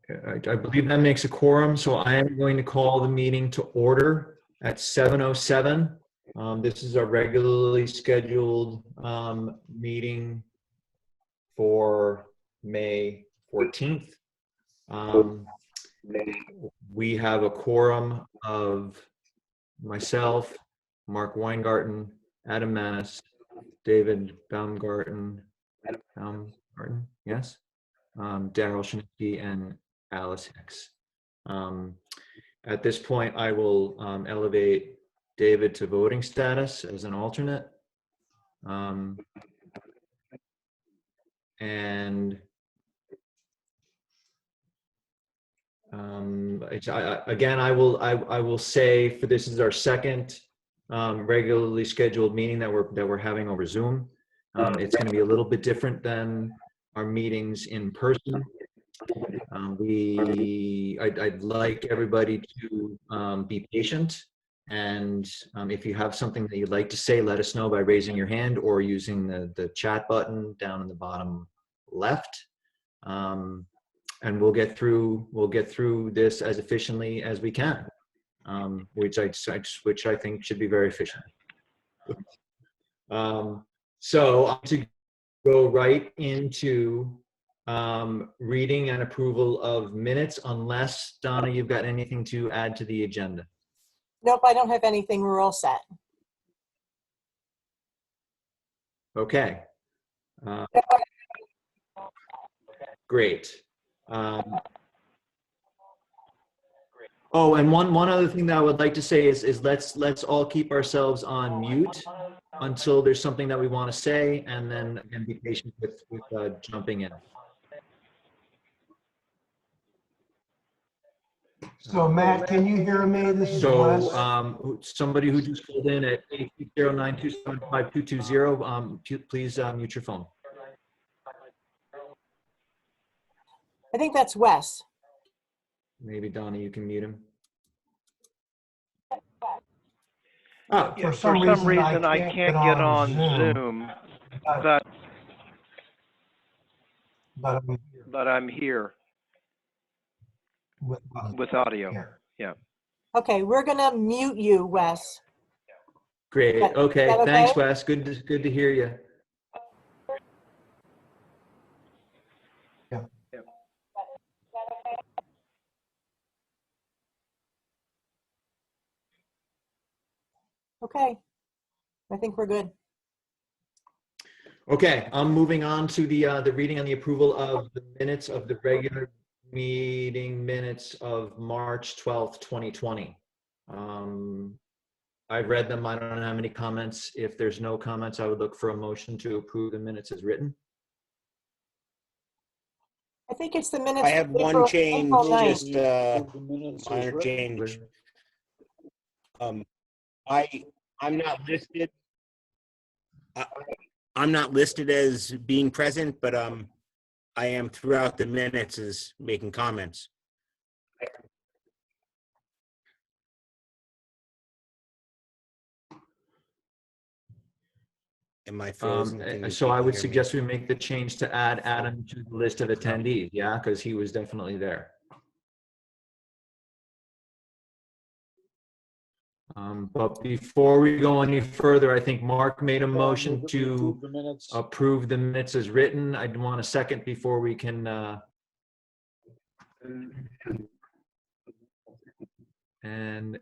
I believe that makes a quorum, so I am going to call the meeting to order at 7:07. This is our regularly scheduled meeting for May 14th. We have a quorum of myself, Mark Weingarten, Adam Manis, David Baumgarten, yes, Daryl Schnitzky, and Alice Hicks. At this point, I will elevate David to voting status as an alternate. Again, I will say, for this is our second regularly scheduled meeting that we're having over Zoom. It's going to be a little bit different than our meetings in person. I'd like everybody to be patient, and if you have something that you'd like to say, let us know by raising your hand or using the chat button down in the bottom left. And we'll get through this as efficiently as we can, which I think should be very efficient. So I'm to go right into reading and approval of minutes, unless, Donna, you've got anything to add to the agenda. Nope, I don't have anything. We're all set. Okay. Great. Oh, and one other thing that I would like to say is let's all keep ourselves on mute until there's something that we want to say, and then again, be patient with jumping in. So Matt, can you hear me? This is So Wes. somebody who just called in at 820-927-5220, please mute your phone. I think that's Wes. Maybe Donna, you can mute him. Oh, Yeah, for some reason I can't get on Zoom, but I'm here with audio. Yeah. Okay, we're gonna mute you, Wes. Great. Okay. Okay? Thanks, Wes. Good to hear you. Yeah. Okay, I think we're good. Okay, I'm moving on to the reading and the approval of the minutes of the regular meeting minutes of March 12th, 2020. I've read them. I don't have any comments. If there's no comments, I would look for a motion to approve the minutes as written. I think it's the minutes. I have one change, just minor change. I'm not listed. I'm not listed as being present, but I am throughout the minutes as making comments. Am I frozen? So I would suggest we make the change to add Adam to the list of attendees, yeah, because he was definitely there. But before we go any further, I think Mark made a motion to approve the minutes as written. I'd want a second before we can. And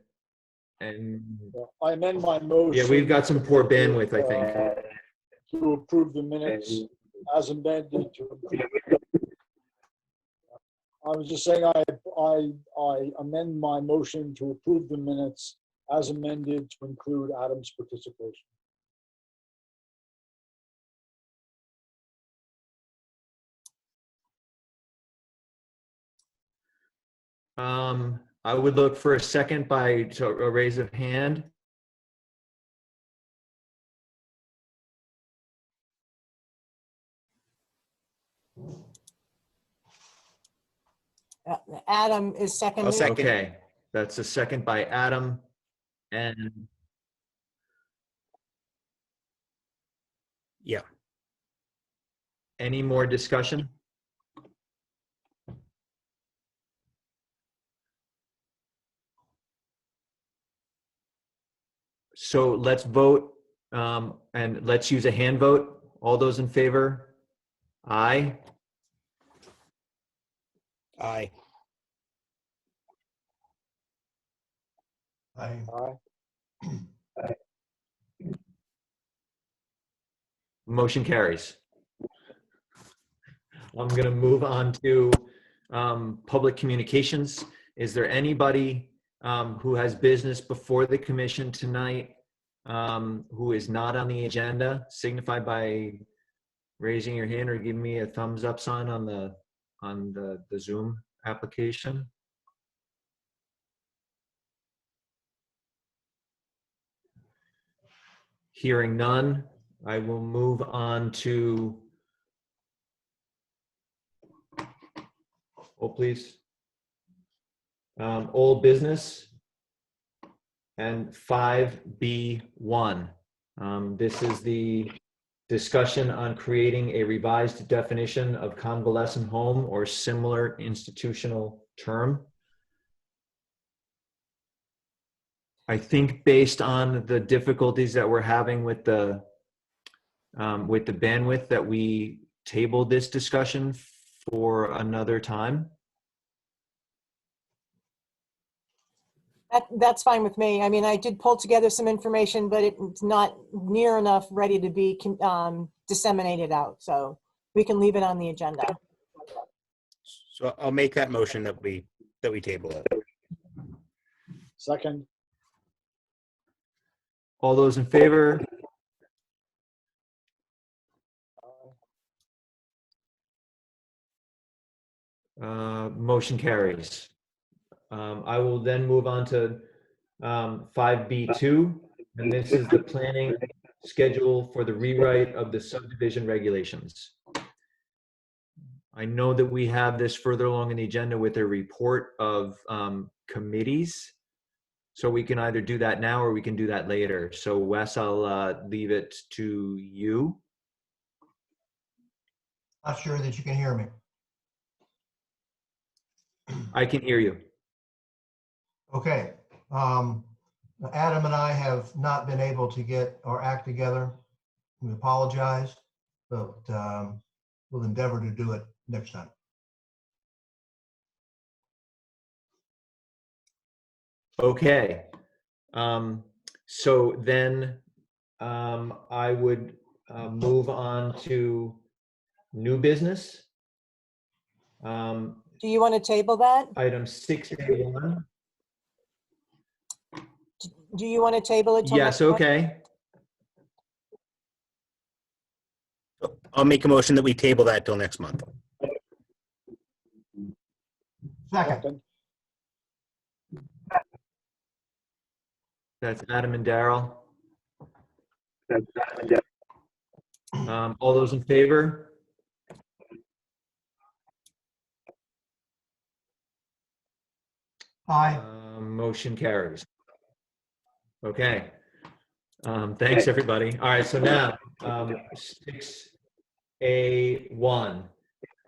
I amend my motion. Yeah, we've got some poor bandwidth, I think. To approve the minutes as amended. I was just saying I amend my motion to approve the minutes as amended to include Adam's participation. I would look for a second by a raise of hand. Adam is second. I'll second. Okay, that's a second by Adam. And yeah. Any more discussion? So let's vote, and let's use a hand vote. All those in favor? Aye. Aye. I, Aye. Motion carries. I'm going to move on to public communications. Is there anybody who has business before the commission tonight who is not on the agenda? Signify by raising your hand or give me a thumbs up sign on the Zoom application. Hearing none, I will move on to, please. Old business and 5B1. This is the discussion on creating a revised definition of convalescent home or similar institutional term. I think based on the difficulties that we're having with the bandwidth, that we table this discussion for another time. That's fine with me. I mean, I did pull together some information, but it's not near enough ready to be disseminated out. So we can leave it on the agenda. So I'll make that motion that we table it. Second. All those in favor? Motion carries. I will then move on to 5B2, and this is the planning schedule for the rewrite of the subdivision regulations. I know that we have this further along in the agenda with a report of committees, so we can either do that now or we can do that later. So Wes, I'll leave it to you. not sure that you can hear me. I can hear you. Okay. Adam and I have not been able to get our act together. We apologize, but we'll endeavor to do it next time. Okay. So then I would move on to new business. Do you want to table that? Item 6A1. Do you want to table it? Till Yes, next month? okay. I'll make a motion that we table that till next month. Second. That's Adam and Daryl. All those in favor? Aye. Motion carries. Okay. Thanks, everybody. All right, so now 6A1,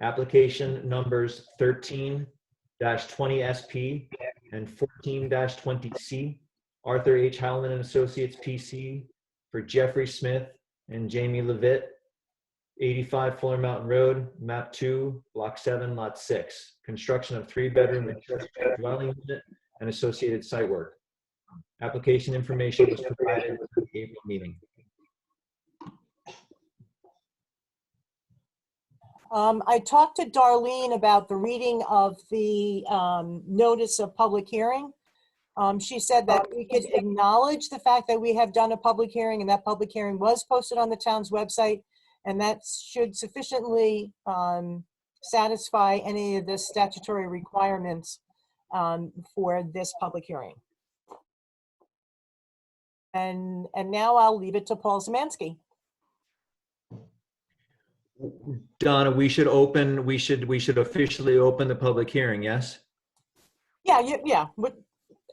application numbers 13-20SP and 14-20C. Arthur H. Howland and Associates PC for Jeffrey Smith and Jamie Levitt, 85 Fuller Mountain Road, map 2, block 7, lot 6. Construction of 3-bedroom accessory dwelling unit and associated site work. Application information was provided at the April meeting. I talked to Darlene about the reading of the notice of public hearing. She said that we could acknowledge the fact that we have done a public hearing and that public hearing was posted on the town's website, and that should sufficiently satisfy any of the statutory requirements for this public hearing. And now I'll leave it to Paul Zemansky. Donna, we should officially open the public hearing, yes? Yeah.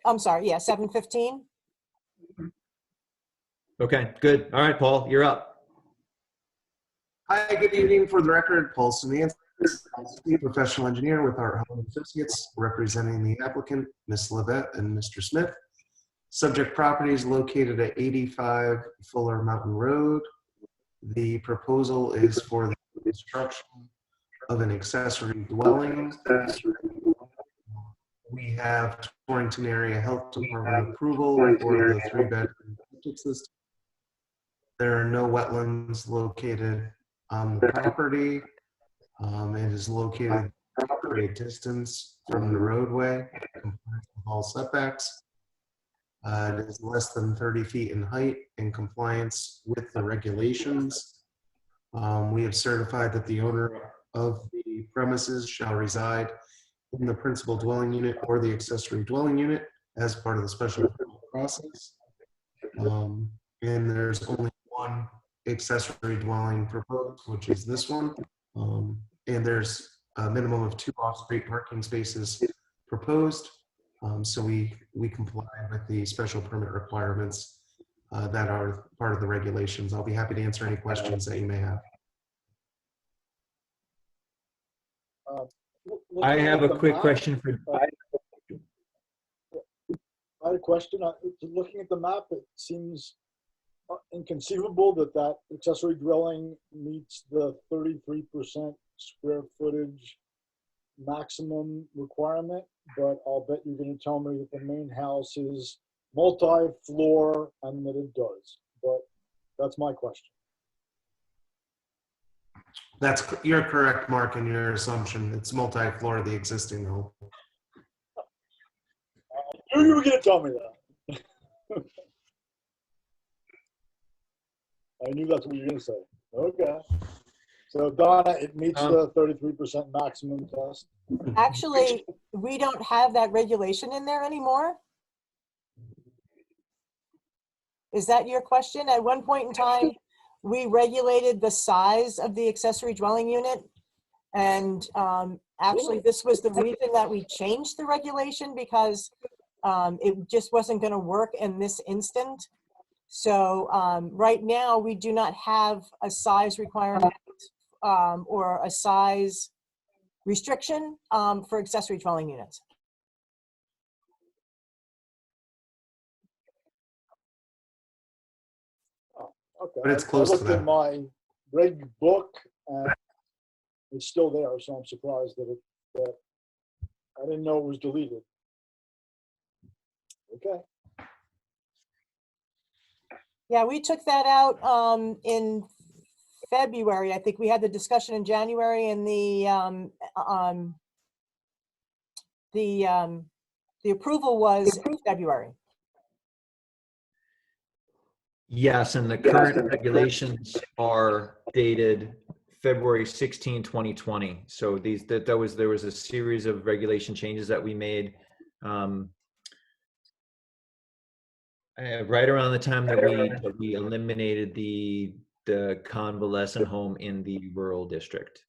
I'm sorry, yeah, 7:15. Okay, good. All right, Paul, you're up. Hi, good evening. For the record, Paul Semansky, professional engineer with our Howland Associates, representing the applicant, Ms. Levitt and Mr. Smith. Subject property is located at 85 Fuller Mountain Road. The proposal is for the construction of an accessory dwelling. We have Torrington Area Health Department approval for the 3-bedroom septic system. There are no wetlands located on the property. It is located at a distance from the roadway, compliant with all setbacks. It is less than 30 feet in height in compliance with the regulations. We have certified that the owner of the premises shall reside in the principal dwelling unit or the accessory dwelling unit as part of the special permit process. And there's only one accessory dwelling proposed, which is this one. And there's a minimum of 2 off-street parking spaces proposed. So we comply with the special permit requirements that are part of the regulations. I'll be happy to answer any questions that you may have. I have a quick question for, I had a question. Looking at the map, it seems inconceivable that that accessory dwelling meets the 33% square footage maximum requirement, but I'll bet you're going to tell me that the main house is multi-floor and that it does. But that's my question. You're correct, Mark, in your assumption. It's multi-floor, the existing home. I knew you were going to tell me that. I knew that's what you were going to say. Okay. So Donna, it meets the 33% maximum test. Actually, we don't have that regulation in there anymore. Is that your question? At one point in time, we regulated the size of the accessory dwelling unit. And actually, this was the reason that we changed the regulation, because it just wasn't going to work in this instant. So right now, we do not have a size requirement or a size restriction for accessory dwelling units. Okay. But it's close I to looked that. in my reg book and it's still there, so I'm surprised that I didn't know it was deleted. Okay. Yeah, we took that out in February. I think we had the discussion in January, and the approval was in February. yes, and the current regulations are dated February 16, 2020. So there was a series of regulation changes that we made right around the time that we eliminated the convalescent home in the rural district.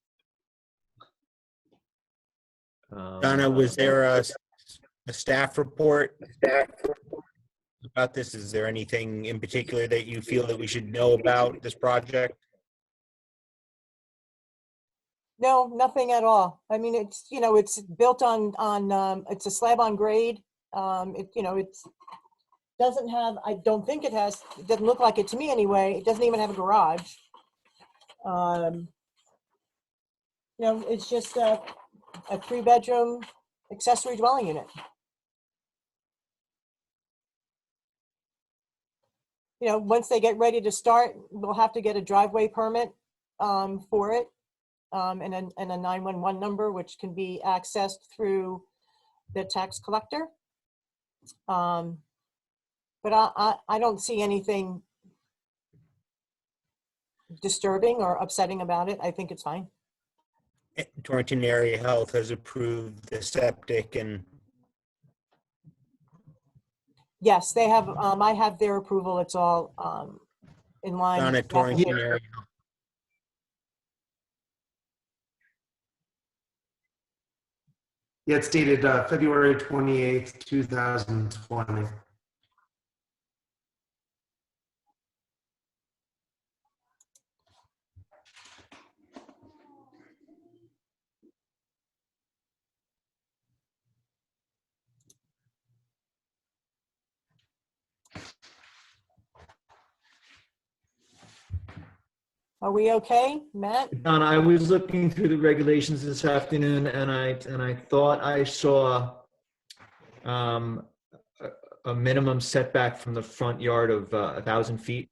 Donna, was there a staff report about this? Is there anything in particular that you feel that we should know about this project? No, nothing at all. I mean, it's, it's built on it's a slab on grade. It doesn't have, I don't think it doesn't look like it to me anyway. It doesn't even have a garage. It's just a 3-bedroom accessory dwelling unit. Once they get ready to start, we'll have to get a driveway permit for it. And a 911 number, which can be accessed through the tax collector. But I don't see anything disturbing or upsetting about it. I think it's fine. Torrington Area Health has approved the septic, and Yes, they have. I have their approval. It's all in line. Donna, with the Torrington application. Area. Yeah, it's dated February 28th, 2020. Are we okay, Matt? Don, I was looking through the regulations this afternoon, and I thought I saw um, a minimum setback from the front yard of 1,000 feet.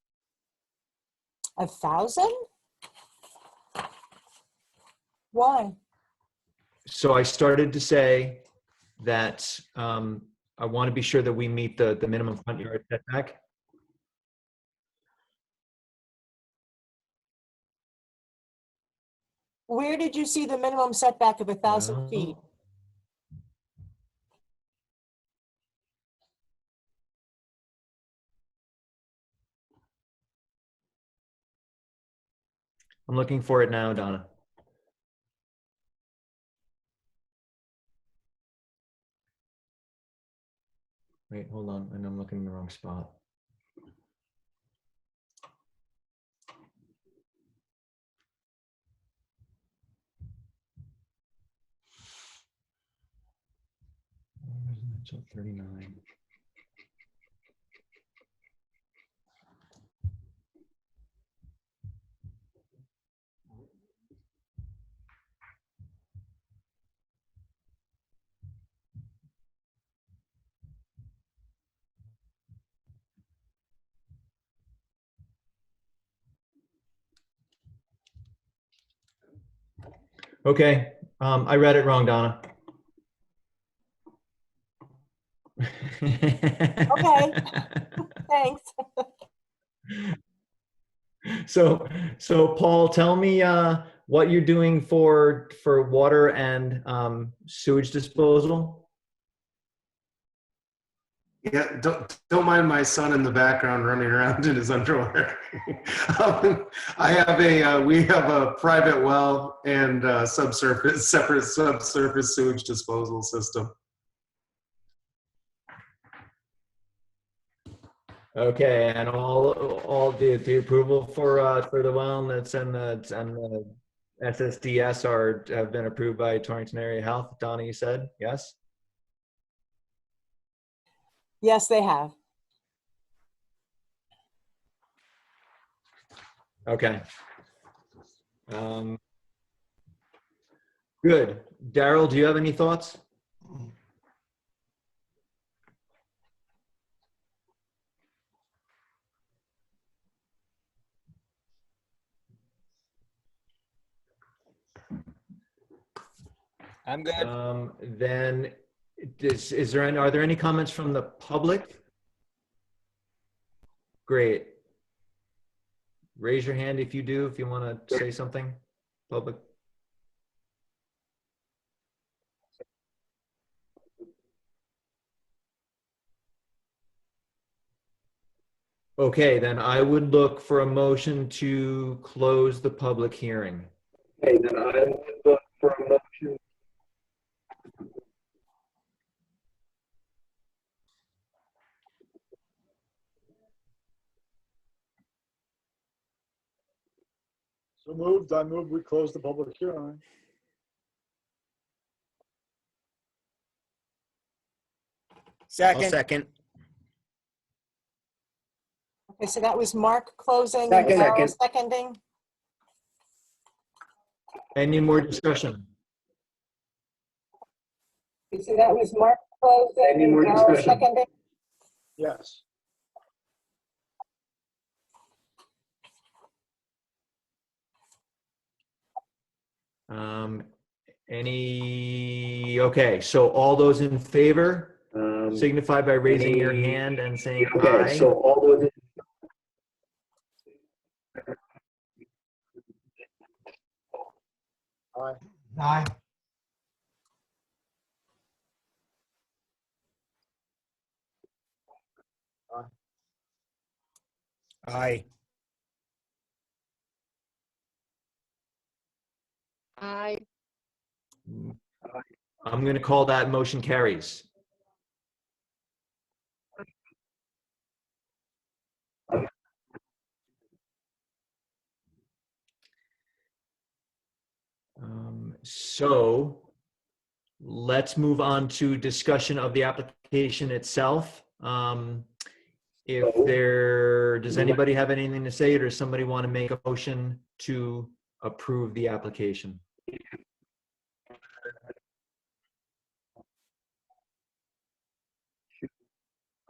1,000? Why? So I started to say that I want to be sure that we meet the minimum front yard setback. Where did you see the minimum setback of 1,000 feet? Well, I'm looking for it now, Donna. Wait, hold on. I know I'm looking in the wrong spot. Residential 39. Okay, I read it wrong, Donna. Okay. Thanks. So Paul, tell me what you're doing for water and sewage disposal. Yeah, don't mind my son in the background running around in his underwear. We have a private well and separate subsurface sewage disposal system. Okay, and all the approval for the wellness and the SSDS have been approved by Torrington Area Health. Donna, you said yes. Yes, they have. Okay. Good. Daryl, do you have any thoughts? I'm good. Then are there any comments from the public? Great. Raise your hand if you want to say something, public. Okay, then I would look for a motion to close the public hearing. Okay, then I would look for a motion. So moved, I move we close the public hearing. I'll Second. second. Okay, so that was Mark closing and Second. Darrell seconding. Any more discussion? So that was Mark closing Any more and Darrell discussion? seconding. Yes. Okay, so all those in favor Um, signify by raising your hand and saying Okay, aye. so all those. Aye. Aye. Aye. Aye. I'm going to call that motion carries. So let's move on to discussion of the application itself. Does anybody have anything to say, or does somebody want to make a motion to approve the application?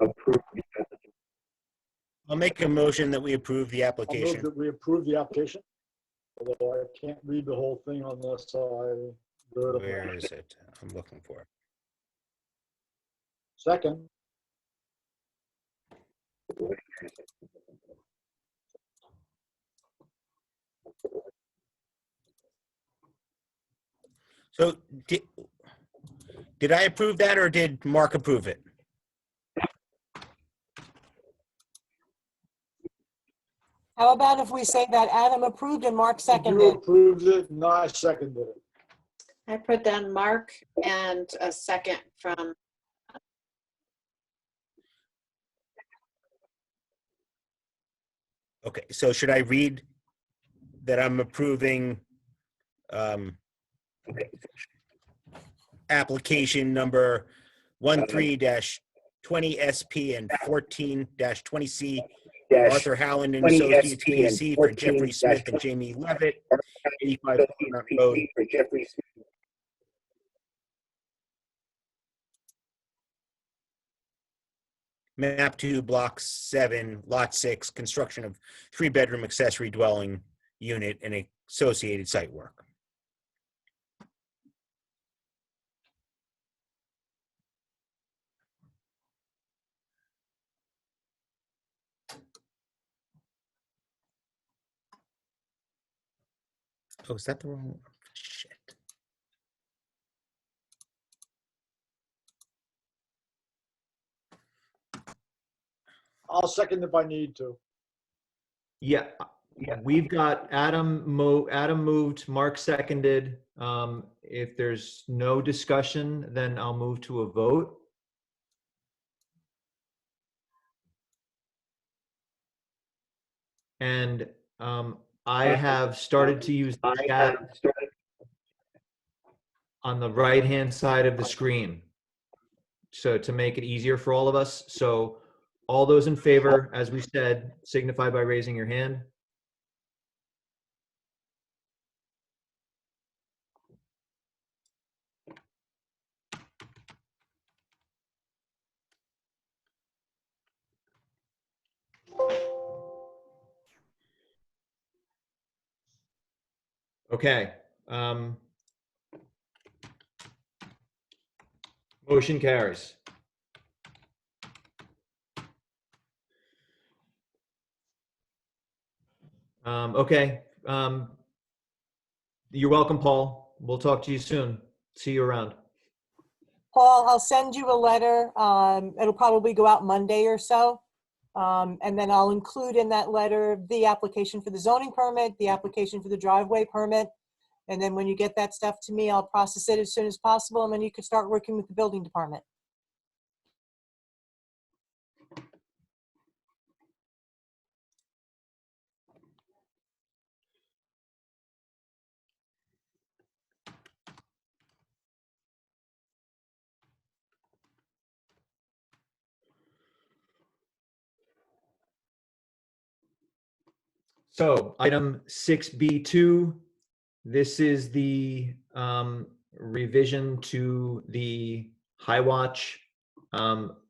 Approve. I'll make a motion that we approve the I'll move application. that we approve the application. Although I can't read the whole thing unless I do it. Where is it? I'm looking for it. Second, So did I approve that, or did Mark approve it? How about if we say that Adam approved and Mark you seconded? approved it and I seconded it. I put down Mark and a second from, Okay, so should I read that I'm approving application number 13-20SP and 14-20C, Arthur Howland and Associates PC for Jeffrey Smith and Jamie Levitt, 85 Coconut Road. Map 2, Block 7, Lot 6, construction of 3-bedroom accessory dwelling unit and associated site work. Oh, is that the wrong one? Shit. I'll second if I need to. Yeah, we've got Adam moved, Mark seconded. If there's no discussion, then I'll move to a vote. And I have started to use the chat on the right-hand side of the screen, so to make it easier for all of us. So all those in favor, as we said, signify by raising your hand. Okay. Motion carries. Okay. You're welcome, Paul. We'll talk to you soon. See you around. Paul, I'll send you a letter. It'll probably go out Monday or so. And then I'll include in that letter the application for the zoning permit, the application for the driveway permit. And then when you get that stuff to me, I'll process it as soon as possible. And then you can start working with the building department. So item 6B2, this is the revision to the High Watch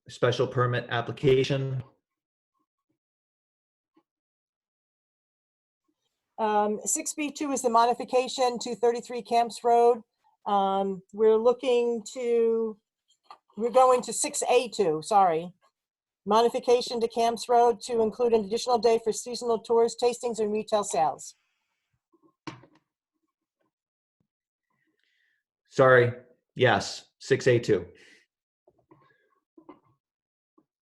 special permit application. 6B2 is the modification to 33 Camps Road. We're going to 6A2, sorry. Modification to Camps Road to include an additional day for seasonal tours, tastings, and retail sales. Sorry, yes, 6A2.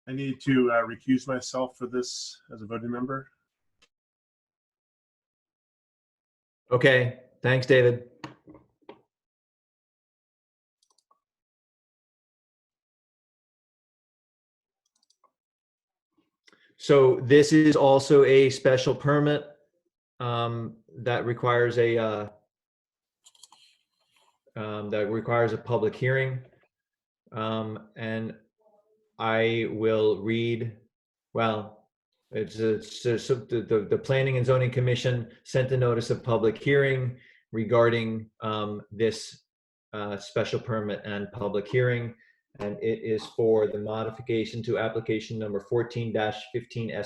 I need to recuse myself for this as a voting member. Okay, thanks, David. So this is also a special permit that requires a public hearing, and I will read Well, so the Planning and Zoning Commission sent a notice of public hearing regarding this special permit and public hearing. And it is for the modification to application number 14-15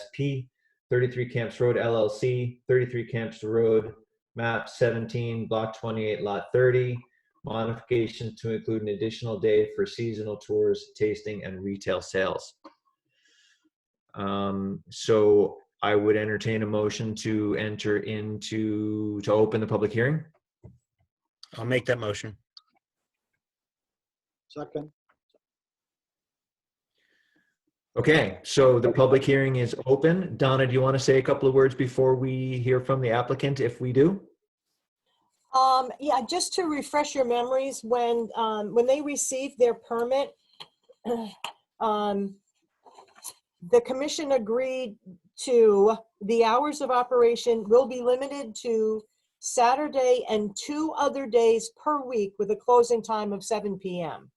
SP, 33 Camps Road LLC, 33 Camps Road, map 17, block 28, lot 30. Modification to include an additional day for seasonal tours, tasting, and retail sales. So I would entertain a motion to enter into, to open the public hearing. I'll make that motion. Second. Okay, so the public hearing is open. Donna, do you want to say a couple of words before we hear from the applicant, if we do? Yeah, just to refresh your memories, when they received their permit, the commission agreed to the hours of operation will be limited to Saturday and 2 other days per week with a closing time of 7 p.m.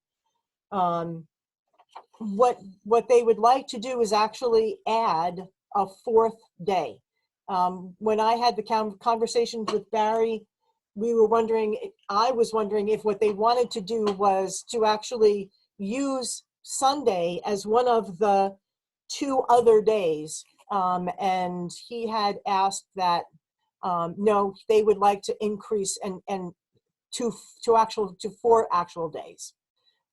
What they would like to do is actually add a 4th day. When I had the conversations with Barry, I was wondering if what they wanted to do was to actually use Sunday as one of the 2 other days. And he had asked that, no, they would like to increase and to 4 actual days,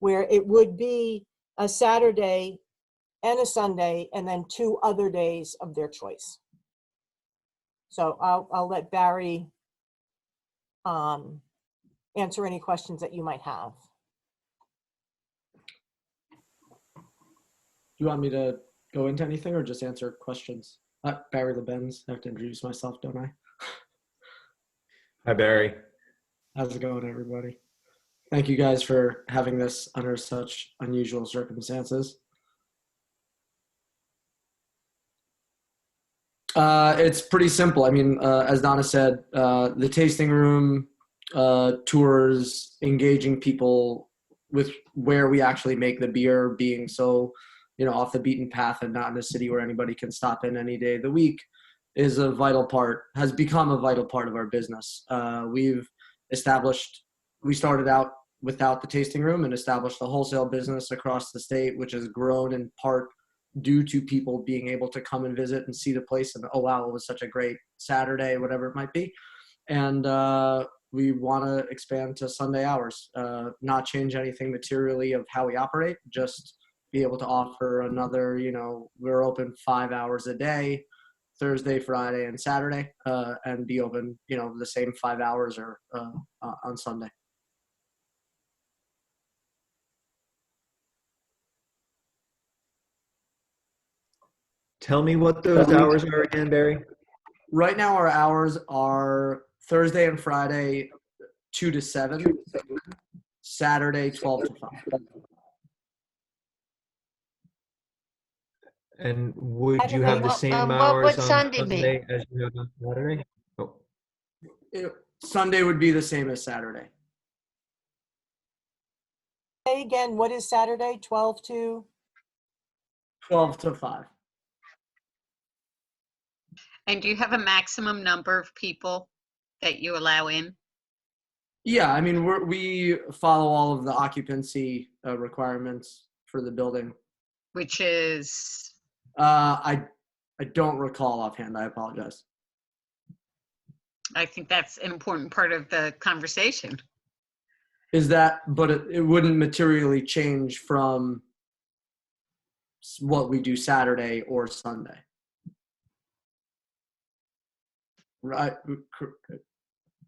where it would be a Saturday and a Sunday, and then 2 other days of their choice. So I'll let Barry answer any questions that you might have. Do you want me to go into anything or just answer questions? Barry LeBenz. I have to introduce myself, don't I? Hi, Barry. How's it going, everybody? Thank you guys for having this under such unusual circumstances. It's pretty simple. I mean, as Donna said, the tasting room, tours, engaging people with where we actually make the beer, being so, off the beaten path and not in a city where anybody can stop in any day of the week, is a vital part, has become a vital part of our business. We started out without the tasting room and established a wholesale business across the state, which has grown in part due to people being able to come and visit and see the place and, oh wow, it was such a great Saturday, whatever it might be. And we want to expand to Sunday hours, not change anything materially of how we operate, just be able to offer another, we're open 5 hours a day, Thursday, Friday, and Saturday, and be open, the same 5 hours or on Sunday. Tell me what those hours are again, Barry. Right now, our hours are Thursday and Friday, 2 to 7, Saturday, 12 to 5. And would you have the same hours on Sunday as you have on Saturday? Oh. Sunday would be the same as Saturday. Hey, again, what is Saturday? 12 to? 12 to 5. And do you have a maximum number of people that you allow in? Yeah, I mean, we follow all of the occupancy requirements for the building. Which is? I don't recall offhand. I apologize. I think that's an important part of the conversation. But it wouldn't materially change from what we do Saturday or Sunday. Right.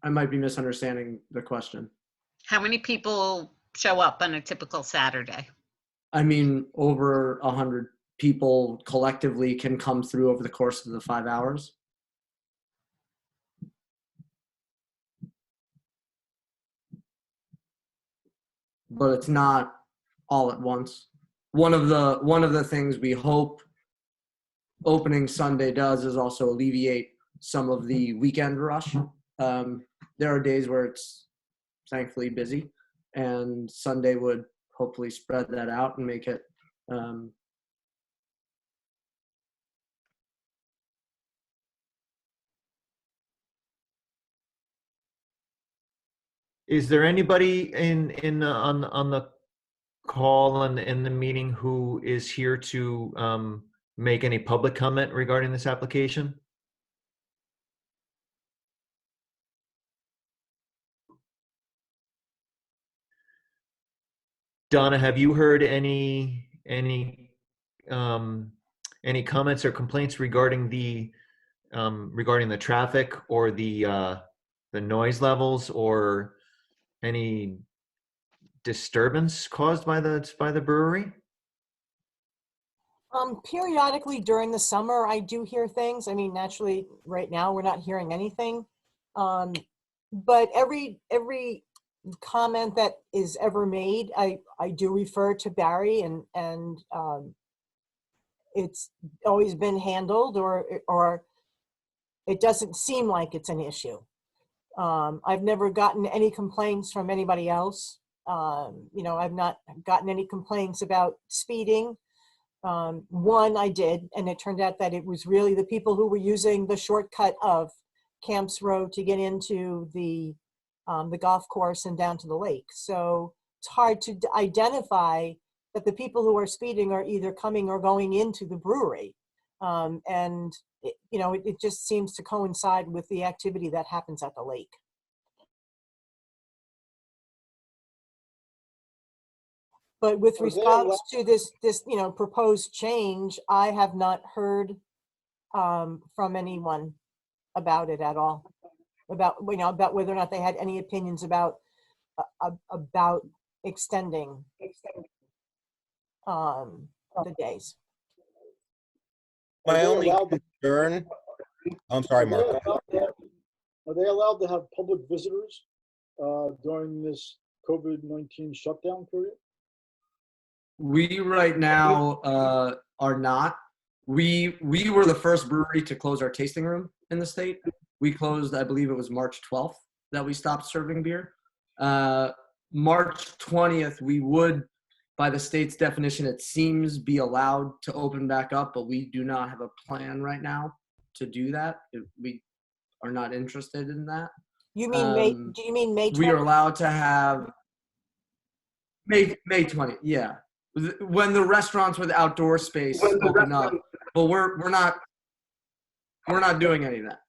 I might be misunderstanding the question. How many people show up on a typical Saturday? I mean, over 100 people collectively can come through over the course of the 5 hours. But it's not all at once. One of the things we hope opening Sunday does is also alleviate some of the weekend rush. There are days where it's thankfully busy, and Sunday would hopefully spread that out and make it Is there anybody on the call and in the meeting who is here to make any public comment regarding this application? Donna, have you heard any comments or complaints regarding the traffic or the noise levels or any disturbance caused by the brewery? Periodically during the summer, I do hear things. I mean, naturally, right now, we're not hearing anything. But every comment that is ever made, I do refer to Barry, and it's always been handled, or it doesn't seem like it's an issue. I've never gotten any complaints from anybody else. I've not gotten any complaints about speeding. One I did, and it turned out that it was really the people who were using the shortcut of Camps Road to get into the golf course and down to the lake. So it's hard to identify that the people who are speeding are either coming or going into the brewery. And it just seems to coincide with the activity that happens at the lake. But with regards to this proposed change, I have not heard from anyone about it at all. About whether or not they had any opinions about extending the days. My only concern, I'm sorry, Mark. Are they allowed to have public visitors during this COVID-19 shutdown period? We right now are not. We were the first brewery to close our tasting room in the state. We closed, I believe it was March 12th that we stopped serving beer. March 20th, we would, by the state's definition, it seems, be allowed to open back up, but we do not have a plan right now to do that. We are not interested in that. You mean May? Do you mean May 20th? We are allowed to have May 20th, yeah. When the restaurants with outdoor space open up, but we're not doing any of that.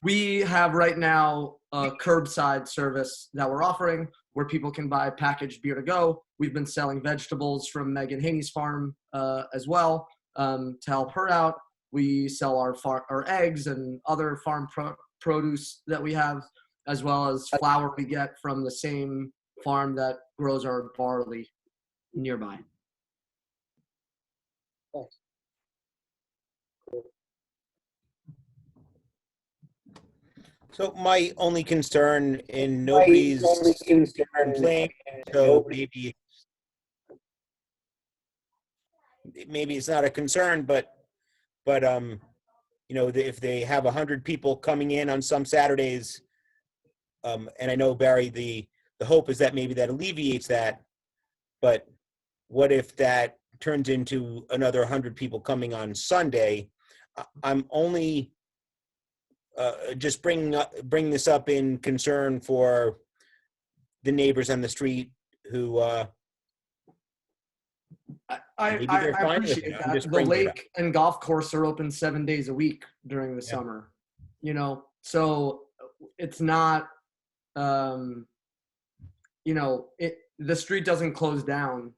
We have right now a curbside service that we're offering where people can buy packaged beer to go. We've been selling vegetables from Megan Haney's farm as well to help her out. We sell our eggs and other farm produce that we have, as well as flour we get from the same farm that grows our barley nearby. So my only concern, and nobody's complaining, so maybe it's not a concern, but if they have 100 people coming in on some Saturdays, and I know, Barry, the hope is that maybe that alleviates that, but what if that turns into another 100 people coming on Sunday? I'm only just bring this up in concern for the neighbors on the street who I appreciate that. The lake and golf course are open 7 days a week during the summer, so it's not, the street doesn't close down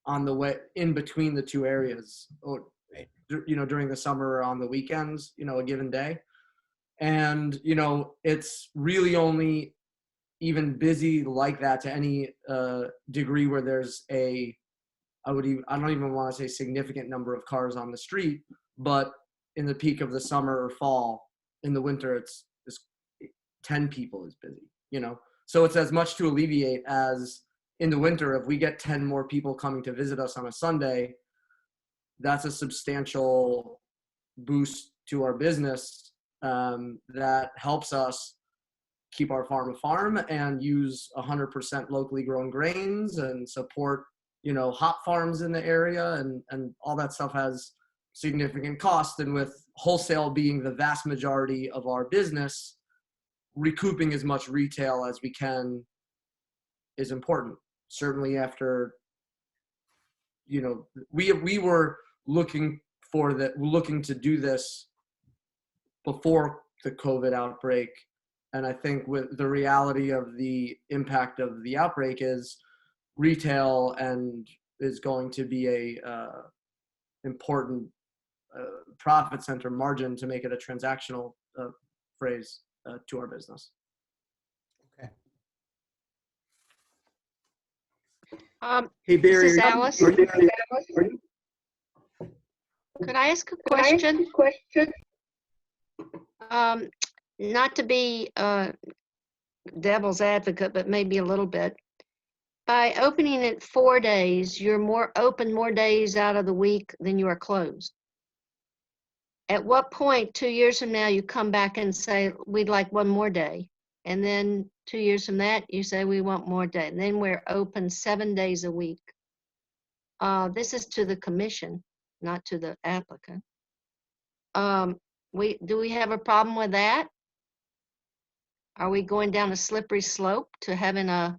on the way in between the two areas, or, during the summer or on the weekends, a given day. And, it's really only even busy like that to any degree where there's I don't even want to say significant number of cars on the street, but in the peak of the summer or fall, in the winter, it's 10 people is busy, So it's as much to alleviate as in the winter, if we get 10 more people coming to visit us on a Sunday, that's a substantial boost to our business that helps us keep our farm a farm and use 100% locally grown grains and support, hop farms in the area, and all that stuff has significant cost. And with wholesale being the vast majority of our business, recouping as much retail as we can is important. Certainly after, you know, we were looking to do this before the COVID outbreak. And I think with the reality of the impact of the outbreak is retail and is going to be a important profit center margin, to make it a transactional phrase, to our business. Hey, Barry, This is are you- Alice. are you- Could I ask a question? Not to be devil's advocate, but maybe a little bit. By opening it 4 days, you're more open more days out of the week than you are closed. At what point, 2 years from now, you come back and say, we'd like one more day? And then 2 years from that, you say, we want more day. And then we're open 7 days a week. This is to the commission, not to the applicant. Do we have a problem with that? Are we going down a slippery slope to having a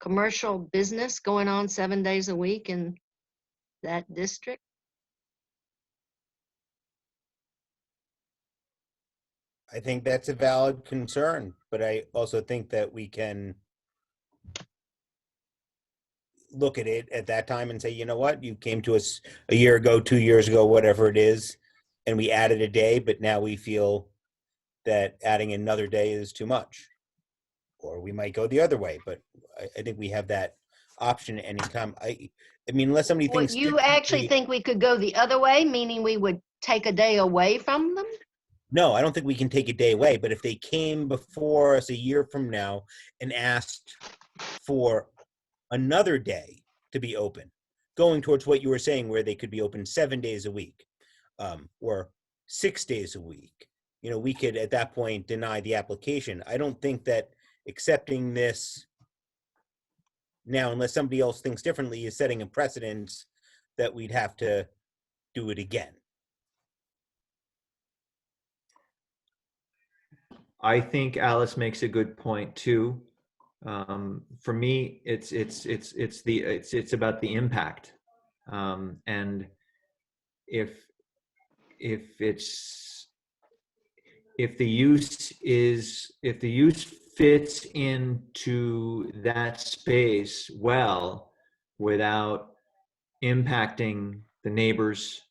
commercial business going on 7 days a week in that district? I think that's a valid concern, but I also think that we can look at it at that time and say, you know what, you came to us a year ago, 2 years ago, whatever it is, and we added a day, but now we feel that adding another day is too much. Or we might go the other way, but I think we have that option anytime. I mean, unless somebody Well, thinks you actually think we could go the other way, meaning we would take a day away from them? No, I don't think we can take a day away, but if they came before us a year from now and asked for another day to be open, going towards what you were saying, where they could be open 7 days a week, or 6 days a week, you know, we could at that point deny the application. I don't think that accepting this now, unless somebody else thinks differently, is setting a precedent that we'd have to do it again. I think Alice makes a good point too. For me, it's about the impact, and if the use fits into that space well without impacting the neighbors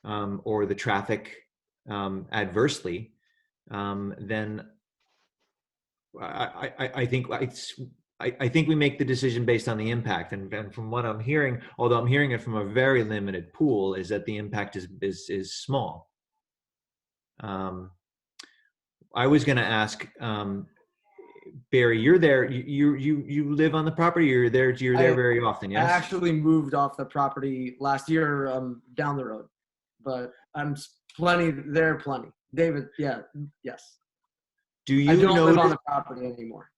or the traffic adversely, then I think we make the decision based on the impact. And from what I'm hearing, although I'm hearing it from a very limited pool, is that the impact is small. I was going to ask, Barry, you're there. You live on the property. You're there very often. Yes. I actually moved off the property last year, down the road, but I'm plenty. David, yeah, yes. I don't live on the property anymore.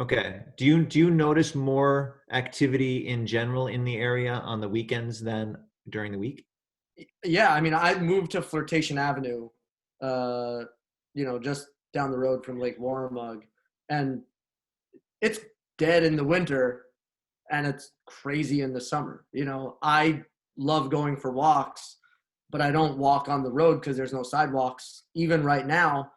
Okay. Do you notice more activity in general in the area on the weekends than during the week? Yeah, I mean, I moved to Flirtation Avenue, just down the road from Lake Warramug, and it's dead in the winter and it's crazy in the summer. You know, I love going for walks, but I don't walk on the road because there's no sidewalks, even right now,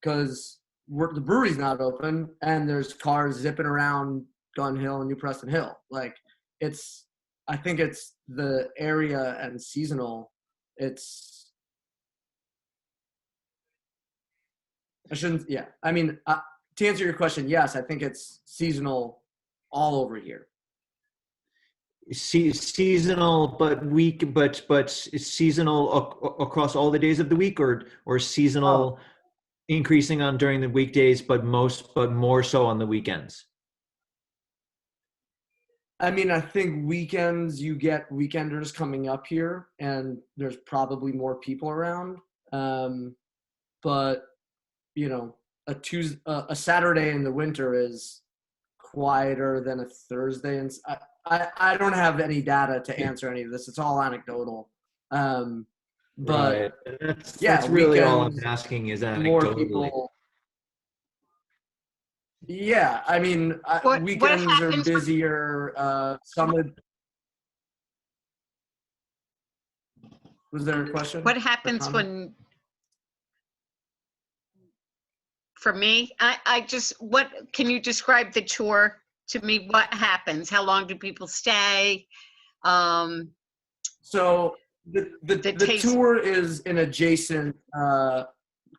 because the brewery's not open and there's cars zipping around Gun Hill and New Preston Hill. Like, I think it's the area and seasonal. To answer your question, yes, I think it's seasonal all over here. Seasonal, but seasonal across all the days of the week, or seasonal increasing on during the weekdays, but more so on the weekends. I mean, I think weekends, you get weekenders coming up here and there's probably more people around. But a Saturday in the winter is quieter than a Thursday. And I don't have any data to answer any of this. It's all anecdotal. But right. That's really all I'm asking is more anecdotally. people, Yeah, I mean, What weekends are happens- busier. Summer. Was there a question? What or happens comment? when, for me, I just, what, can you describe the tour to me? What happens? How long do people stay? So the taste- tour is an adjacent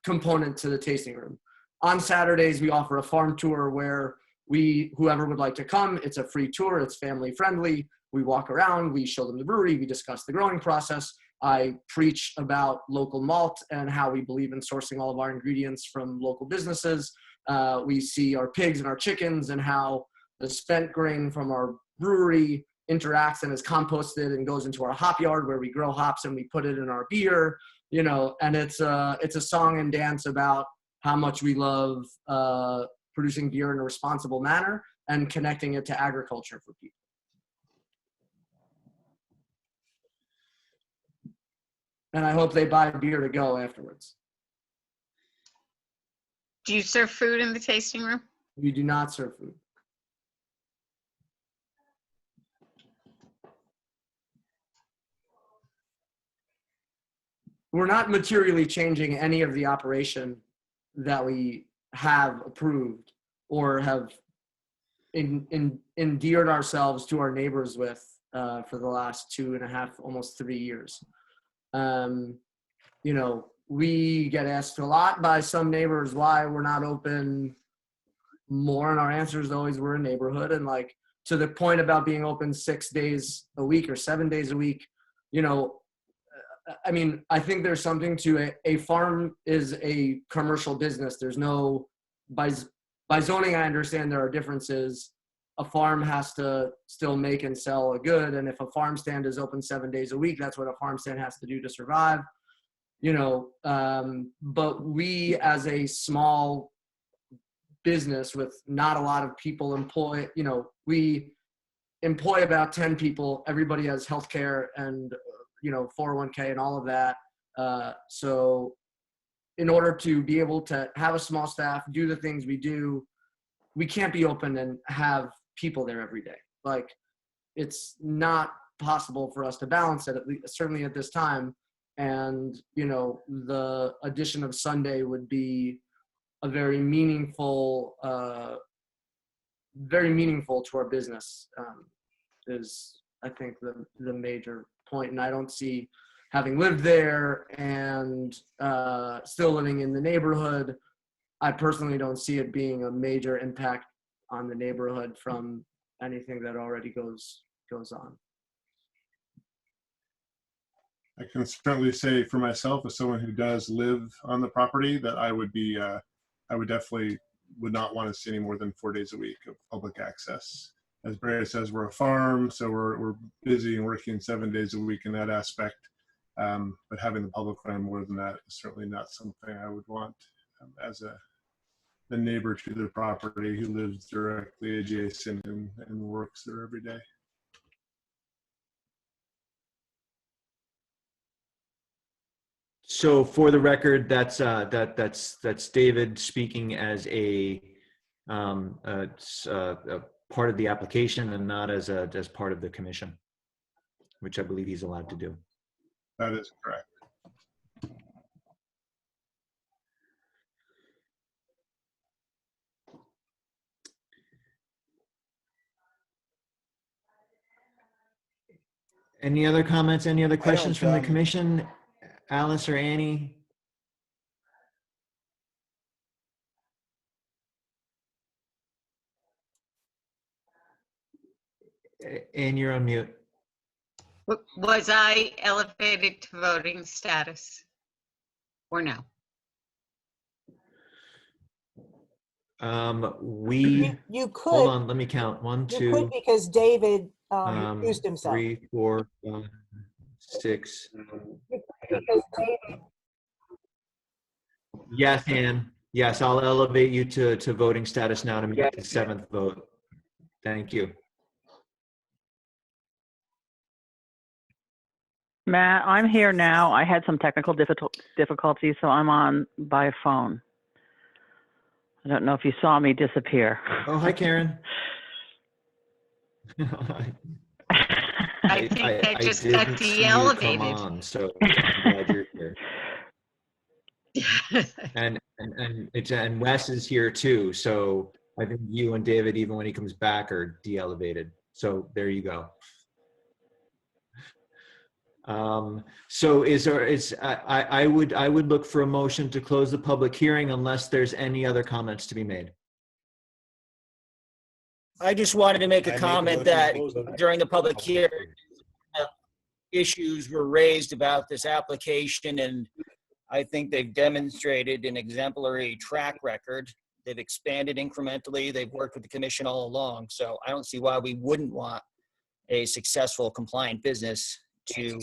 component to the tasting room. On Saturdays, we offer a farm tour where whoever would like to come, it's a free tour, it's family friendly. We walk around, we show them the brewery, we discuss the growing process. I preach about local malt and how we believe in sourcing all of our ingredients from local businesses. We see our pigs and our chickens and how the spent grain from our brewery interacts and is composted and goes into our hop yard where we grow hops and we put it in our beer, you know, and it's a song and dance about how much we love producing beer in a responsible manner and connecting it to agriculture for people. And I hope they buy beer to go afterwards. Do you serve food in the tasting room? We do not serve food. We're not materially changing any of the operation that we have approved or have endeared ourselves to our neighbors with for the last 2.5, almost 3 years. You know, we get asked a lot by some neighbors why we're not open more, and our answer is always we're a neighborhood. And like to the point about being open 6 days a week or 7 days a week, you know, I mean, I think there's something to a farm is a commercial business. There's no, by zoning, I understand there are differences. A farm has to still make and sell a good. And if a farm stand is open 7 days a week, that's what a farm stand has to do to survive, you know. But we as a small business with not a lot of people employ, you know, we employ about 10 people. Everybody has healthcare and, you know, 401k and all of that. So in order to be able to have a small staff, do the things we do, we can't be open and have people there every day. Like, it's not possible for us to balance it, at least, certainly at this time. And, you know, the addition of Sunday would be a very meaningful to our business, is, I think, the major point. And I don't see, having lived there and still living in the neighborhood, I personally don't see it being a major impact on the neighborhood from anything that already goes on. I can certainly say for myself, as someone who does live on the property, that I would be, I would definitely would not want to see any more than 4 days a week of public access. As Barry says, we're a farm, so we're busy and working 7 days a week in that aspect. But having the public run more than that is certainly not something I would want as the neighbor to the property who lives directly adjacent and works there every day. So for the record, that's David speaking as a part of the application and not as part of the commission, which I believe he's allowed to do. That is correct. Any other comments? Any other questions from the Tom. commission? Alice or Annie? Anne, you're on mute. Was I elevated to voting status or no? Hold You could, on, let me count. 1, you 2, could because David recused himself. 3, 4, 5, 6. Because David, Yes, Anne. Yes, I'll elevate you to voting status now to make the 7th vote. Thank you. Matt, I'm here now. I had some technical difficulties, so I'm on by phone. I don't know if you saw me disappear. Oh, hi, Karen. I think I just got didn't see you come de-elevated. on, so I'm glad you're here. And Wes is here too, so I think you and David, even when he comes back, are de-elevated. So there you go. So I would look for a motion to close the public hearing unless there's any other comments to be made. I just wanted to make I a make a comment motion that to close the during the public hearing, issues were raised about this application, and I think they've demonstrated an exemplary track record. They've expanded incrementally. They've worked with the commission all along. So I don't see why we wouldn't want a successful compliant business to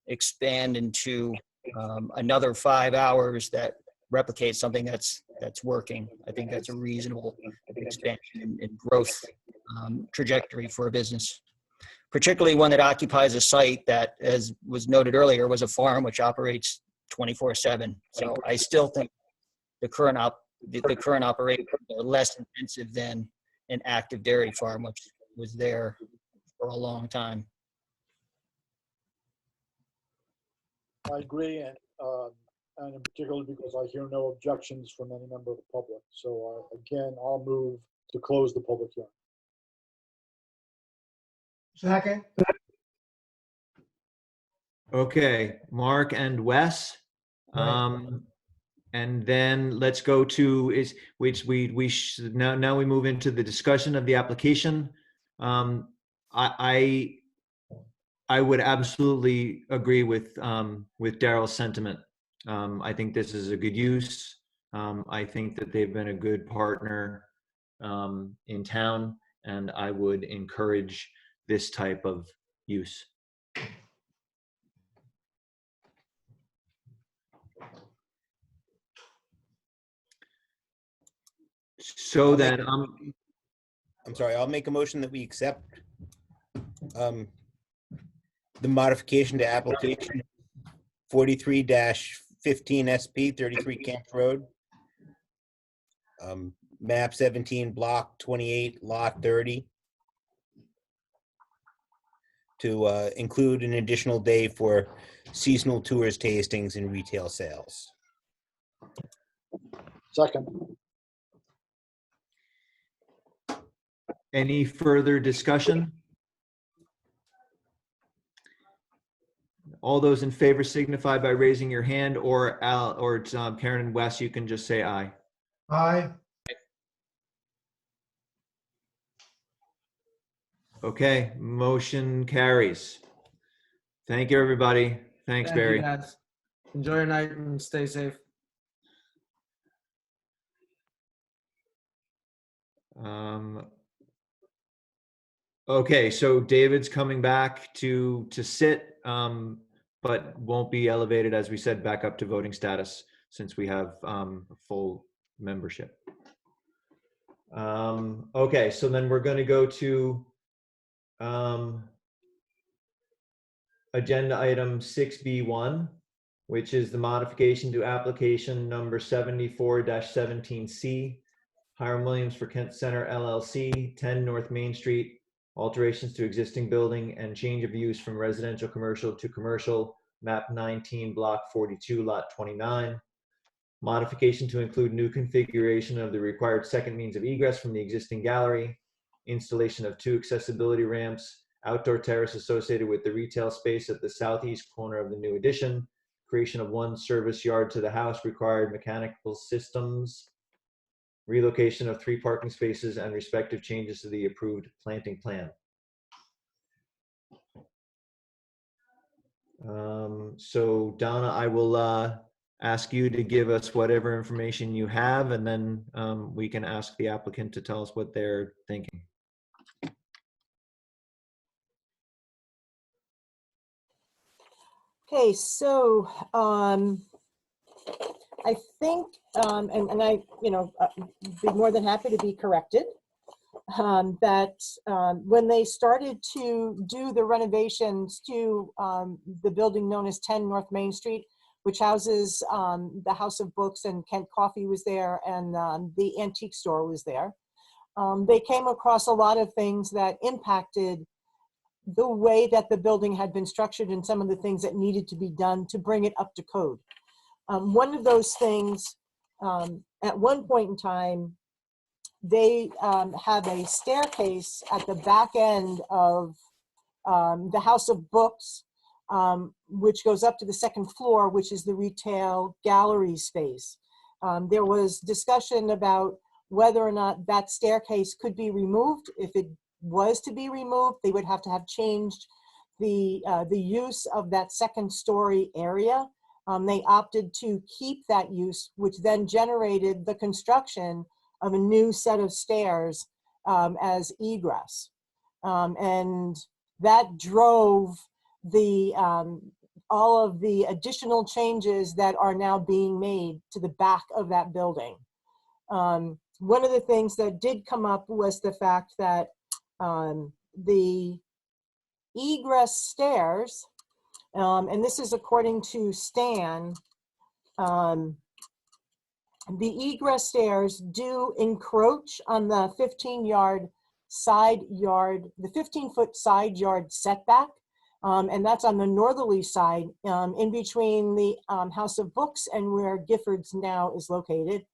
expand into another 5 hours that replicates something that's working. I think that's a reasonable expansion and growth trajectory for a business, particularly one that occupies a site that, as was noted earlier, was a farm which operates 24/7. So I still think the current operations are less intensive than an active dairy farm, which was there for a long time. I agree, and in particular because I hear no objections from any member of the public. So again, I'll move to close the public hearing. Second? Okay, Mark and Wes. And then let's go to now we move into the discussion of the application. I would absolutely agree with Daryl's sentiment. I think this is a good use. I think that they've been a good partner in town, and I would encourage this type of use. So then, I'm sorry, I'll make a motion that we accept the modification to application 43-15 SP 33 Camp Road, map 17, block 28, lot 30, to include an additional day for seasonal tours, tastings, and retail sales. Second. any further discussion? All those in favor signify by raising your hand, or Karen and Wes, you can just say aye. Aye. Okay, motion carries. Thank you, everybody. Thanks, Thank Barry. you, guys. Enjoy your night and stay safe. Okay, so David's coming back to sit, but won't be elevated, as we said, back up to voting status since we have full membership. Okay, so then we're going to go to agenda item 6B1, which is the modification to application number 74-17C, Hiram Williams for Kent Center LLC, 10 North Main Street, alterations to existing building and change of use from residential commercial to commercial, map 19, block 42, lot 29. Modification to include new configuration of the required second means of egress from the existing gallery, installation of 2 accessibility ramps, outdoor terrace associated with the retail space at the southeast corner of the new addition, creation of 1 service yard to the house, required mechanical systems, relocation of 3 parking spaces, and respective changes to the approved planting plan. So Donna, I will ask you to give us whatever information you have, and then we can ask the applicant to tell us what they're thinking. Okay, so I think, and I, be more than happy to be corrected, that when they started to do the renovations to the building known as 10 North Main Street, which houses the House of Books, and Kent Coffee was there, and the antique store was there. They came across a lot of things that impacted the way that the building had been structured and some of the things that needed to be done to bring it up to code. One of those things, at one point in time, they have a staircase at the back end of the House of Books, which goes up to the second floor, which is the retail gallery space. There was discussion about whether or not that staircase could be removed. If it was to be removed, they would have to have changed the use of that second story area. They opted to keep that use, which then generated the construction of a new set of stairs as egress. And that drove the all of the additional changes that are now being made to the back of that building. One of the things that did come up was the fact that the egress stairs, and this is according to Stan, the egress stairs do encroach on the 15-foot side yard setback, and that's on the northerly side, in between the House of Books and where Giffords now is located.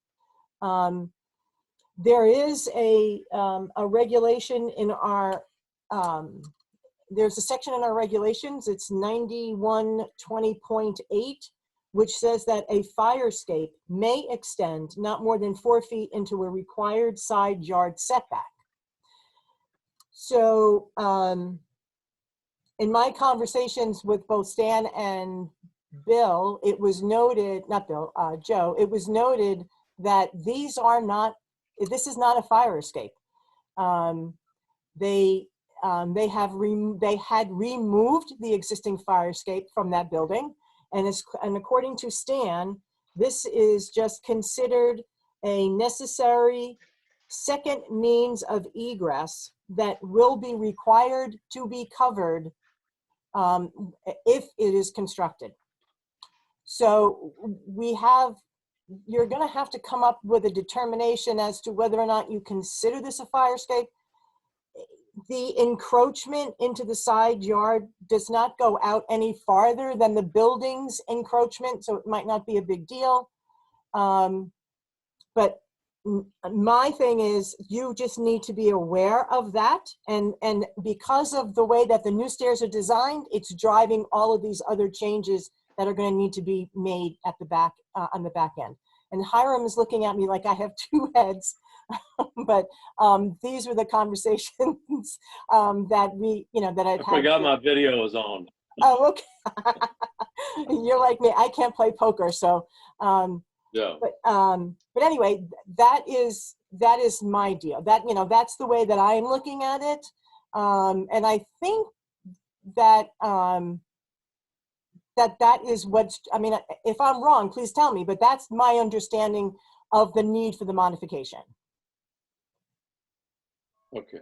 There is a regulation in our, there's a section in our regulations, it's 9120.8, which says that a fire escape may extend not more than 4 feet into a required side yard setback. So in my conversations with both Stan and Bill, it was noted, not Bill, Joe, it was noted that these are not, this is not a fire escape. They had removed the existing fire escape from that building. And according to Stan, this is just considered a necessary second means of egress that will be required to be covered if it is constructed. So you're going to have to come up with a determination as to whether or not you consider this a fire escape. The encroachment into the side yard does not go out any farther than the building's encroachment, so it might not be a big deal. But my thing is, you just need to be aware of that. And because of the way that the new stairs are designed, it's driving all of these other changes that are going to need to be made at the back, on the back end. And Hiram is looking at me like I have two heads. But these were the conversations that we, that I'd I forgot my video was on. Oh, okay. You're like me. I can't play poker, so. Yeah. But anyway, that is my deal. That that's the way that I'm looking at it, and I think that that is what's. I mean, if I'm wrong, please tell me. But that's my understanding of the need for the modification. Okay.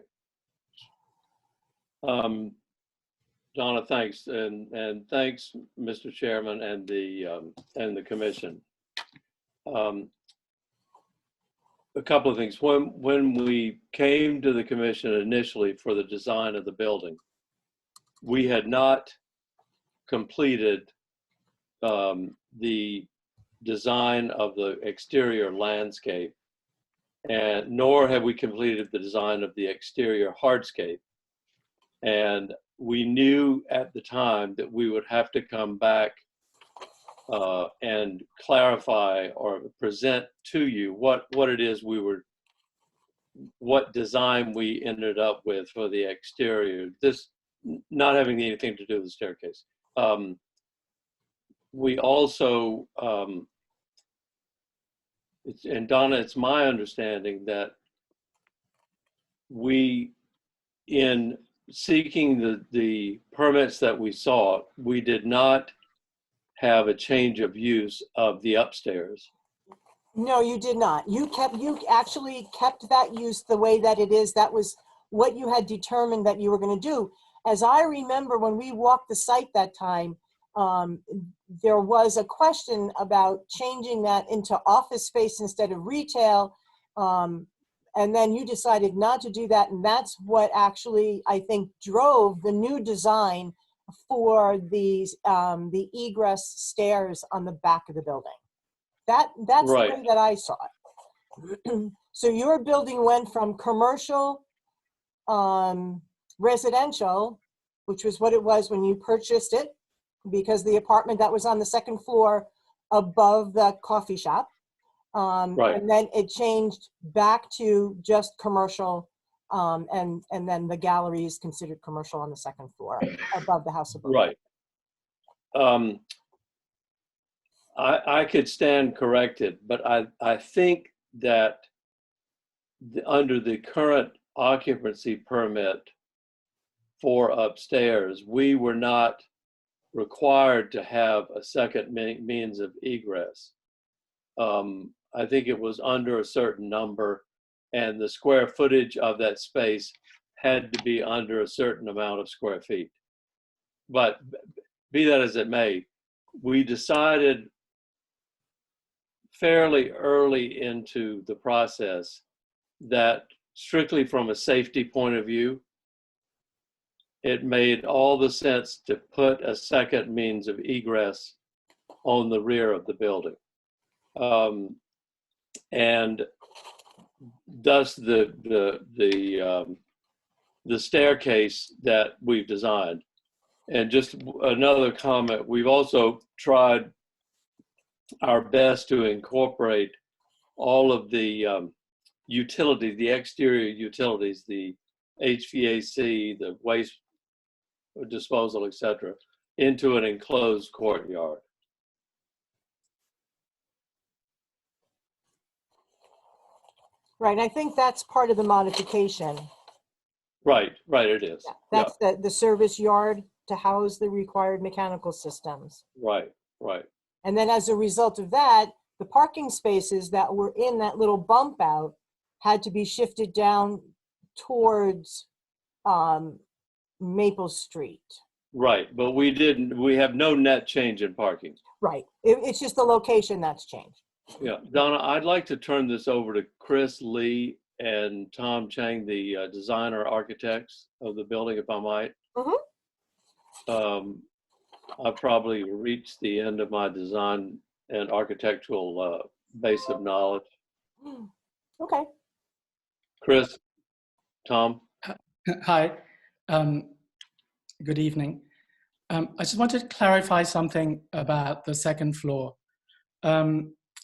Donna, thanks, and thanks, Mr. Chairman, and the commission. A couple of things. When we came to the commission initially for the design of the building, we had not completed the design of the exterior landscape, and nor have we completed the design of the exterior hardscape. And we knew at the time that we would have to come back and clarify or present to you what it is what design we ended up with for the exterior. This not having anything to do with the staircase. We also, and Donna, it's my understanding that we, in seeking the permits that we sought, we did not have a change of use of the upstairs. No, you did not. You actually kept that use the way that it is. That was what you had determined that you were going to do. As I remember, when we walked the site that time, there was a question about changing that into office space instead of retail. And then you decided not to do that. And that's what actually, I think, drove the new design for these, the egress stairs on the back of the building. That's Right. the way that I saw it. So your building went from commercial, residential, which was what it was when you purchased it, because the apartment that was on the second floor above the coffee shop. Right. And then it changed back to just commercial, and then the gallery is considered commercial on the second floor above the house above. Right. I could stand corrected, but I think that under the current occupancy permit for upstairs, we were not required to have a second means of egress. I think it was under a certain number, and the square footage of that space had to be under a certain amount of square feet. But be that as it may, we decided fairly early into the process that, strictly from a safety point of view, it made all the sense to put a second means of egress on the rear of the building. And thus the staircase that we've designed. And just another comment, we've also tried our best to incorporate all of the utilities, the exterior utilities, the HVAC, the waste disposal, etc., into an enclosed courtyard. Right, and I think that's part of the modification. Right, it is. That's the service yard to house the required mechanical systems. Right. And then as a result of that, the parking spaces that were in that little bump out had to be shifted down towards Maple Street. Right, but we have no net change in parking. Right, it's just the location that's changed. Yeah, Donna, I'd like to turn this over to Chris Lee and Tom Chang, the designer architects of the building, if I might. I've probably reached the end of my design and architectural base of knowledge. Okay. Chris, Tom. Hi, good evening. I just wanted to clarify something about the second floor.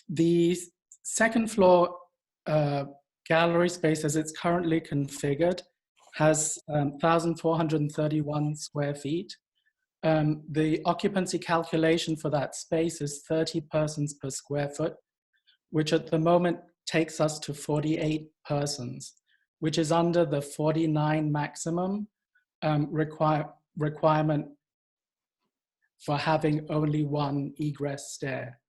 The second floor gallery space, as it's currently configured, has 1,431 square feet. The occupancy calculation for that space is 30 persons per square foot, which at the moment takes us to 48 persons, which is under the 49 maximum requirement for having only one egress stair.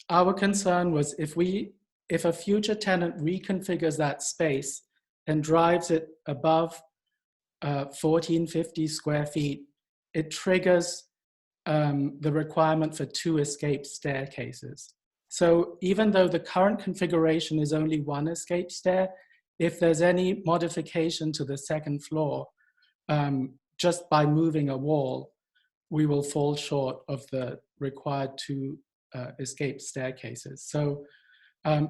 Our concern was if a future tenant reconfigures that space and drives it above 1,450 square feet, it triggers the requirement for 2 escape staircases. So even though the current configuration is only 1 escape stair, if there's any modification to the second floor, just by moving a wall, we will fall short of the required 2 escape staircases. So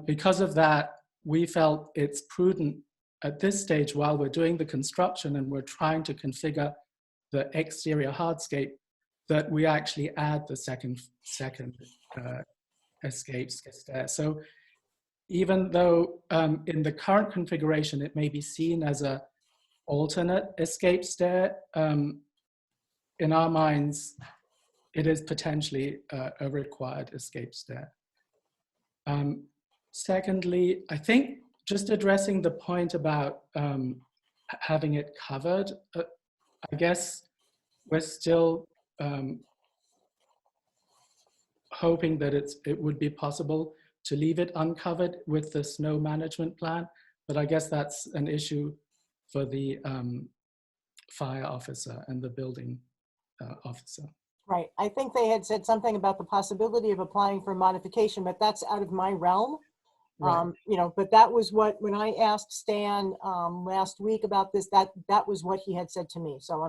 because of that, we felt it's prudent at this stage, while we're doing the construction and we're trying to configure the exterior hardscape, that we actually add the second escape stair. So even though in the current configuration it may be seen as an alternate escape stair, in our minds it is potentially a required escape stair. Secondly, I think just addressing the point about having it covered, I guess we're still hoping that it would be possible to leave it uncovered with the snow management plan, but I guess that's an issue for the fire officer and the building officer. Right. I think they had said something about the possibility of applying for modification, but that's out of my realm. Right. You know, but that was what, when I asked Stan last week about this, that was what he had said to me. So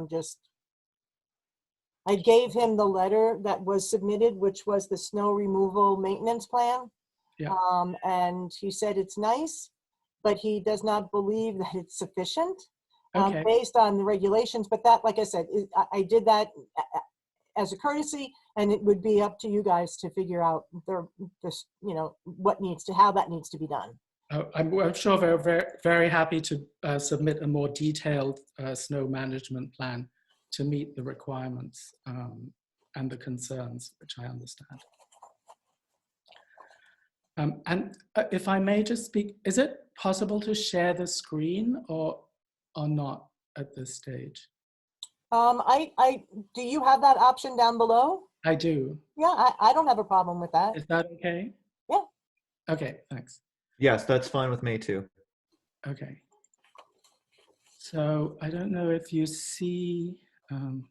I gave him the letter that was submitted, which was the snow removal maintenance plan. Yeah. And he said it's nice, but he does not believe that it's sufficient Okay. based on the regulations. But that, like I said, I did that as a courtesy, and it would be up to you guys to figure out this, you know, how that needs to be done. Oh, I'm sure they're very, very happy to submit a more detailed snow management plan to meet the requirements and the concerns, which I understand. And if I may just speak, is it possible to share the screen or not at this stage? Do you have that option down below? I do. Yeah, I don't have a problem with that. Is that okay? Yeah. Okay, thanks. Yes, that's fine with me too. Okay. So I don't know if you see, do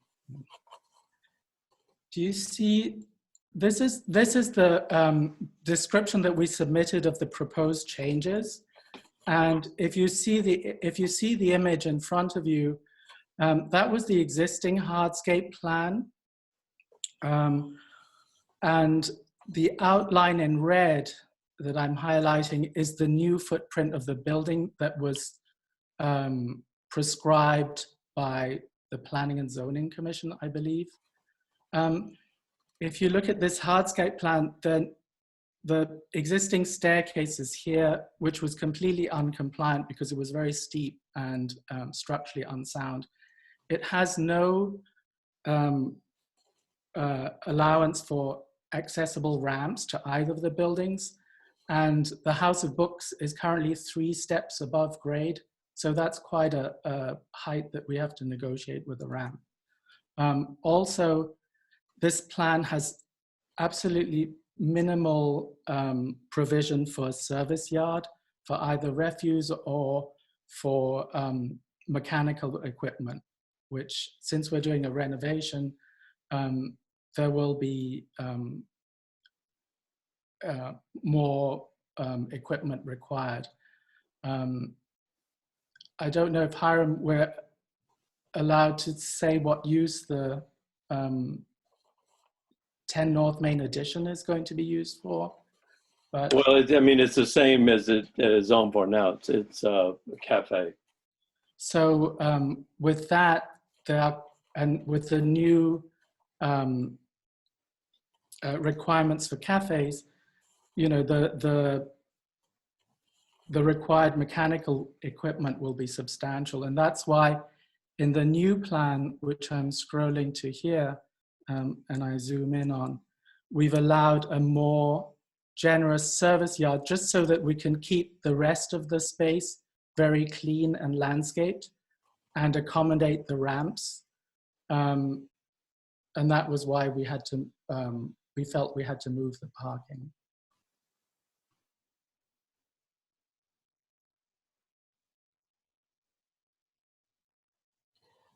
you see, this is the description that we submitted of the proposed changes. And if you see the image in front of you, that was the existing hardscape plan. And the outline in red that I'm highlighting is the new footprint of the building that was prescribed by the Planning and Zoning Commission, I believe. If you look at this hardscape plan, then the existing staircase is here, which was completely uncompliant because it was very steep and structurally unsound. It has no allowance for accessible ramps to either of the buildings. And the House of Books is currently 3 steps above grade. So that's quite a height that we have to negotiate with the ramp. Also, this plan has absolutely minimal provision for a service yard for either refuse or for mechanical equipment, which, since we're doing a renovation, there will be more equipment required. I don't know if Hiram, we're allowed to say what use the 10 North Main addition is going to be used for. But well, I mean, it's the same as it is zoned for now. It's a cafe. So with that, and with the new requirements for cafes, you know, the required mechanical equipment will be substantial. And that's why in the new plan, which I'm scrolling to here, and I zoom in on, we've allowed a more generous service yard just so that we can keep the rest of the space very clean and landscaped and accommodate the ramps. And that was why we had to, we felt we had to move the parking.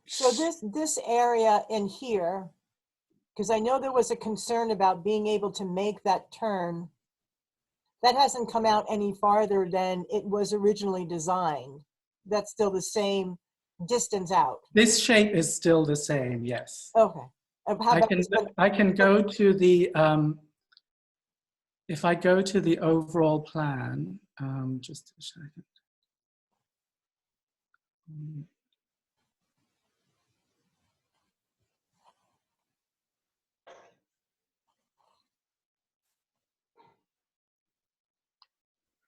So this area in here, because I know there was a concern about being able to make that turn, that hasn't come out any farther than it was originally designed. That's still the same distance out. This shape is still the same, yes. Okay. How about this one? I can go to the, if I go to the overall plan, just a second.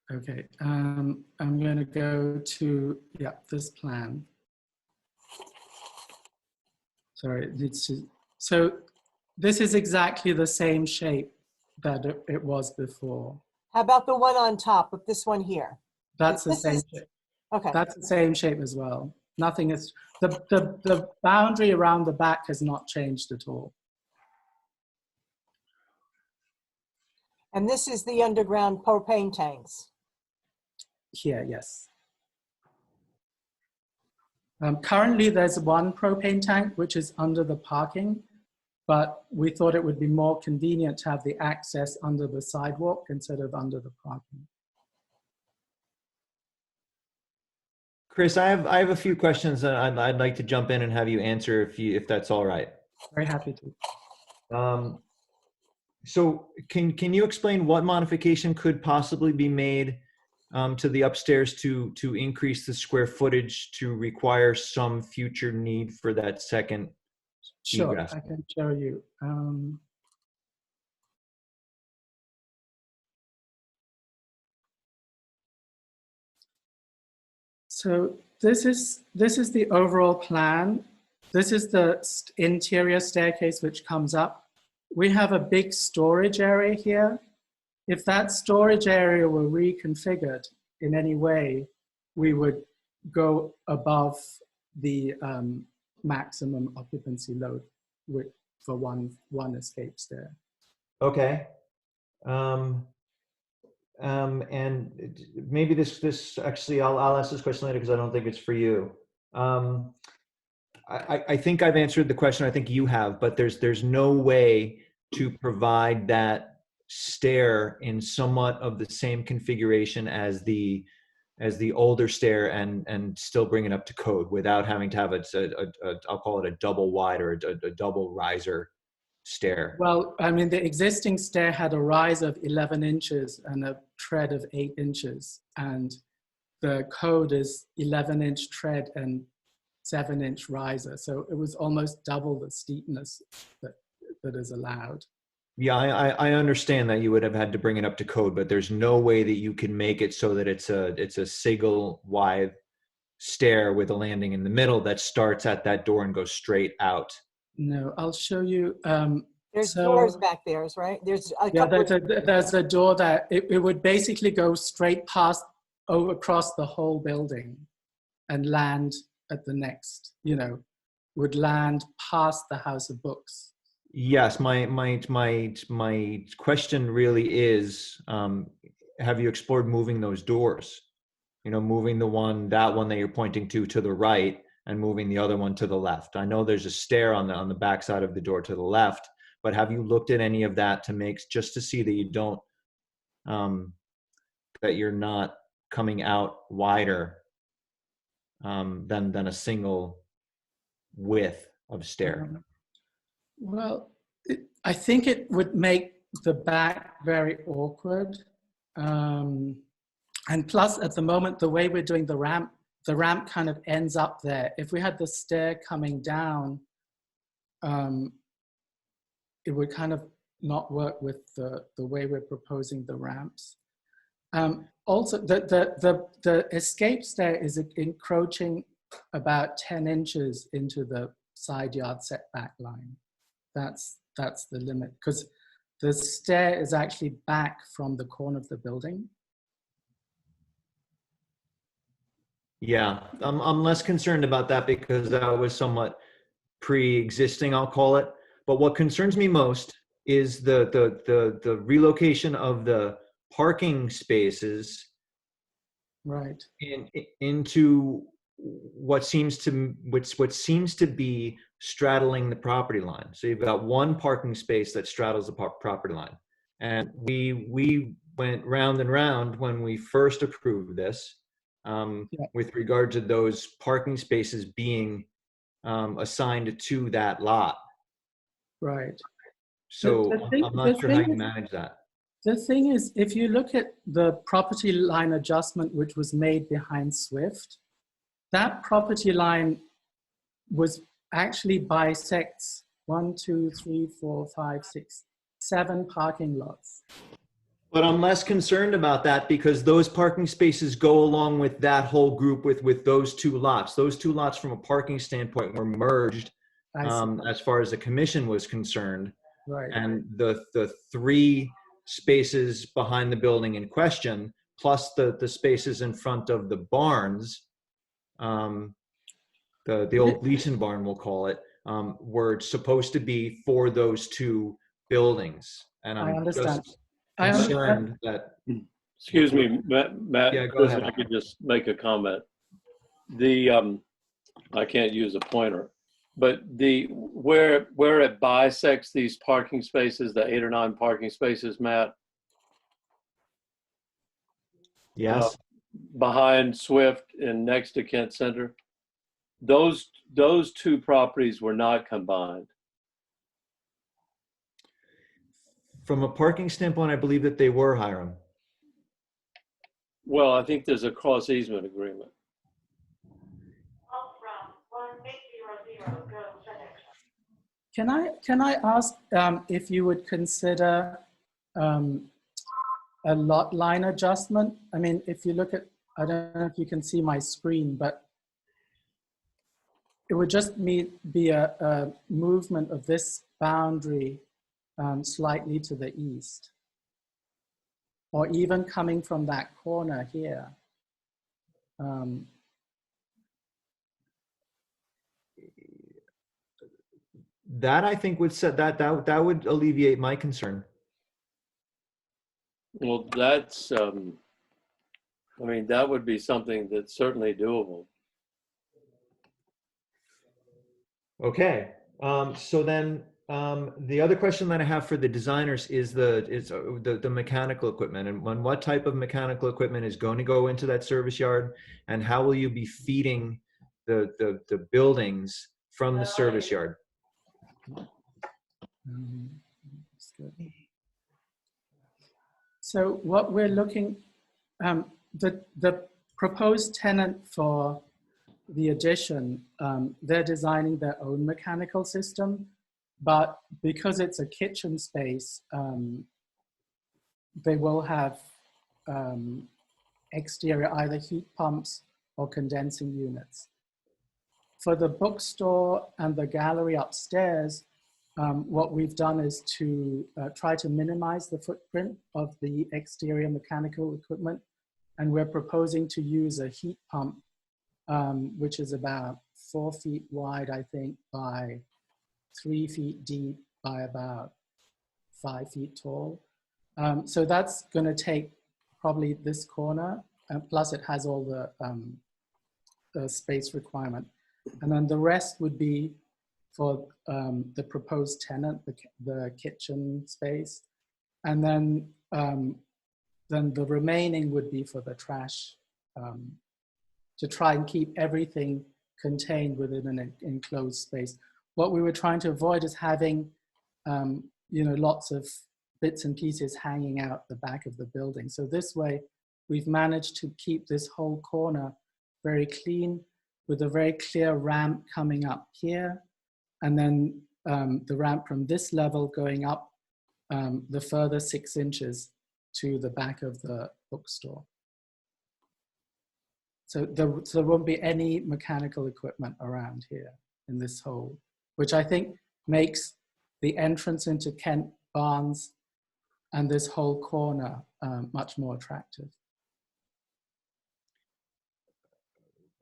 Okay, I'm going to go to, yeah, this plan. Sorry, so this is exactly the same shape that it was before. How about the one on top of this one here? That's the same shape. Okay. That's the same shape as well. Nothing is, the boundary around the back has not changed at all. And this is the underground propane tanks. Here, yes. Currently, there's one propane tank which is under the parking, but we thought it would be more convenient to have the access under the sidewalk instead of under the parking. Chris, I have a few questions that I'd like to jump in and have you answer if that's all right. Very happy to. So can you explain what modification could possibly be made to the upstairs to increase the square footage to require some future need for that second Sure, egress? I can show you. So this is the overall plan. This is the interior staircase which comes up. We have a big storage area here. If that storage area were reconfigured in any way, we would go above the maximum occupancy load for one escape stair. Okay. And maybe this actually, I'll ask this question later because I don't think it's for you. I think I've answered the question. I think you have, but there's no way to provide that stair in somewhat of the same configuration as the older stair and still bring it up to code without having to have I'll call it a double wide or a double riser stair. Well, I mean, the existing stair had a rise of 11 inches and a tread of 8 inches. And the code is 11-inch tread and 7-inch riser. So it was almost double the steepness that is allowed. Yeah, I understand that you would have had to bring it up to code, but there's no way that you can make it so that it's a single wide stair with a landing in the middle that starts at that door and goes straight out. No, I'll show you. There's doors back there, right? There's a couple there's a door that it would basically go straight past across the whole building and land at the next, would land past the House of Books. Yes, my question really is, have you explored moving those doors? Moving that one that you're pointing to the right and moving the other one to the left. I know there's a stair on the back side of the door to the left, but have you looked at any of that just to see that you don't, that you're not coming out wider than a single width of stair? Well, I think it would make the back very awkward. And plus, at the moment, the way we're doing the ramp kind of ends up there. If we had the stair coming down, it would kind of not work with the way we're proposing the ramps. Also, the escape stair is encroaching about 10 inches into the side yard setback line. That's the limit, because the stair is actually back from the corner of the building. Yeah, I'm less concerned about that because that was somewhat pre-existing, I'll call it. But what concerns me most is the relocation of the parking spaces, right, into what seems to be straddling the property line. So you've got one parking space that straddles the property line, and we went round and round when we first approved this. With regard to those parking spaces being assigned to that lot. Right. So I'm not sure how you manage that. The thing is, if you look at the property line adjustment which was made behind Swift, that property line was actually bisects 1, 2, 3, 4, 5, 6, 7 parking lots. But I'm less concerned about that because those parking spaces go along with that whole group with those two lots. Those two lots from a parking standpoint were merged as far as the commission was concerned. Right. And the 3 spaces behind the building in question, plus the spaces in front of the barns, the old Leeson barn, we'll call it, were supposed to be for those 2 buildings. And I understand. Concerned that. Excuse me, Matt. Yeah, go ahead. I could just make a comment. I can't use a pointer. But where it bisects these parking spaces, the 8 or 9 parking spaces, Matt, Yes. behind Swift and next to Kent Center, those two properties were not combined. From a parking standpoint, I believe that they were, Hiram. Well, I think there's a cross easement agreement. Can I ask if you would consider a lot line adjustment? I mean, if you look at, I don't know if you can see my screen, but it would just be a movement of this boundary slightly to the east, or even coming from that corner here. That I think would set that would alleviate my concern. Well, that's, I mean, that would be something that's certainly doable. Okay. So then the other question that I have for the designers is the mechanical equipment, and what type of mechanical equipment is going to go into that service yard, and how will you be feeding the buildings from the service yard? So what we're looking, the proposed tenant for the addition, they're designing their own mechanical system, but because it's a kitchen space, they will have exterior either heat pumps or condensing units. For the bookstore and the gallery upstairs, what we've done is to try to minimize the footprint of the exterior mechanical equipment. And we're proposing to use a heat pump, which is about 4 feet wide, I think, by 3 feet deep by about 5 feet tall. So that's gonna take probably this corner, plus it has all the space requirement. And then the rest would be for the proposed tenant, the kitchen space. And then the remaining would be for the trash, to try and keep everything contained within an enclosed space. What we were trying to avoid is having lots of bits and pieces hanging out the back of the building. So this way, we've managed to keep this whole corner very clean, with a very clear ramp coming up here, and then the ramp from this level going up the further 6 inches to the back of the bookstore. So there won't be any mechanical equipment around here in this hole, which I think makes the entrance into Kent Barnes and this whole corner much more attractive.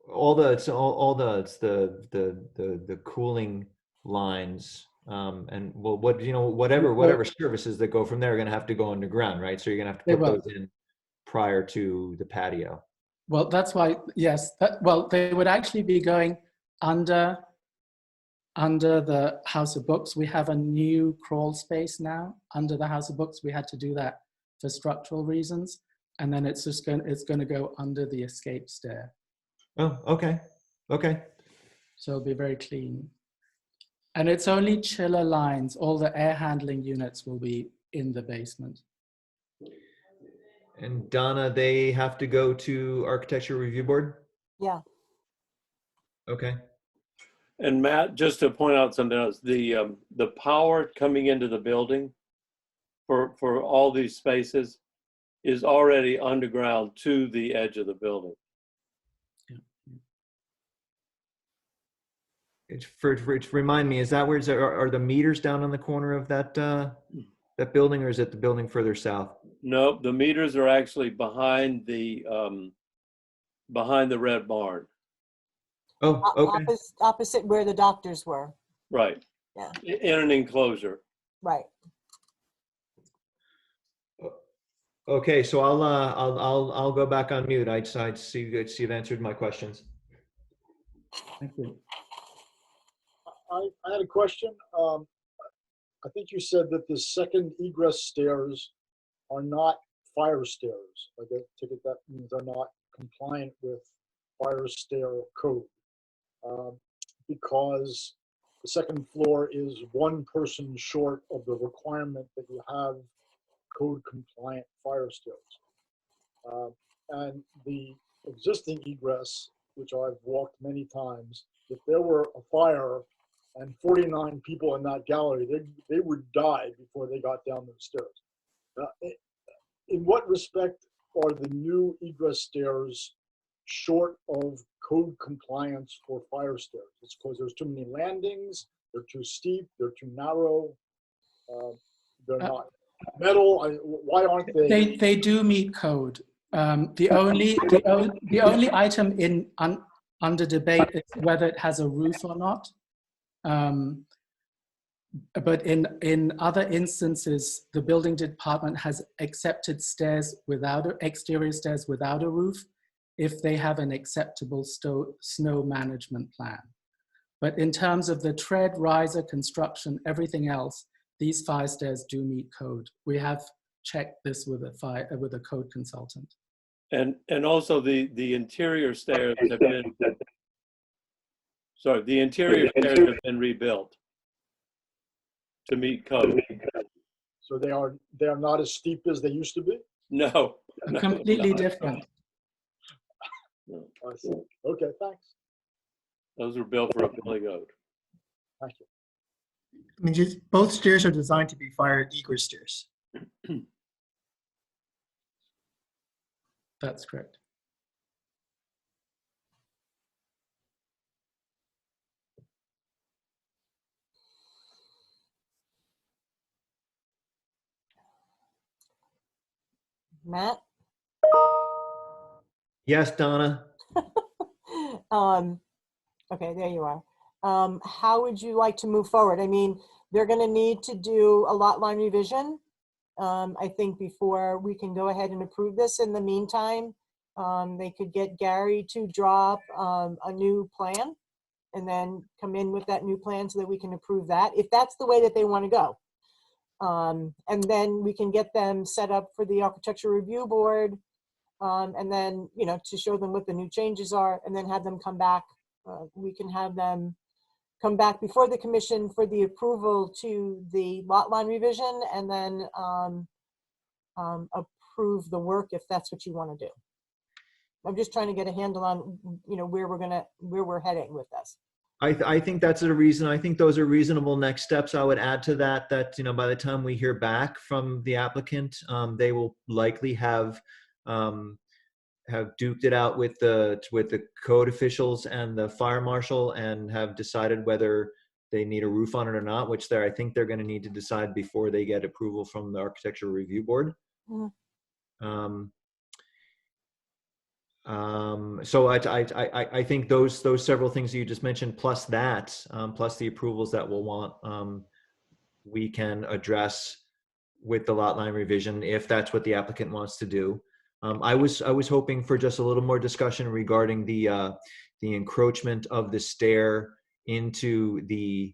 It's the cooling lines, and well, whatever services that go from there are going to have to go underground, right? So you're going to have to put those in prior to the patio. Well, that's why, yes. They would actually be going under the House of Books. We have a new crawl space now under the House of Books. We had to do that for structural reasons, and then it's going to go under the escape stair. Oh, okay. Okay. So it'll be very clean. And it's only chiller lines. All the air handling units will be in the basement. And Donna, they have to go to Architecture Review Board? Yeah. Okay. And Matt, just to point out something else, the power coming into the building for all these spaces is already underground to the edge of the building. Remind me, is that where are the meters down on the corner of that building, or is it the building further south? No, the meters are actually behind the red barn. Oh, okay. Opposite where the doctors were. Right. Yeah. In an enclosure. Right. Okay, so I'll go back on mute. I'd see you've answered my questions. Thank you. I had a question. I think you said that the second egress stairs are not fire stairs. I take it that means they're not compliant with fire stair code. Because the second floor is one person short of the requirement that you have code compliant fire stairs. And the existing egress, which I've walked many times, if there were a fire and 49 people in that gallery, they would die before they got down those stairs. In what respect are the new egress stairs short of code compliance for fire stairs? It's because there's too many landings, they're too steep, they're too narrow, they're not metal. Why aren't they? They do meet code. The only item under debate is whether it has a roof or not. But in other instances, the building department has accepted exterior stairs without a roof if they have an acceptable snow management plan. But in terms of the tread, riser, construction, everything else, these fire stairs do meet code. We have checked this with a code consultant. And also the interior stairs have been, sorry, the interior stairs have been rebuilt to meet code. So they are not as steep as they used to be? No. Completely different. I see. Okay, thanks. Those were built for a building code. Thank you. I mean, just both stairs are designed to be fire egress stairs. That's correct. Matt? Yes, Donna. Okay, there you are. How would you like to move forward? I mean, they're going to need to do a lot line revision, I think, before we can go ahead and approve this. In the meantime, they could get Gary to draw up a new plan and then come in with that new plan so that we can approve that, if that's the way that they want to go. And then we can get them set up for the Architecture Review Board, and then, you know, to show them what the new changes are, and then have them come back. We can have them come back before the commission for the approval to the lot line revision, and then approve the work if that's what you want to do. I'm just trying to get a handle on, you know, where we're heading with this. I think that's a reason. I think those are reasonable next steps. I would add to that, you know, by the time we hear back from the applicant, they will likely have duked it out with the code officials and the fire marshal and have decided whether they need a roof on it or not, which I think they're going to need to decide before they get approval from the Architecture Review Board. Mm-hmm. So I think those several things you just mentioned, plus that, plus the approvals that we'll want, we can address with the lot line revision if that's what the applicant wants to do. I was hoping for just a little more discussion regarding the encroachment of the stair into the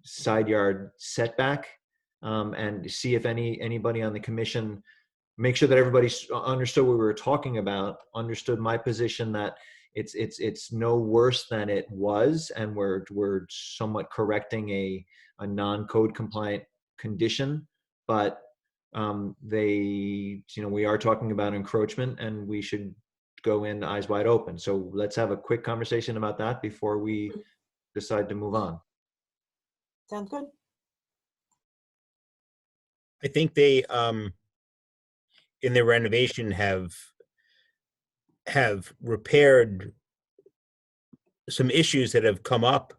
side yard setback, and see if anybody on the commission, make sure that everybody understood what we were talking about, understood my position that it's no worse than it was, and we're somewhat correcting a non-code compliant condition, but we are talking about encroachment, and we should go in eyes wide open. So let's have a quick conversation about that before we decide to move on. Sounds good. I think they in their renovation have repaired some issues that have come up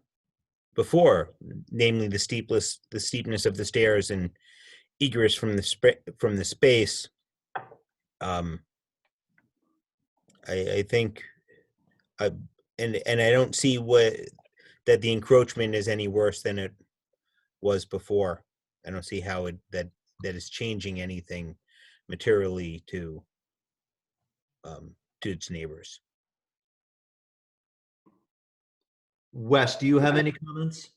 before, namely the steepness of the stairs and egress from the space. I think, and I don't see that the encroachment is any worse than it was before. I don't see how that is changing anything materially to its neighbors. Wes, do you have any comments?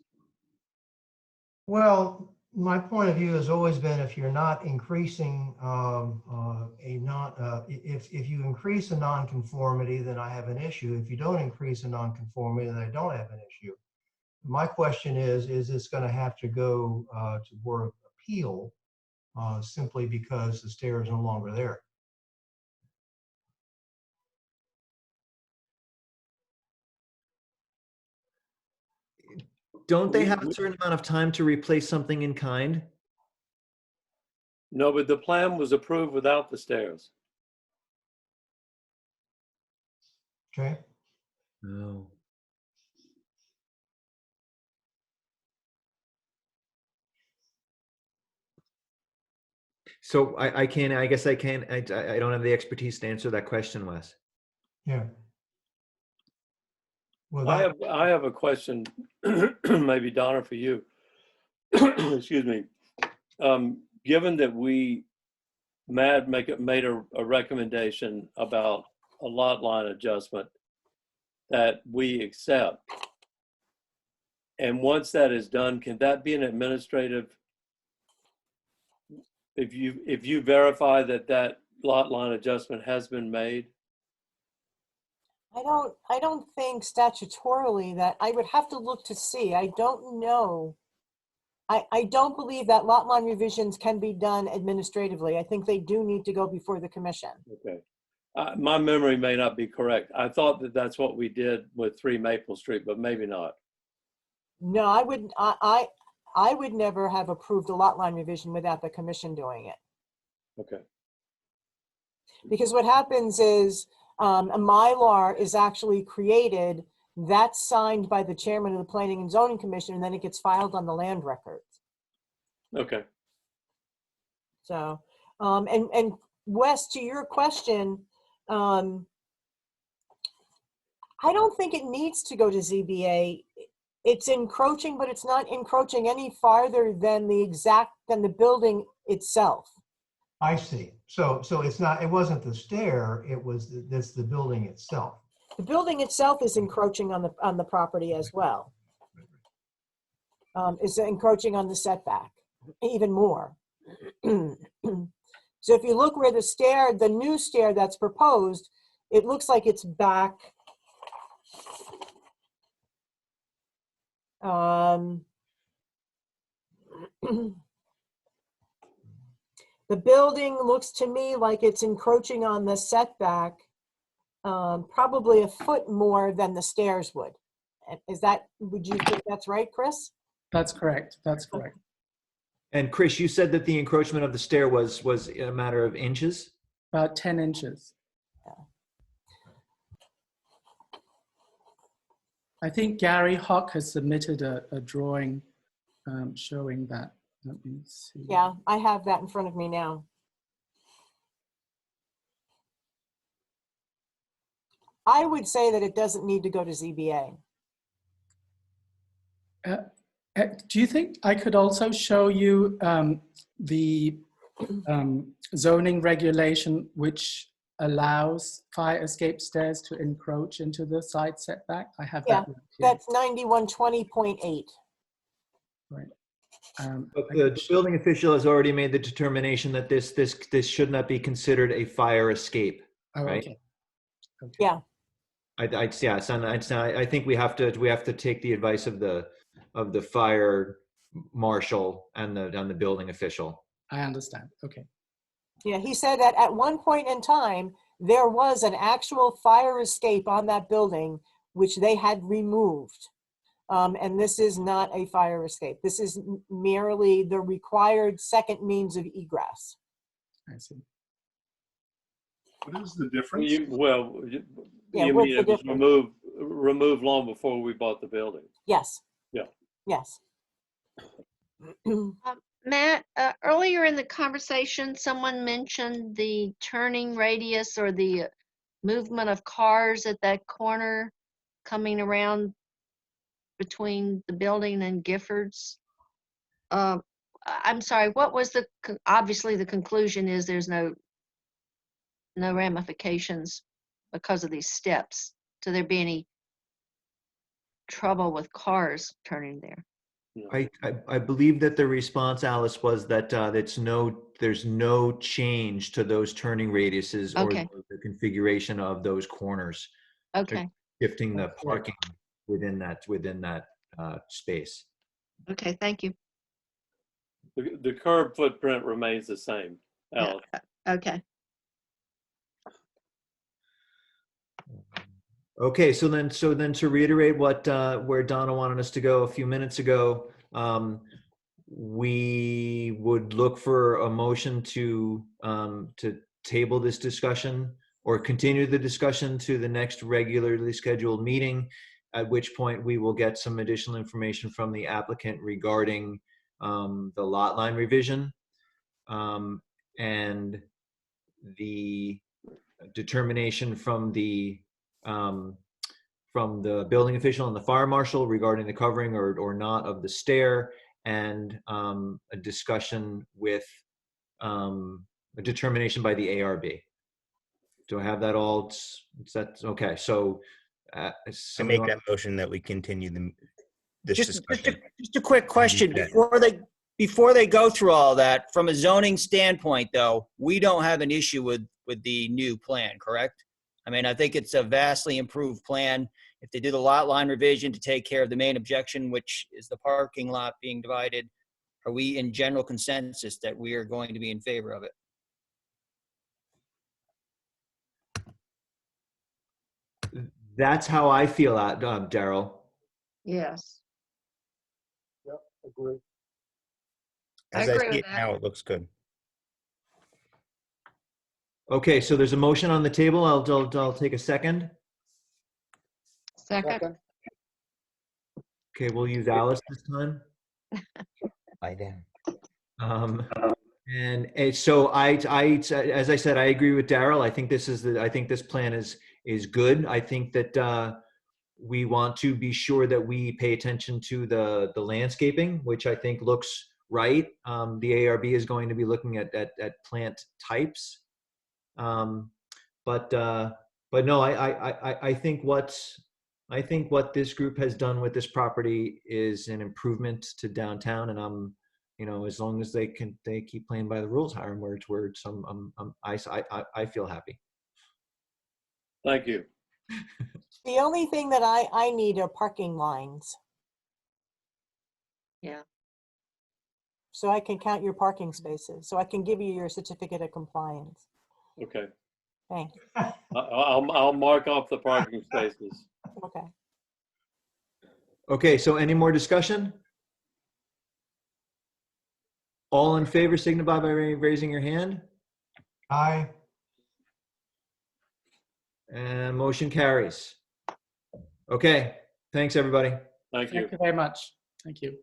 Well, my point of view has always been if you're not increasing if you increase a nonconformity, then I have an issue. If you don't increase a nonconformity, then I don't have an issue. My question is this going to have to go to Board of Appeal simply because the stair is no longer there? Don't they have a certain amount of time to replace something in kind? No, but the plan was approved without the stairs. Okay. No. So I can't, I guess I can't, I don't have the expertise to answer that question, Wes. Yeah. Well, I have a question, maybe Donna for you. Excuse me. Given that Matt made a recommendation about a lot line adjustment that we accept, and once that is done, can that be an administrative? If you verify that lot line adjustment has been made? I don't think statutorily that, I would have to look to see. I don't know. I don't believe that lot line revisions can be done administratively. I think they do need to go before the commission. Okay. My memory may not be correct. I thought that that's what we did with 3 Maple Street, but maybe not. No, I would never have approved a lot line revision without the commission doing it. Okay. Because what happens is a Mylar is actually created, that's signed by the chairman of the Planning and Zoning Commission, and then it gets filed on the land records. Okay. So, and Wes, to your question, I don't think it needs to go to ZBA. It's encroaching, but it's not encroaching any farther than the building itself. I see. So it's not, it wasn't the stair, it's the building itself. The building itself is encroaching on the property as well. Is encroaching on the setback even more. So if you look where the new stair that's proposed, it looks like it's back. The building looks to me like it's encroaching on the setback probably a foot more than the stairs would. Would you think that's right, Chris? That's correct. That's correct. And Chris, you said that the encroachment of the stair was a matter of inches? About 10 inches. Yeah. I think Gary Hock has submitted a drawing showing that. Let me see. Yeah, I have that in front of me now. I would say that it doesn't need to go to ZBA. Do you think I could also show you the zoning regulation which allows fire escape stairs to encroach into the side setback? I have that. Yeah, that's 9120.8. Right. But the building official has already made the determination that this should not be considered a fire escape, right? Okay. Okay. Yeah. I think we have to take the advice of the fire marshal and the building official. I understand. Okay. Yeah, he said that at one point in time, there was an actual fire escape on that building, which they had removed. And this is not a fire escape. This is merely the required second means of egress. I see. What is the difference? You mean it was removed long before we bought the building? Yes. Yeah. Yes. Matt, earlier in the conversation, someone mentioned the turning radius or the movement of cars at that corner coming around between the building and Giffords. I'm sorry, what was obviously the conclusion is there's no ramifications because of these steps. So there be any trouble with cars turning there? I believe that the response, Alice, was that there's no change to those turning radiuses or Okay. the configuration of those corners. Okay. Shifting the parking within that space. Okay, thank you. The curb footprint remains the same, Alice. Okay. Okay, so then to reiterate what where Donna wanted us to go a few minutes ago, we would look for a motion to table this discussion or continue the discussion to the next regularly scheduled meeting, at which point we will get some additional information from the applicant regarding the lot line revision and the determination from the building official and the fire marshal regarding the covering or not of the stair, and a discussion with a determination by the ARB. Do I have that all? Is that okay? So I make that motion that we continue this discussion. Just a quick question before they go through all that. From a zoning standpoint, though, we don't have an issue with the new plan, correct? I mean, I think it's a vastly improved plan. If they do the lot line revision to take care of the main objection, which is the parking lot being divided, are we in general consensus that we are going to be in favor of it? That's how I feel, Daryl. Yes. Yep, agree. As I see it now, it looks good. Okay, so there's a motion on the table. I'll take a second. Second. Okay, we'll use Alice this time. By then. And so as I said, I agree with Daryl. I think this plan is good. I think that we want to be sure that we pay attention to the landscaping, which I think looks right. The ARB is going to be looking at plant types. But no, I think what this group has done with this property is an improvement to downtown, and as long as they keep playing by the rules, Hiram, I feel happy. Thank you. The only thing that I need are parking lines. Yeah. So I can count your parking spaces, so I can give you your certificate of compliance. Okay. Thanks. I'll mark off the parking spaces. Okay. Okay, so any more discussion? All in favor signify by raising your hand. Aye. And motion carries. Okay, thanks everybody. Thank you. Thank you very much. Thank you.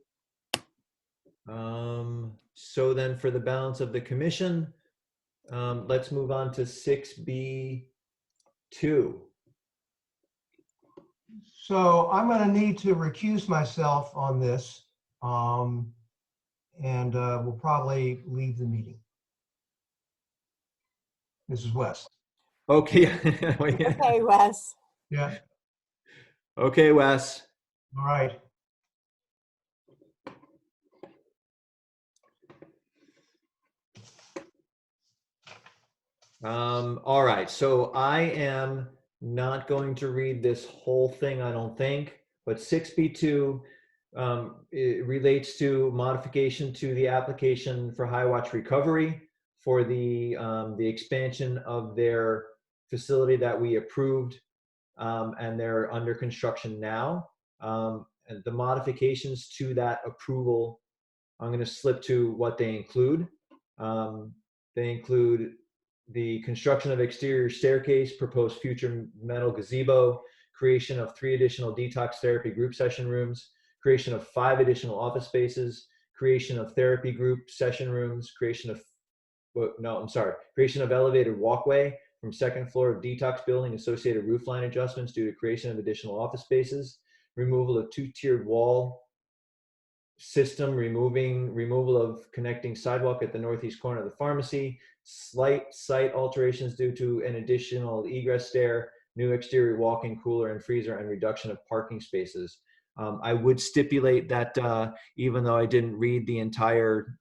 So then for the balance of the commission, let's move on to 6B2. So I'm going to need to recuse myself on this, and we'll probably leave the meeting. This is Wes. Okay. Okay, Wes. Yeah. Okay, Wes. All right. All right, so I am not going to read this whole thing, I don't think, but 6B2 it relates to modification to the application for Highwatch Recovery for the expansion of their facility that we approved, and they're under construction now. And the modifications to that approval, I'm going to slip to what they include. They include the construction of exterior staircase, proposed future metal gazebo, creation of 3 additional detox therapy group session rooms, creation of 5 additional office spaces, creation of therapy group session rooms, creation of elevated walkway from second floor of detox building, associated roof line adjustments due to creation of additional office spaces, removal of 2-tiered wall system, removal of connecting sidewalk at the northeast corner of the pharmacy, slight site alterations due to an additional egress stair, new exterior walk-in cooler and freezer, and reduction of parking spaces. I would stipulate that even though I didn't read the entire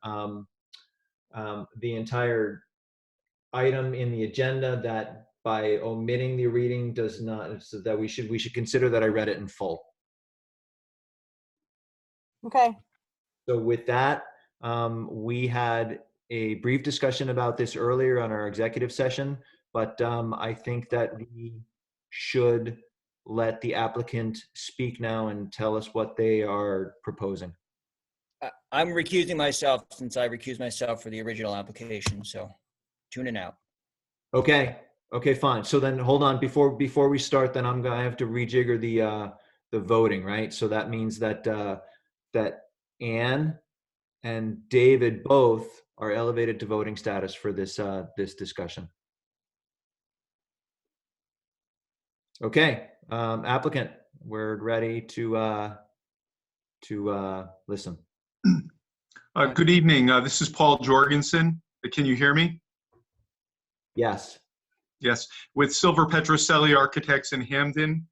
item in the agenda, that by omitting the reading does not, so that we should consider that I read it in full. Okay. So with that, we had a brief discussion about this earlier on our executive session, but I think that we should let the applicant speak now and tell us what they are proposing. I'm recusing myself since I recused myself for the original application, so tuning out. Okay. Okay, fine. So then hold on, before we start, then I have to rejigger the voting, right? So that means that that Anne and David both are elevated to voting status for this this discussion. Okay, applicant, we're ready to listen. Good evening. This is Paul Jorgensen. Can you hear me? Yes. Yes, with Silver Petroselli Architects in Hamden.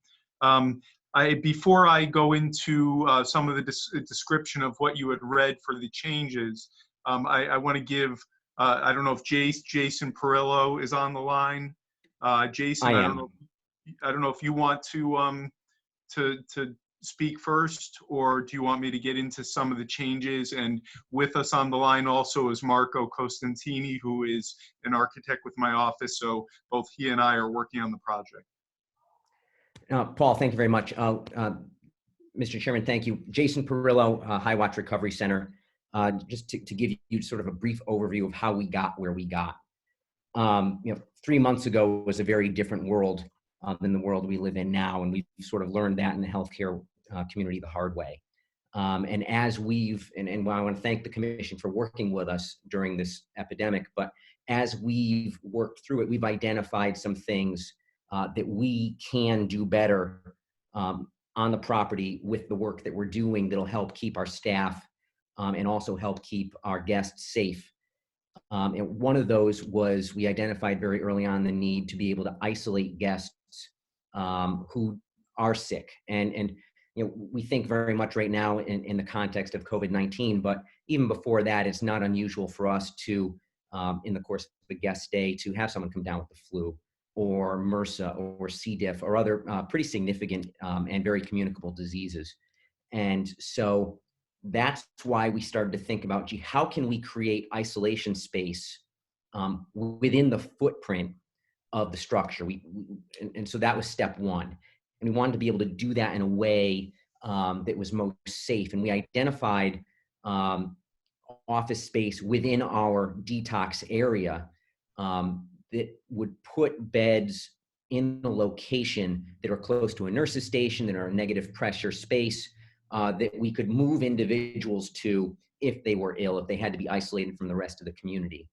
Before I go into some of the description of what you had read for the changes, I want to give, I don't know if Jason Perillo is on the line. Jason, I don't know if you want to speak first, or do you want me to get into some of the changes? And with us on the line also is Marco Costantini, who is an architect with my office. So both he and I are working on the project. Paul, thank you very much. Mr. Chairman, thank you. Jason Perillo, High Watch Recovery Center. Just to give you sort of a brief overview of how we got where we got. 3 months ago was a very different world than the world we live in now, and we've sort of learned that in the healthcare community the hard way. And as we've, and I want to thank the Commission for working with us during this epidemic, but as we've worked through it, we've identified some things that we can do better on the property with the work that we're doing that'll help keep our staff and also help keep our guests safe. And one of those was we identified very early on the need to be able to isolate guests who are sick. And we think very much right now in the context of COVID-19, but even before that, it's not unusual for us to, in the course of a guest stay, to have someone come down with the flu or MRSA or C. diff or other pretty significant and very communicable diseases. And so that's why we started to think about, gee, how can we create isolation space within the footprint of the structure? And so that was step one. And we wanted to be able to do that in a way that was most safe. And we identified office space within our detox area that would put beds in a location that are close to a nurse's station, that are a negative pressure space, that we could move individuals to if they were ill, if they had to be isolated from the rest of the community.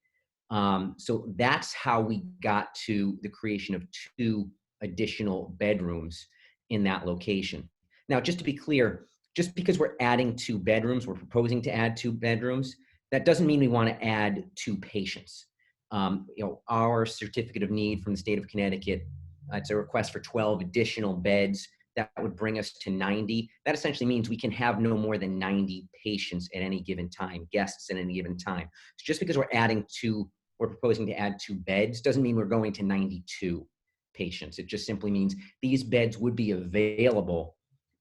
So that's how we got to the creation of 2 additional bedrooms in that location. Now, just to be clear, just because we're adding 2 bedrooms, we're proposing to add 2 bedrooms, that doesn't mean we want to add 2 patients. Our certificate of need from the state of Connecticut, it's a request for 12 additional beds. That would bring us to 90. That essentially means we can have no more than 90 patients at any given time, guests at any given time. So just because we're proposing to add 2 beds doesn't mean we're going to 92 patients. It just simply means these beds would be available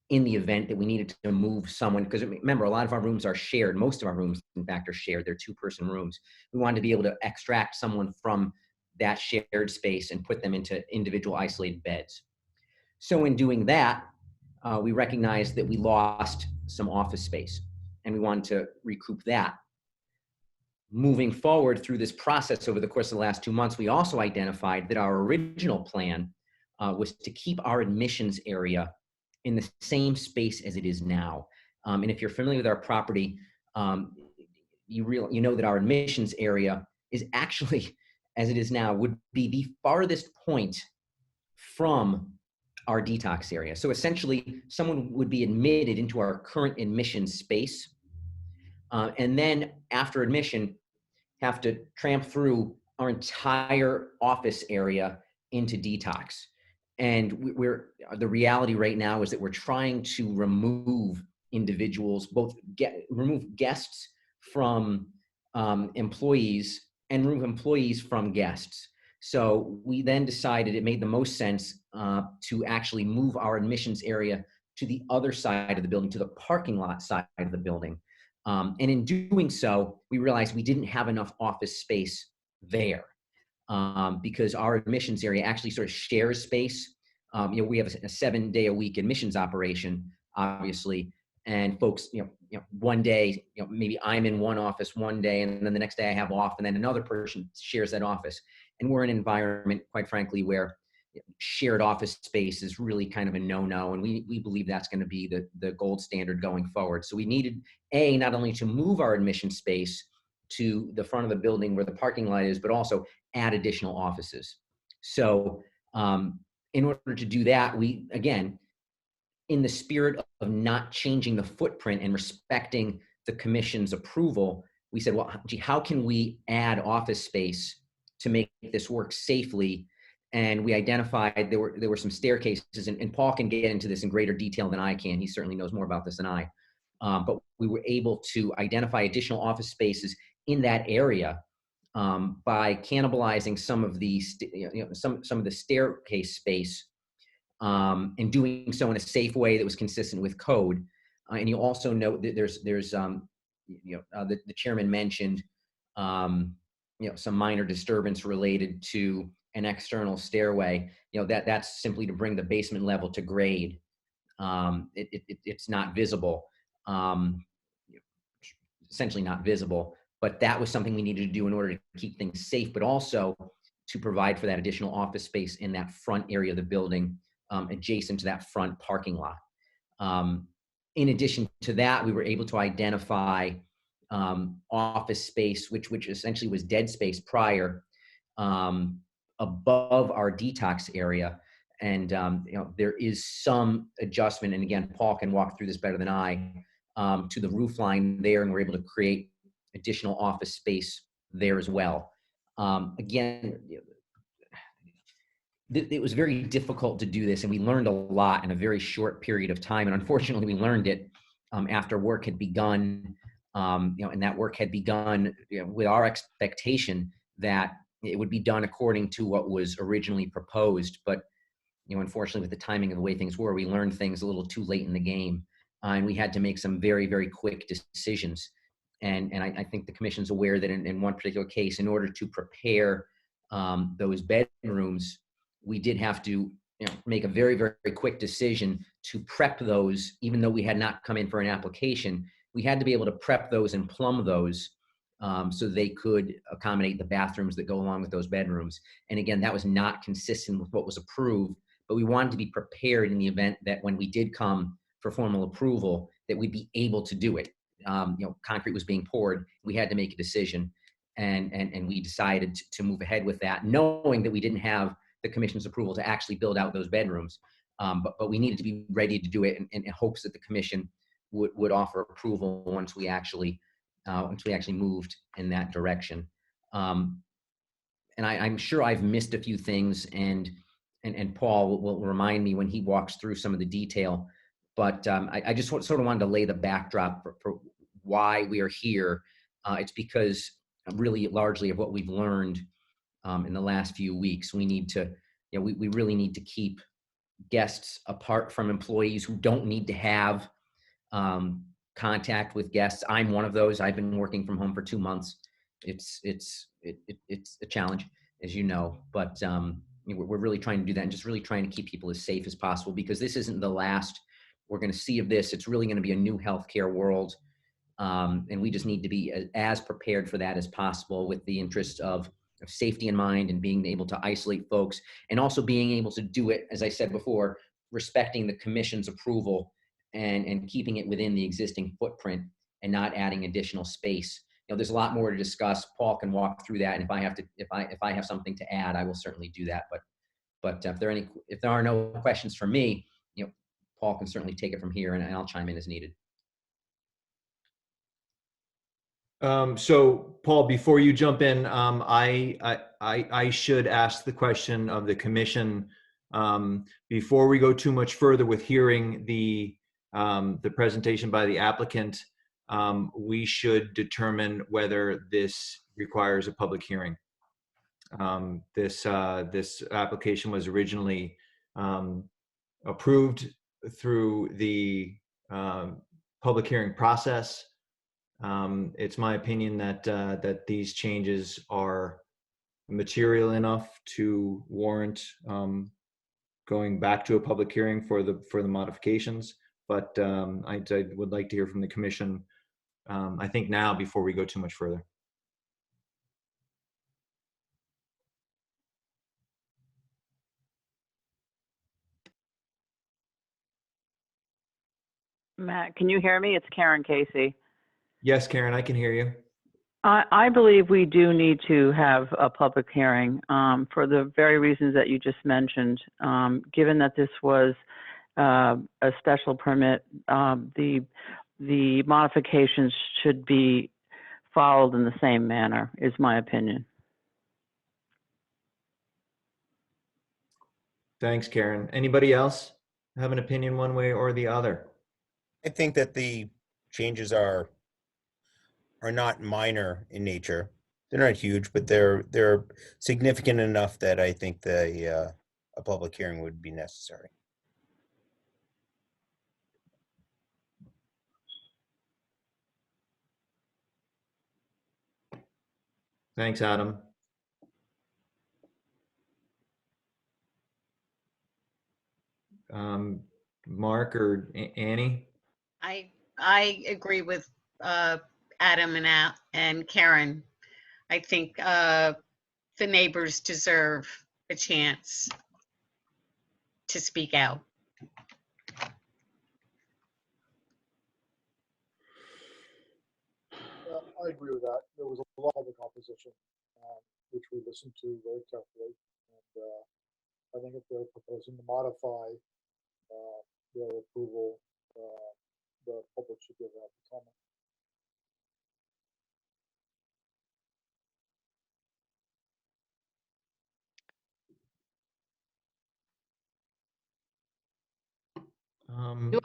in the event that we needed to move someone, because remember, a lot of our rooms are shared. Most of our rooms, in fact, are shared. They're 2-person rooms. We wanted to be able to extract someone from that shared space and put them into individual isolated beds. So in doing that, we recognized that we lost some office space, and we wanted to recoup that. Moving forward through this process over the course of the last 2 months, we also identified that our original plan was to keep our admissions area in the same space as it is now. And if you're familiar with our property, you know that our admissions area is actually, as it is now, would be the farthest point from our detox area. So essentially, someone would be admitted into our current admission space, and then after admission, have to tramp through our entire office area into detox. And the reality right now is that we're trying to remove individuals, remove guests from employees and remove employees from guests. So we then decided it made the most sense to actually move our admissions area to the other side of the building, to the parking lot side of the building. And in doing so, we realized we didn't have enough office space there because our admissions area actually sort of shares space. We have a 7-day-a-week admissions operation, obviously, and folks, one day, maybe I'm in one office one day, and then the next day I have off, and then another person shares that office. And we're in an environment, quite frankly, where shared office space is really kind of a no-no, and we believe that's going to be the gold standard going forward. So we needed, not only to move our admission space to the front of the building where the parking lot is, but also add additional offices. So in order to do that, we, again, in the spirit of not changing the footprint and respecting the commission's approval, we said, well, gee, how can we add office space to make this work safely? And we identified there were some staircases, and Paul can get into this in greater detail than I can. He certainly knows more about this than I. But we were able to identify additional office spaces in that area by cannibalizing some of the some of the staircase space, and doing so in a safe way that was consistent with code. And you also note that there's the chairman mentioned some minor disturbance related to an external stairway. That's simply to bring the basement level to grade. It's not visible, essentially not visible. But that was something we needed to do in order to keep things safe, but also to provide for that additional office space in that front area of the building, adjacent to that front parking lot. In addition to that, we were able to identify office space, which essentially was dead space prior, above our detox area. And there is some adjustment, and again, Paul can walk through this better than I, to the roof line there, and we're able to create additional office space there as well. Again, it was very difficult to do this, and we learned a lot in a very short period of time. And unfortunately, we learned it after work had begun, and that work had begun with our expectation that it would be done according to what was originally proposed. But unfortunately, with the timing of the way things were, we learned things a little too late in the game, and we had to make some very, very quick decisions. And I think the commission's aware that in one particular case, in order to prepare those bedrooms, we did have to make a very, very quick decision to prep those. Even though we had not come in for an application, we had to be able to prep those and plumb those so they could accommodate the bathrooms that go along with those bedrooms. And again, that was not consistent with what was approved, but we wanted to be prepared in the event that when we did come for formal approval, that we'd be able to do it. Concrete was being poured. We had to make a decision, and we decided to move ahead with that, knowing that we didn't have the commission's approval to actually build out those bedrooms. But we needed to be ready to do it in hopes that the commission would offer approval once we actually moved in that direction. And I'm sure I've missed a few things, and Paul will remind me when he walks through some of the detail. But I just sort of wanted to lay the backdrop for why we are here. It's because really largely of what we've learned in the last few weeks. We need to, we really need to keep guests apart from employees who don't need to have contact with guests. I'm one of those. I've been working from home for 2 months. It's a challenge, as you know, but we're really trying to do that and just really trying to keep people as safe as possible, because this isn't the last we're going to see of this. It's really going to be a new healthcare world. And we just need to be as prepared for that as possible, with the interest of safety in mind and being able to isolate folks, and also being able to do it, as I said before, respecting the commission's approval and keeping it within the existing footprint and not adding additional space. There's a lot more to discuss. Paul can walk through that. And if I have something to add, I will certainly do that. But if there are no questions from me, Paul can certainly take it from here, and I'll chime in as needed. So Paul, before you jump in, I should ask the question of the commission Before we go too much further with hearing the presentation by the applicant, we should determine whether this requires a public hearing. This application was originally approved through the public hearing process. It's my opinion that these changes are material enough to warrant going back to a public hearing for the modifications. But I would like to hear from the commission, I think now, before we go too much further. Matt, can you hear me? It's Karen Casey. Yes, Karen, I can hear you. I believe we do need to have a public hearing for the very reasons that you just mentioned. Given that this was a special permit, the modifications should be followed in the same manner, is my opinion. Thanks, Karen. Anybody else have an opinion one way or the other? I think that the changes are not minor in nature. They're not huge, but they're significant enough that I think a public hearing would be necessary. Thanks, Adam. Mark or Annie? I agree with Adam and Karen. I think the neighbors deserve a chance to speak out. I agree with that. There was a lot of opposition, which we listened to very carefully. And I think if they're proposing to modify their approval, the public should give that comment. Do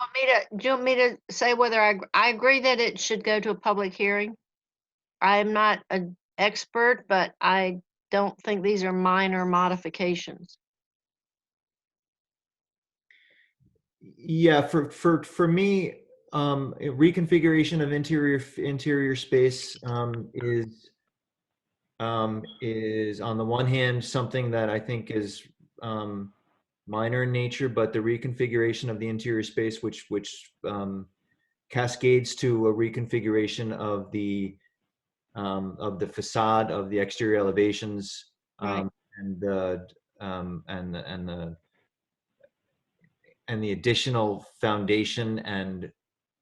you want me to say whether I agree that it should go to a public hearing? I am not an expert, but I don't think these are minor modifications. Yeah, for me, reconfiguration of interior space is on the one hand something that I think is minor in nature, but the reconfiguration of the interior space, which cascades to a reconfiguration of the facade, of the exterior elevations, Right. and the additional foundation and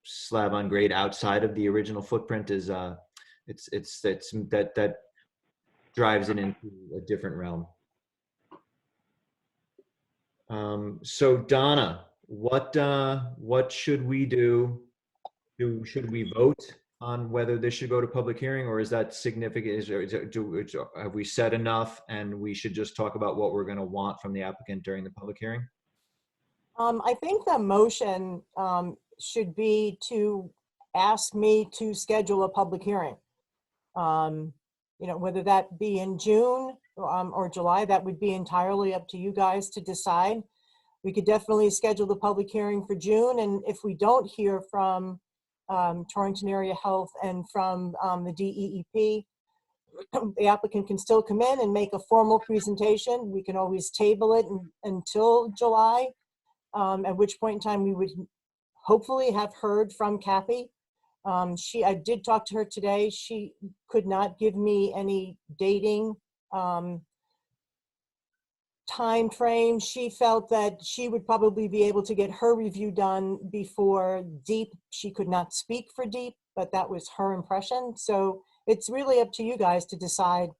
slab on grade outside of the original footprint is that drives it into a different realm. So Donna, what should we do? Should we vote on whether this should go to public hearing, or is that significant? Have we said enough and we should just talk about what we're going to want from the applicant during the public hearing? I think the motion should be to ask me to schedule a public hearing. Whether that be in June or July, that would be entirely up to you guys to decide. We could definitely schedule the public hearing for June, and if we don't hear from Torrington Area Health and from the DEEP, the applicant can still come in and make a formal presentation. We can always table it until July, at which point in time we would hopefully have heard from Kathy. I did talk to her today. She could not give me any dating time frame. She felt that she would probably be able to get her review done before DEEP. She could not speak for DEEP, but that was her impression. So it's really up to you guys to decide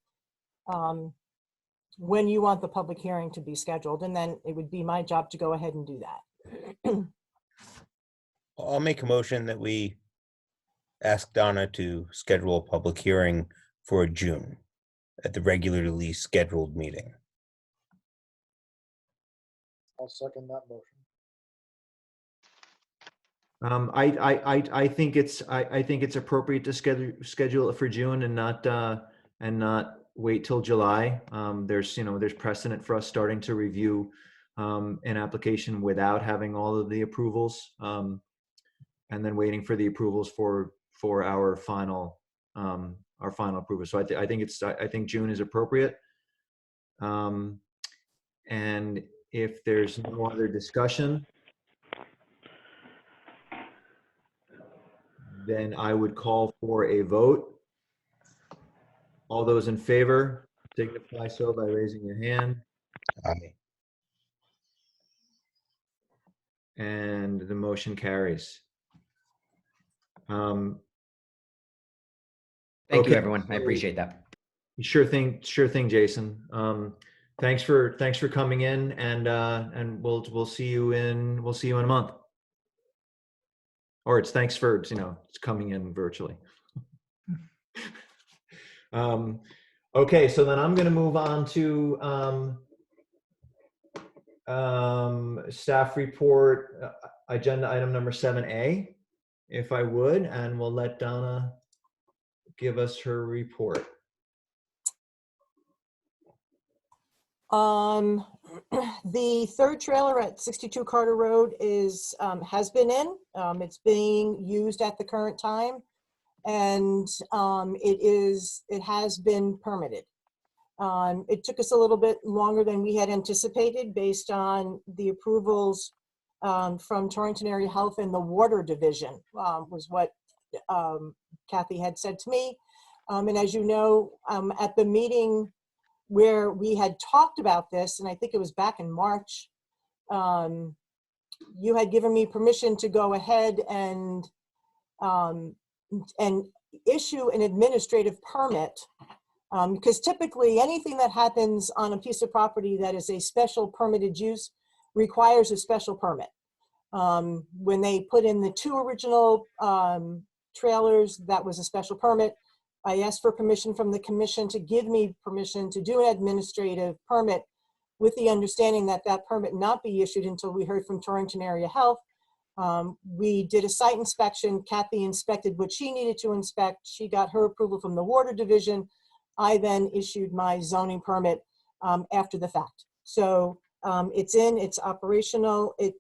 when you want the public hearing to be scheduled, and then it would be my job to go ahead and do that. I'll make a motion that we ask Donna to schedule a public hearing for June at the regularly scheduled meeting. I'll second that motion. I think it's appropriate to schedule it for June and not wait till July. There's precedent for us starting to review an application without having all of the approvals, and then waiting for the approvals for our final approval. So I think June is appropriate. And if there's no other discussion, then I would call for a vote. All those in favor signify so by raising your hand. Aye. And the motion carries. Thank Okay. you, everyone. I appreciate that. Sure thing, Jason. Thanks for coming in, and we'll see you in a month. Or it's thanks for it's coming in virtually. Okay, so then I'm going to move on to staff report, agenda item number 7A, if I would, and we'll let Donna give us her report. The third trailer at 62 Carter Road has been in. It's being used at the current time, and it has been permitted. It took us a little bit longer than we had anticipated based on the approvals from Torrington Area Health and the Water Division, was what Kathy had said to me. And as you know, at the meeting where we had talked about this, and I think it was back in March, you had given me permission to go ahead and issue an administrative permit, because typically anything that happens on a piece of property that is a special permitted use requires a special permit. When they put in the 2 original trailers, that was a special permit. I asked for permission from the commission to give me permission to do an administrative permit, with the understanding that that permit not be issued until we heard from Torrington Area Health. We did a site inspection. Kathy inspected what she needed to inspect. She got her approval from the Water Division. I then issued my zoning permit after the fact. So it's operational. It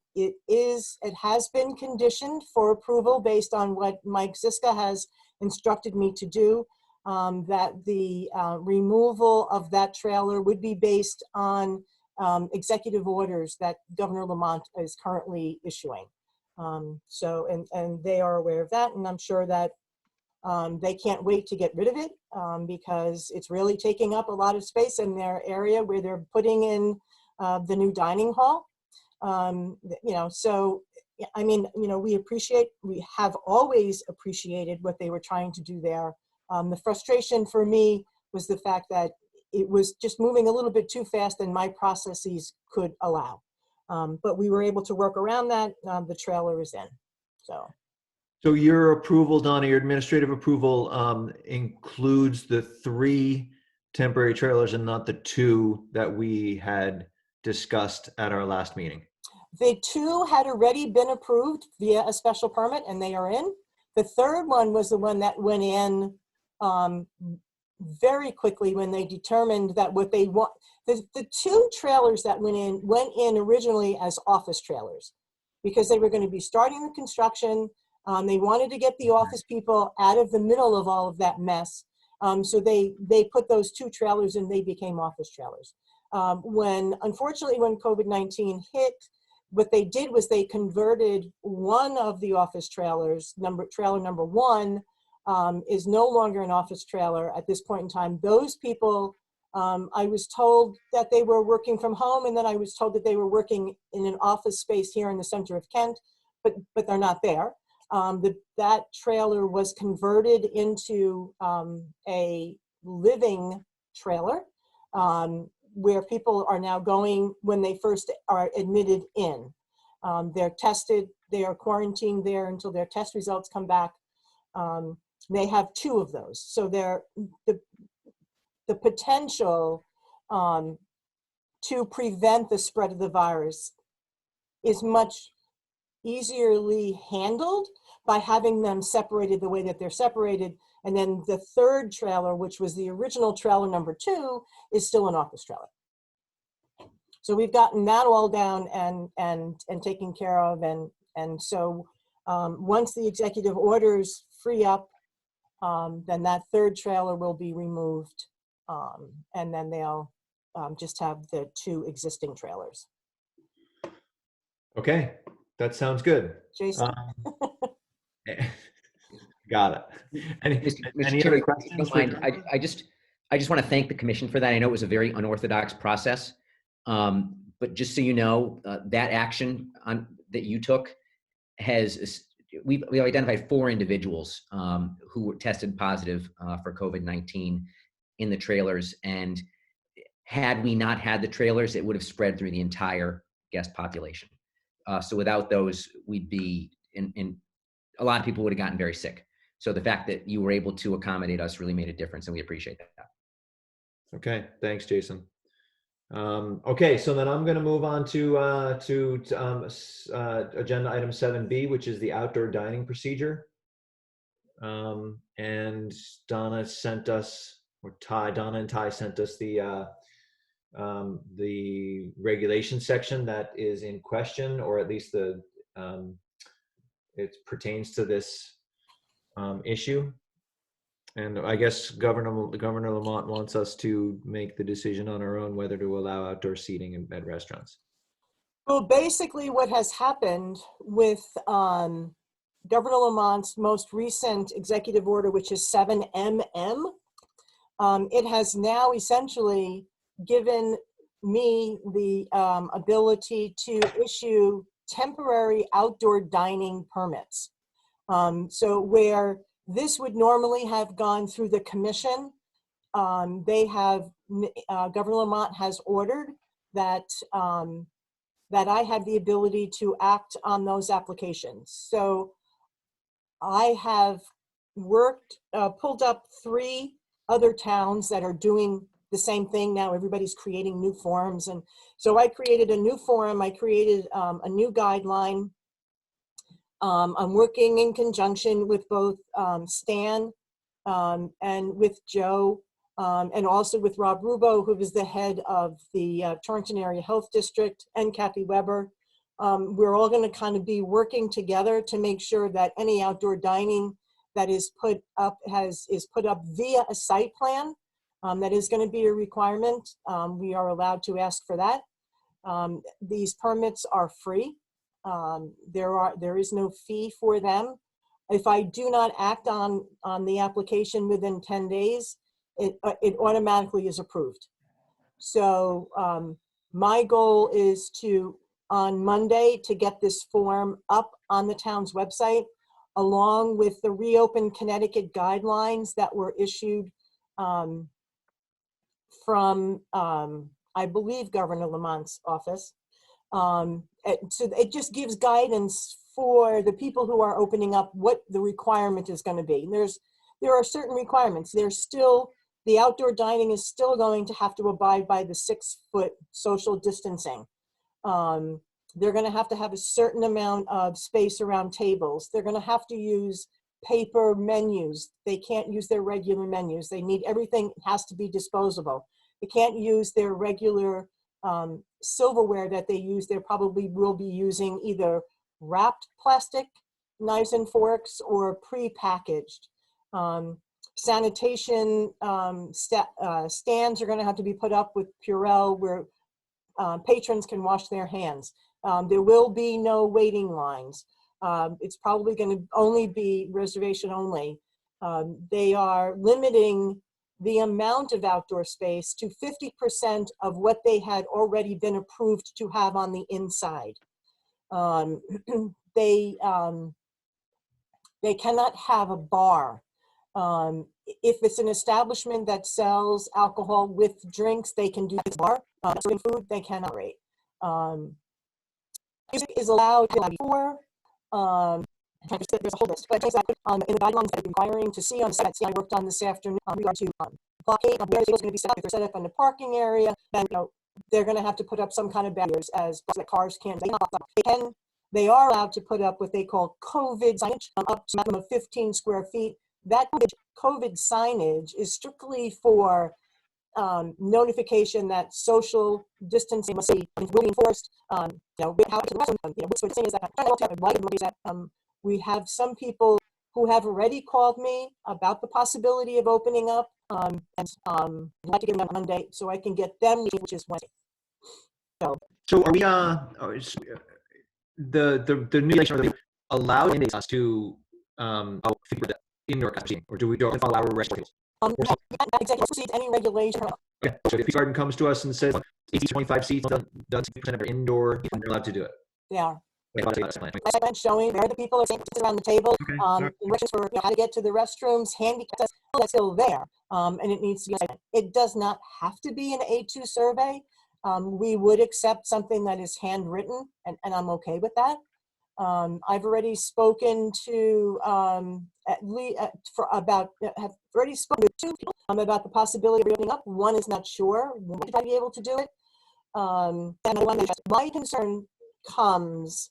has been conditioned for approval based on what Mike Ziska has instructed me to do, that the removal of that trailer would be based on executive orders that Governor Lamont is currently issuing. And they are aware of that, and I'm sure that they can't wait to get rid of it, because it's really taking up a lot of space in their area where they're putting in the new dining hall. So I mean, we have always appreciated what they were trying to do there. The frustration for me was the fact that it was just moving a little bit too fast than my processes could allow. But we were able to work around that. The trailer is in, So your approval, Donna, your administrative approval includes the 3 temporary trailers and not the 2 that we had discussed at our last meeting. The 2 had already been approved via a special permit, and they are in. The third one was the one that went in very quickly when they determined that what they want. The 2 trailers that went in originally as office trailers, because they were going to be starting the construction. They wanted to get the office people out of the middle of all of that mess. So they put those 2 trailers and they became office trailers. Unfortunately, when COVID-19 hit, what they did was they converted one of the office trailers, trailer number 1, is no longer an office trailer at this point in time. Those people, I was told that they were working from home, and then I was told that they were working in an office space here in the center of Kent, but they're not there. That trailer was converted into a living trailer, where people are now going when they first are admitted in. They're tested, they are quarantined there until their test results come back. They have 2 of those. So the potential to prevent the spread of the virus is much easierly handled by having them separated the way that they're separated. And then the third trailer, which was the original trailer number 2, is still an office trailer. So we've gotten that all down and taken care of. And so once the executive orders free up, then that third trailer will be removed. And then they'll just have the 2 existing trailers. Okay, that sounds good. Jason? Got it. Any Mr. other Chairman, if questions? you don't mind, I just want to thank the commission for that. I know it was a very unorthodox process, but just so you know, that action that you took we've identified 4 individuals who were tested positive for COVID-19 in the trailers, and had we not had the trailers, it would have spread through the entire guest population. So without those, we'd be in a lot of people would have gotten very sick. So the fact that you were able to accommodate us really made a difference, and we appreciate that. Okay, thanks, Jason. Okay, so then I'm going to move on to agenda item 7B, which is the outdoor dining procedure. And Donna sent us, or Donna and Ty sent us the regulation section that is in question, or at least it pertains to this issue. And I guess Governor Lamont wants us to make the decision on our own whether to allow outdoor seating at restaurants. Well, basically what has happened with Governor Lamont's most recent executive order, which is 7MM, it has now essentially given me the ability to issue temporary outdoor dining permits. So where this would normally have gone through the commission, Governor Lamont has ordered that that I have the ability to act on those applications. So I have pulled up 3 other towns that are doing the same thing now. Everybody's creating new forms. And so I created a new form. I created a new guideline. I'm working in conjunction with both Stan and with Joe, and also with Rob Rubo, who is the head of the Torrington Area Health District, and Kathy Weber. We're all going to kind of be working together to make sure that any outdoor dining that is put up is put up via a site plan. That is going to be a requirement. We are allowed to ask for that. These permits are free. There is no fee for them. If I do not act on the application within 10 days, it automatically is approved. So my goal is on Monday, to get this form up on the town's website, along with the Reopen Connecticut guidelines that were issued from, I believe, Governor Lamont's office. So it just gives guidance for the people who are opening up what the requirement is going to be. There are certain requirements. The outdoor dining is still going to have to abide by the 6-foot social distancing. They're going to have a certain amount of space around tables. They're going to have to use paper menus. They can't use their regular menus. Everything has to be disposable. They can't use their regular silverware that they use. They probably will be using either wrapped plastic knives and forks or pre-packaged. Sanitation stands are going to have to be put up with Purell, where patrons can wash their hands. There will be no waiting lines. It's probably going to only be reservation only. They are limiting the amount of outdoor space to 50% of what they had already been approved to have on the inside. They cannot have a bar. If it's an establishment that sells alcohol with drinks, they can do this bar. Serving food, they can operate. Music is allowed before. There's a whole list, but things I put in the guidelines that are requiring to see on the site. I worked on this afternoon in regard to blockade of where it's going to be set up. If they're set up in the parking area, then they're going to have to put up some kind of barriers as that cars can't. They are allowed to put up what they call COVID signage up to a maximum of 15 square feet. That COVID signage is strictly for notification that social distancing must be enforced. How to the restaurant, which sort of thing is that. We have some people who have already called me about the possibility of opening up, and I'd like to give them a Monday so I can get them, which is Wednesday. So are we, the new regulation allow us to figure the indoor capacity, or do we don't follow our regulations? Executive proceeds any regulation. Okay, so if the garden comes to us and says 25 seats, does 60% of our indoor, they're allowed to do it. They are. Like I'm showing where the people are sitting around the table, Okay. directions for how to get to the restrooms, handicap, that's still there, and it needs to be. It does not have to be an A2 survey. We would accept something that is handwritten, and I'm okay with that. I've already spoken to have already spoken to 2 people about the possibility of opening up. One is not sure when I'd be able to do it. And my concern comes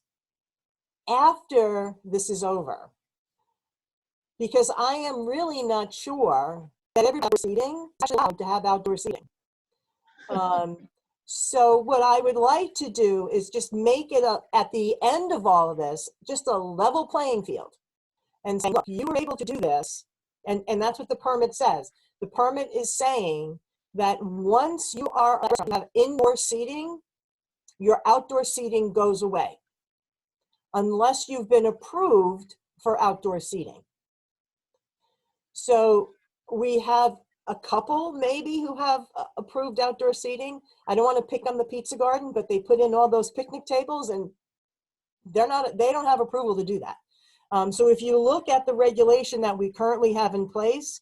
after this is over, because I am really not sure that everybody seating is actually allowed to have outdoor seating. So what I would like to do is just make it at the end of all of this, just a level playing field, and say, look, you were able to do this, and that's what the permit says. The permit is saying that once you have indoor seating, your outdoor seating goes away, unless you've been approved for outdoor seating. So we have a couple maybe who have approved outdoor seating. I don't want to pick on the Pizza Garden, but they put in all those picnic tables and they don't have approval to do that. So if you look at the regulation that we currently have in place,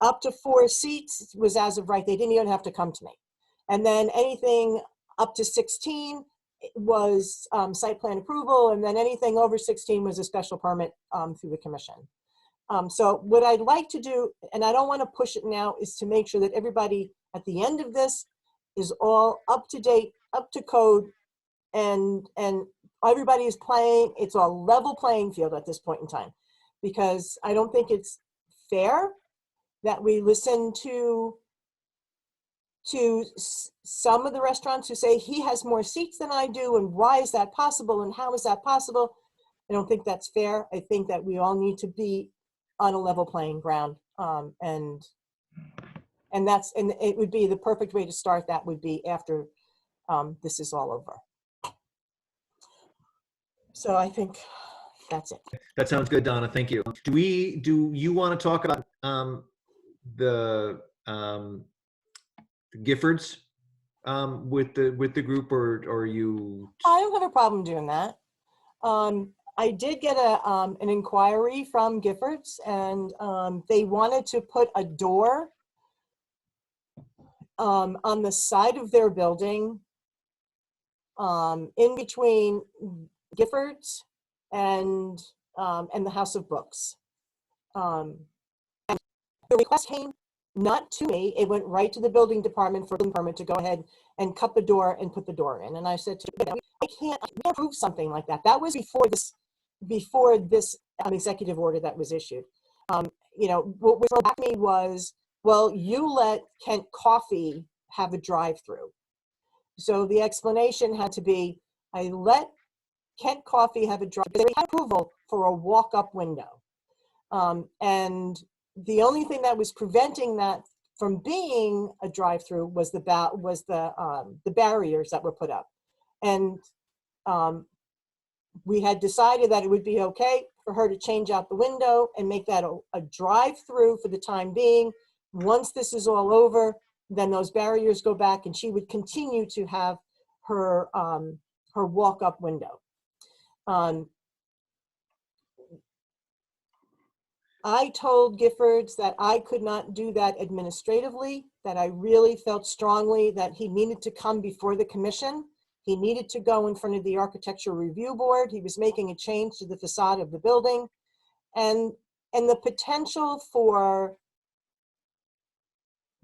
up to 4 seats was as of right. They didn't even have to come to me. And then anything up to 16 was site plan approval, and then anything over 16 was a special permit through the commission. So what I'd like to do, and I don't want to push it now, is to make sure that everybody at the end of this is all up to date, up to code, and everybody is playing. It's a level playing field at this point in time, because I don't think it's fair that we listen to some of the restaurants who say he has more seats than I do, and why is that possible, and how is that possible? I don't think that's fair. I think that we all need to be on a level playing ground, and it would be the perfect way to start. That would be after this is all over. So I think that's it. That sounds good, Donna. Thank you. Do you want to talk about the Giffords with the group, or you? I don't have a problem doing that. I did get an inquiry from Giffords, and they wanted to put a door on the side of their building, in between Giffords and the House of Books. And the request came not to me; it went right to the building department for a permit to go ahead and cut the door and put the door in. And I said to them, I can't approve something like that. That was before this executive order that was issued. What was thrown back at me was, well, you let Kent Coffee have a drive-through. So the explanation had to be, I let Kent Coffee have a drive-through. They had approval for a walk-up window. And the only thing that was preventing that from being a drive-through was the barriers that were put up. And we had decided that it would be okay for her to change out the window and make that a drive-through for the time being. Once this is all over, then those barriers go back, and she would continue to have her walk-up window. I told Giffords that I could not do that administratively, that I really felt strongly that he needed to come before the commission. He needed to go in front of the Architecture Review Board. He was making a change to the facade of the building. And the potential for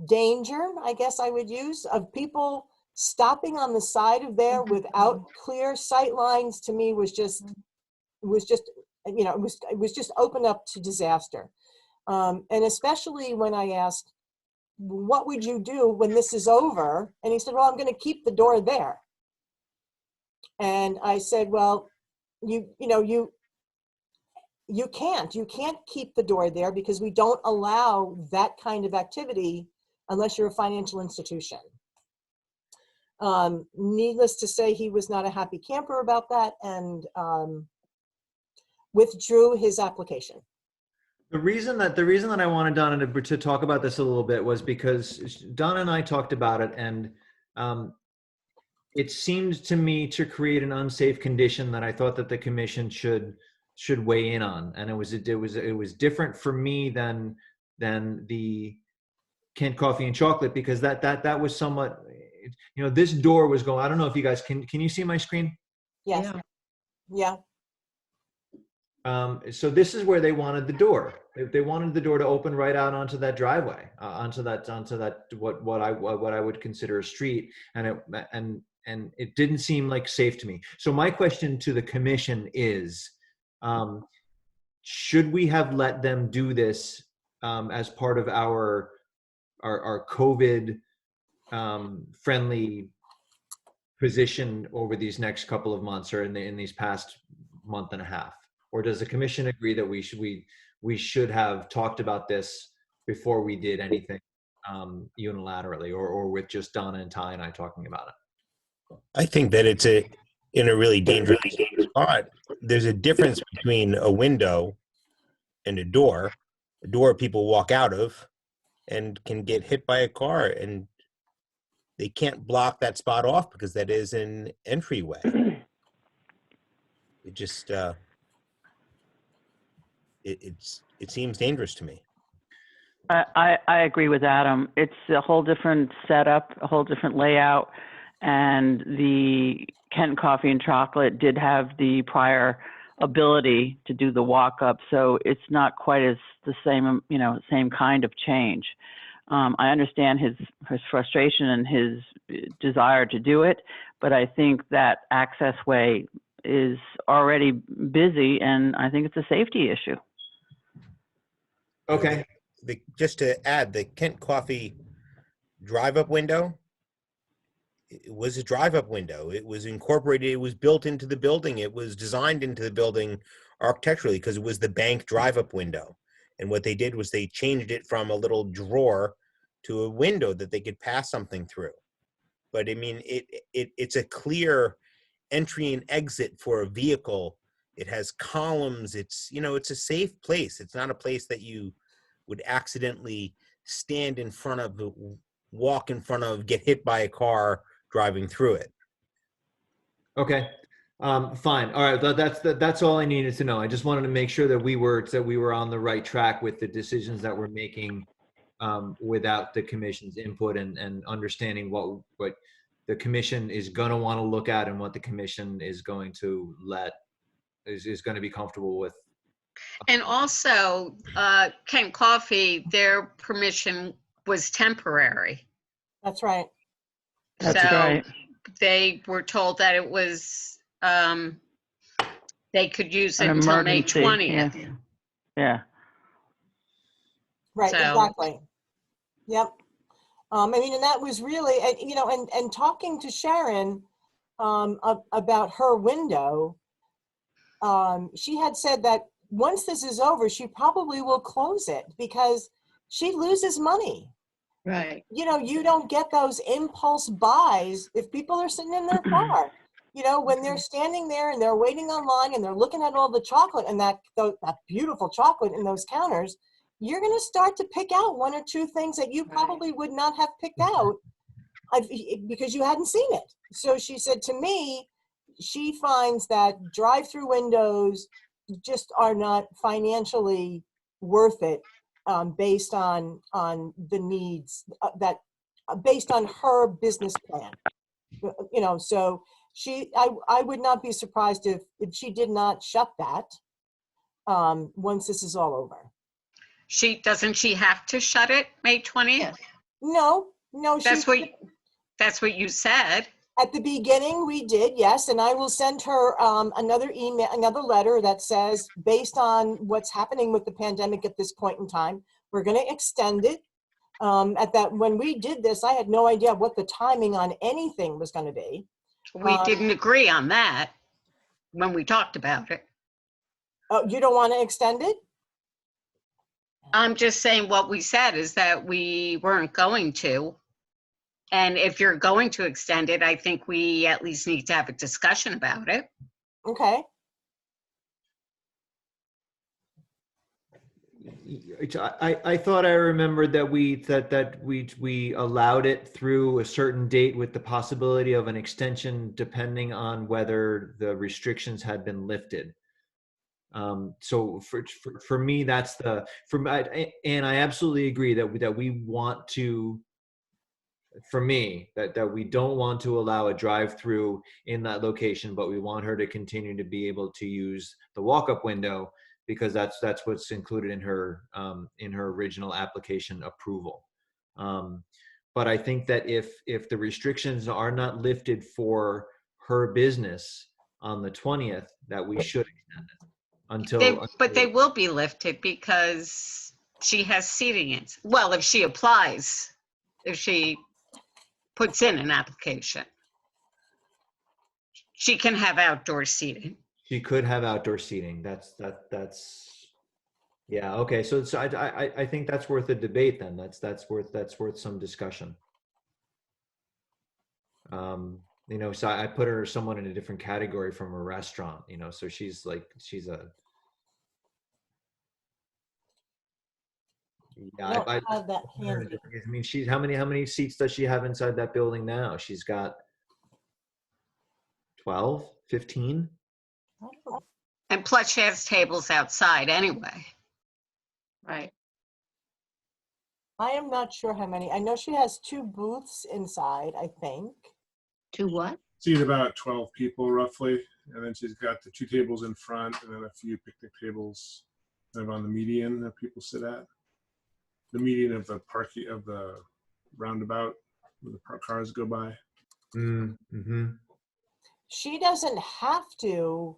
danger, I guess I would use, of people stopping on the side of there without clear sight lines to me was just, you know, it was just open up to disaster. And especially when I asked, what would you do when this is over? And he said, well, I'm going to keep the door there. And I said, well, you can't keep the door there because we don't allow that kind of activity unless you're a financial institution. Needless to say, he was not a happy camper about that and withdrew his application. The reason that I wanted Donna to talk about this a little bit was because Donna and I talked about it, and it seemed to me to create an unsafe condition that I thought that the commission should weigh in on, and it was different for me than the Kent Coffee and Chocolate, because that was somewhat, you know, this door was going. I don't know if you guys can you see my screen? Yes. Yeah. So this is where they wanted the door. They wanted the door to open right out onto that driveway, onto that what I would consider a street, and it didn't seem like safe to me. So my question to the commission is, should we have let them do this as part of our COVID friendly position over these next couple of months, or in these past month and a half? Or does the commission agree that we should have talked about this before we did anything unilaterally, or with just Donna and Ty and I talking about it? I think that it's in a really dangerous spot. There's a difference between a window and a door. A door people walk out of and can get hit by a car, and they can't block that spot off because that is an entryway. It just it seems dangerous to me. I agree with Adam. It's a whole different setup, a whole different layout, and the Kent Coffee and Chocolate did have the prior ability to do the walk up, so it's not quite as the same, you know, same kind of change. I understand his frustration and his desire to do it, but I think that access way is already busy, and I think it's a safety issue. Okay. Just to add, the Kent Coffee drive-up window, it was a drive-up window. It was incorporated, it was built into the building. It was designed into the building architecturally because it was the bank drive-up window. And what they did was they changed it from a little drawer to a window that they could pass something through. But I mean, it's a clear entry and exit for a vehicle. It has columns. It's, you know, it's a safe place. It's not a place that you would accidentally stand in front of, walk in front of, get hit by a car driving through it. Okay. Fine. All right. That's all I needed to know. I just wanted to make sure that we were on the right track with the decisions that we're making without the commission's input, and understanding what the commission is going to want to look at and what the commission is going to is going to be comfortable with. And also, Kent Coffee, their permission was temporary. That's right. That's So right. they were told that it was, they could use it An until May emergency, 20th. Yeah. Right, So- exactly. Yep. I mean, and that was really, you know, and talking to Sharon about her window, she had said that once this is over, she probably will close it because she loses money. Right. You know, you don't get those impulse buys if people are sitting in their car. You know, when they're standing there and they're waiting online and they're looking at all the chocolate and that beautiful chocolate in those counters, you're going to start to pick out one or two things that you probably would not have picked out because you hadn't seen it. So she said to me, she finds that drive-through windows just are not financially worth it based on the needs that based on her business plan. You know, so I would not be surprised if she did not shut that once this is all over. Doesn't she have to shut it May 20th? No, That's what, That's what you said. At the beginning, we did, yes, and I will send her another email, another letter that says, based on what's happening with the pandemic at this point in time, we're going to extend it. When we did this, I had no idea what the timing on anything was going to be. We didn't agree on that when we talked about it. Oh, you don't want to extend it? I'm just saying what we said is that we weren't going to. And if you're going to extend it, I think we at least need to have a discussion about it. Okay. I thought I remembered that we allowed it through a certain date with the possibility of an extension depending on whether the restrictions had been lifted. So for me, that's and I absolutely agree that we want to. For me, that we don't want to allow a drive-through in that location, but we want her to continue to be able to use the walk-up window because that's what's included in her original application approval. But I think that if the restrictions are not lifted for her business on the 20th, that we should extend it until. But they will be lifted because she has seating. Well, if she applies, if she puts in an application, she can have outdoor seating. She could have outdoor seating. That's yeah. Okay. So I think that's worth a debate then. That's worth some discussion. You know, so I put her somewhat in a different category from a restaurant, you know, so she's a, yeah, I don't have that handy. I mean, how many seats does she have inside that building now? She's got 12, 15? And plus she has tables outside anyway. Right. I am not sure how many. I know she has 2 booths inside, I think. 2 what? Seat about 12 people roughly. And then she's got the 2 tables in front and then a few picnic tables kind of on the median that people sit at. The median of the parking of the roundabout where the cars go by. Mm-hmm. She doesn't have to.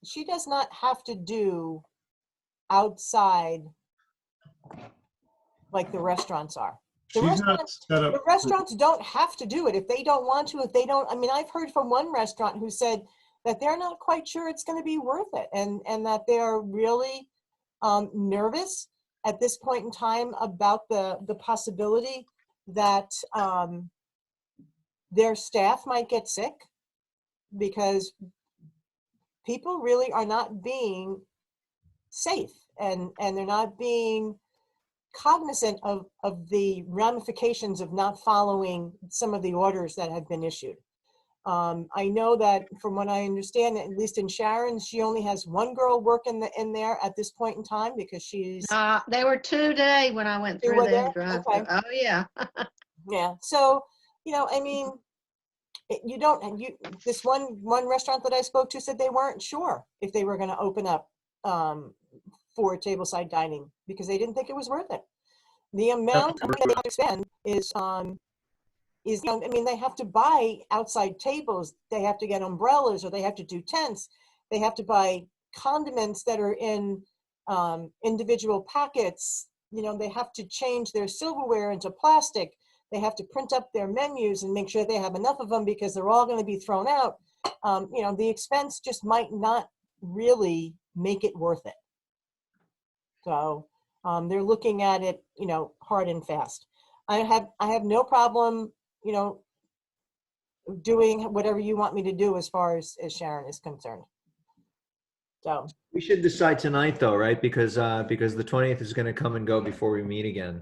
She does not have to do outside like the restaurants are. The restaurants don't have to do it if they don't want to. If they don't, I mean, I've heard from one restaurant who said that they're not quite sure it's going to be worth it, and that they're really nervous at this point in time about the possibility that their staff might get sick because people really are not being safe and they're not being cognizant of the ramifications of not following some of the orders that have been issued. I know that from what I understand, at least in Sharon, she only has 1 girl working in there at this point in time because she's. They were 2 today when I went through there. Okay. Oh yeah. Yeah. So, you know, I mean, this one restaurant that I spoke to said they weren't sure if they were going to open up for tableside dining because they didn't think it was worth it. The amount that they have to spend is, you know, I mean, they have to buy outside tables, they have to get umbrellas, or they have to do tents, they have to buy condiments that are in individual packets, you know, they have to change their silverware into plastic, they have to print up their menus and make sure they have enough of them because they're all going to be thrown out. You know, the expense just might not really make it worth it. So they're looking at it, you know, hard and fast. I have no problem, you know, doing whatever you want me to do as far as Sharon is concerned. So we should decide tonight though, right? Because the 20th is going to come and go before we meet again.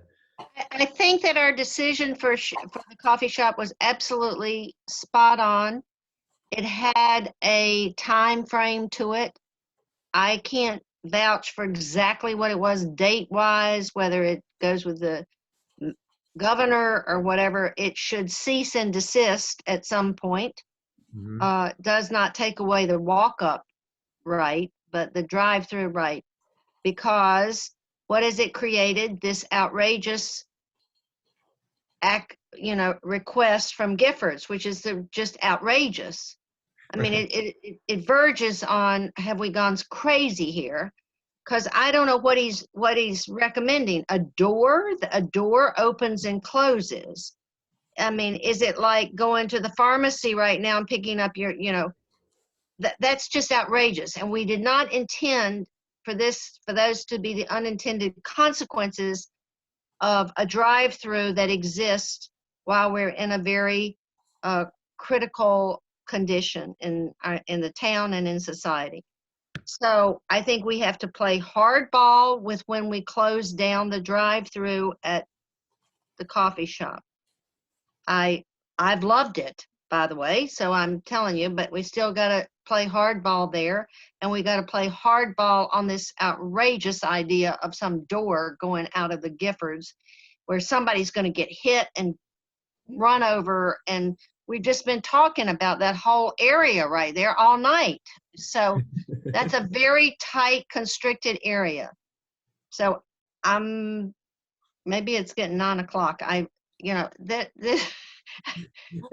I think that our decision for the coffee shop was absolutely spot on. It had a time frame to it. I can't vouch for exactly what it was date-wise, whether it goes with the governor or whatever. It should cease and desist at some point. Mm-hmm. Does not take away the walk-up right, but the drive-through right. Because what has it created? This outrageous requests from Giffords, which is just outrageous. I mean, it verges on, have we gone crazy here? Because I don't know what he's recommending. A door opens and closes. I mean, is it like going to the pharmacy right now and picking up your, that's just outrageous. And we did not intend for those to be the unintended consequences of a drive-through that exists while we're in a very critical condition in the town and in society. So I think we have to play hardball with when we close down the drive-through at the coffee shop. I've loved it, by the way, so I'm telling you, but we still got to play hardball there, and we got to play hardball on this outrageous idea of some door going out of the Giffords where somebody's going to get hit and run over, and we've just been talking about that whole area right there all night. So that's a very tight, constricted area. So maybe it's getting 9 o'clock.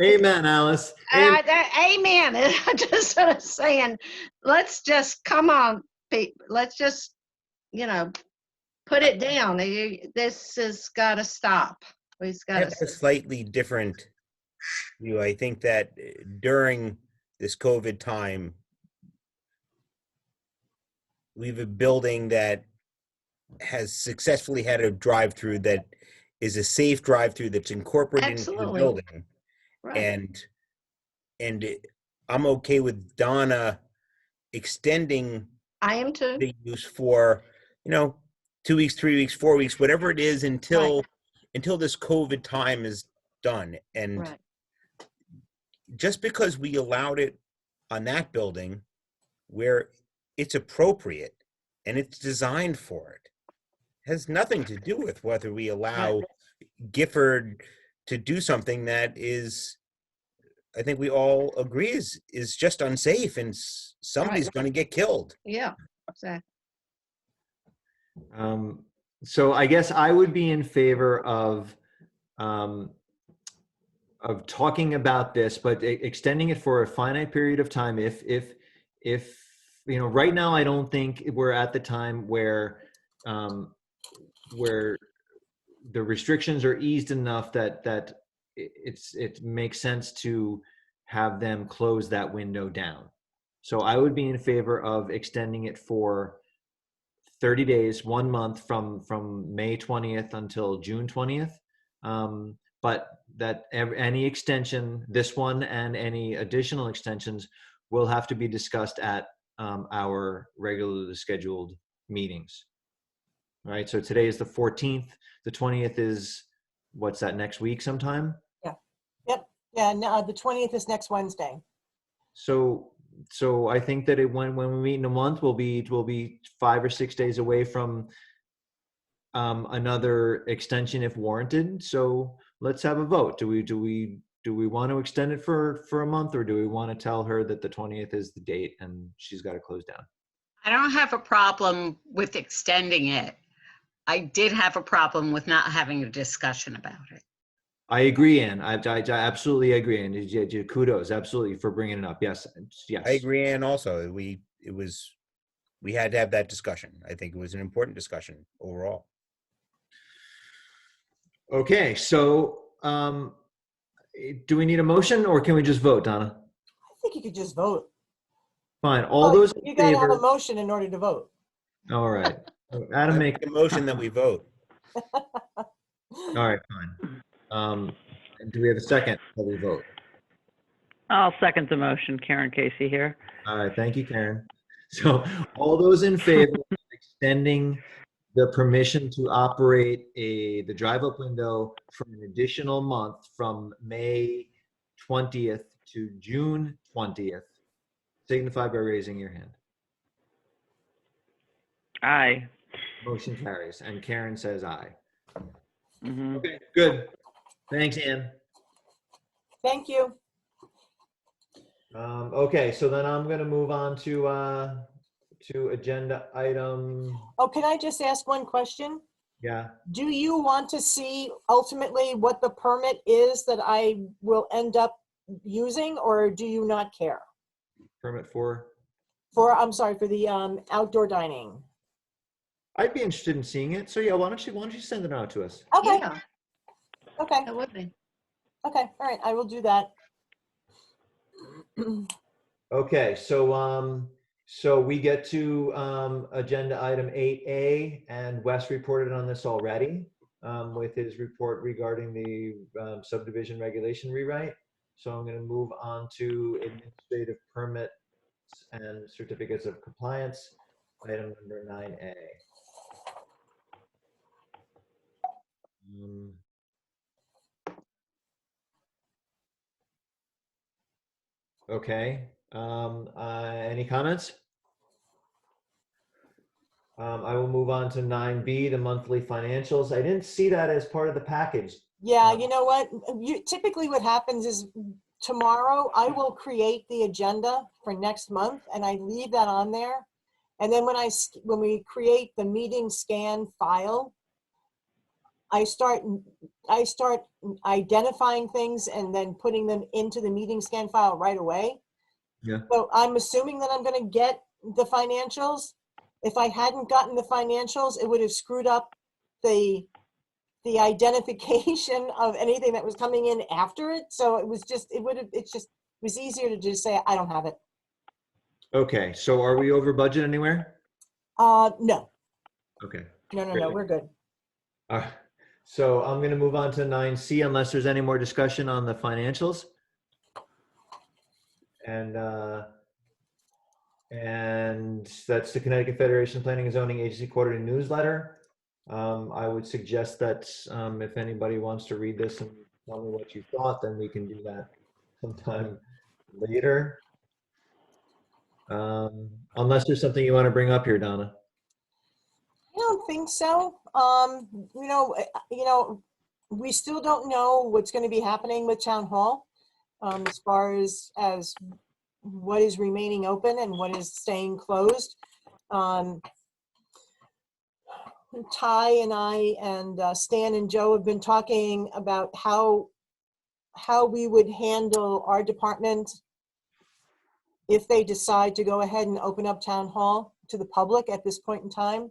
Amen, Alice. Amen. Amen. I'm just sort of saying, let's just, come on, let's just, put it down. This has got to stop. We've I got have a slightly different view. I think that during this COVID time, we have a building that has successfully had a drive-through that is a safe drive-through that's incorporated into the building. Right. And I'm okay with Donna extending I am too. the use for, 2 weeks, 3 weeks, 4 weeks, whatever it is until this COVID time is done. And just because we allowed it on that building where it's appropriate and it's designed for it, has nothing to do with whether we allow Gifford to do something that is, I think we all agree is just unsafe, and somebody's going to get killed. Yeah, exactly. So I guess I would be in favor of talking about this, but extending it for a finite period of time. If right now I don't think we're at the time where the restrictions are eased enough that it makes sense to have them close that window down. So I would be in favor of extending it for 30 days, 1 month from May 20th until June 20th. But that any extension, this one and any additional extensions, will have to be discussed at our regularly scheduled meetings. All right, so today is the 14th. The 20th is, what's that, next week sometime? Yeah. Yep. Yeah, no, the 20th is next Wednesday. So I think that when we meet in a month, we'll be 5 or 6 days away from another extension if warranted. So let's have a vote. Do we want to extend it for a month, or do we want to tell her that the 20th is the date and she's got to close down? I don't have a problem with extending it. I did have a problem with not having a discussion about it. I agree, Ann. I absolutely agree, and kudos, absolutely, for bringing it up. Yes. I agree, Ann. Also, we had to have that discussion. I think it was an important discussion overall. Okay, so do we need a motion, or can we just vote, Donna? I think you could just vote. Fine. All those in You got to have favor. a motion in order to vote. All right. Adam, make a motion that we vote. All right, fine. Do we have a second that we vote? I'll second the motion. Karen Casey here. All right, thank you, Karen. So all those in favor of extending the permission to operate the drive-up window for an additional month from May 20th to June 20th, signify by raising your hand. Aye. Motion carries, and Karen says aye. Mm-hmm. Okay, good. Thanks, Ann. Thank you. Okay, so then I'm going to move on to agenda item. Oh, can I just ask one question? Yeah. Do you want to see ultimately what the permit is that I will end up using, or do you not care? Permit for? I'm sorry, for the outdoor dining. I'd be interested in seeing it. So yeah, why don't you send it out to us? Okay. Yeah, Okay. that would be. Okay. All right. I will do that. Okay, so we get to agenda item 8A, and Wes reported on this already with his report regarding the subdivision regulation rewrite. So I'm going to move on to administrative permits and certificates of compliance, item number 9A. Okay, any comments? I will move on to 9B, the monthly financials. I didn't see that as part of the package. Yeah, you know what? Typically what happens is tomorrow I will create the agenda for next month and I leave that on there. And then when we create the meeting scan file, I start identifying things and then putting them into the meeting scan file right away. Yeah. So I'm assuming that I'm going to get the financials. If I hadn't gotten the financials, it would have screwed up the identification of anything that was coming in after it. So it was easier to just say, I don't have it. Okay, so are we over budget anywhere? No, Okay. no, we're good. All right. So I'm going to move on to 9C unless there's any more discussion on the financials. And that's the Connecticut Federation of Planning and Zoning Agency Quarterly Newsletter. I would suggest that if anybody wants to read this and tell me what you thought, then we can do that sometime later. Unless there's something you want to bring up here, Donna. I don't think so. We still don't know what's going to be happening with Town Hall as far as what is remaining open and what is staying closed. Ty and I and Stan and Joe have been talking about how we would handle our department if they decide to go ahead and open up Town Hall to the public at this point in time.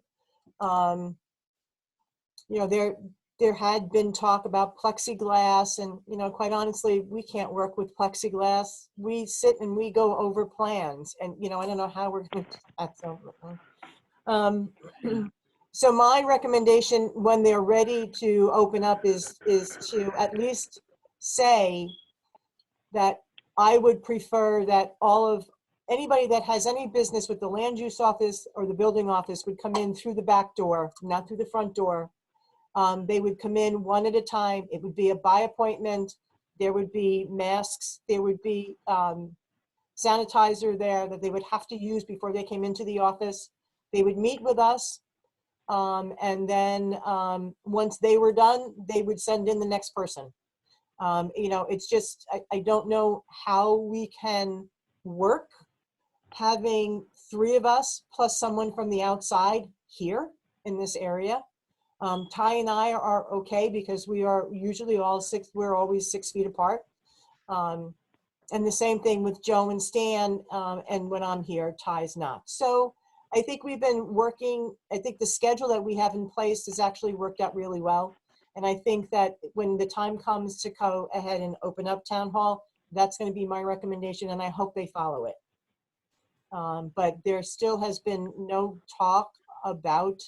There had been talk about plexiglass, and quite honestly, we can't work with plexiglass. We sit and we go over plans, and I don't know how we're going to. So my recommendation when they're ready to open up is to at least say that I would prefer that anybody that has any business with the land use office or the building office would come in through the back door, not through the front door. They would come in one at a time. It would be a by appointment. There would be masks. There would be sanitizer there that they would have to use before they came into the office. They would meet with us. And then once they were done, they would send in the next person. It's just, I don't know how we can work having 3 of us plus someone from the outside here in this area. Ty and I are okay because we are usually we're always 6 feet apart. And the same thing with Joe and Stan, and when I'm here, Ty's not. So I think we've been working, I think the schedule that we have in place has actually worked out really well. And I think that when the time comes to go ahead and open up Town Hall, that's going to be my recommendation, and I hope they follow it. But there still has been no talk about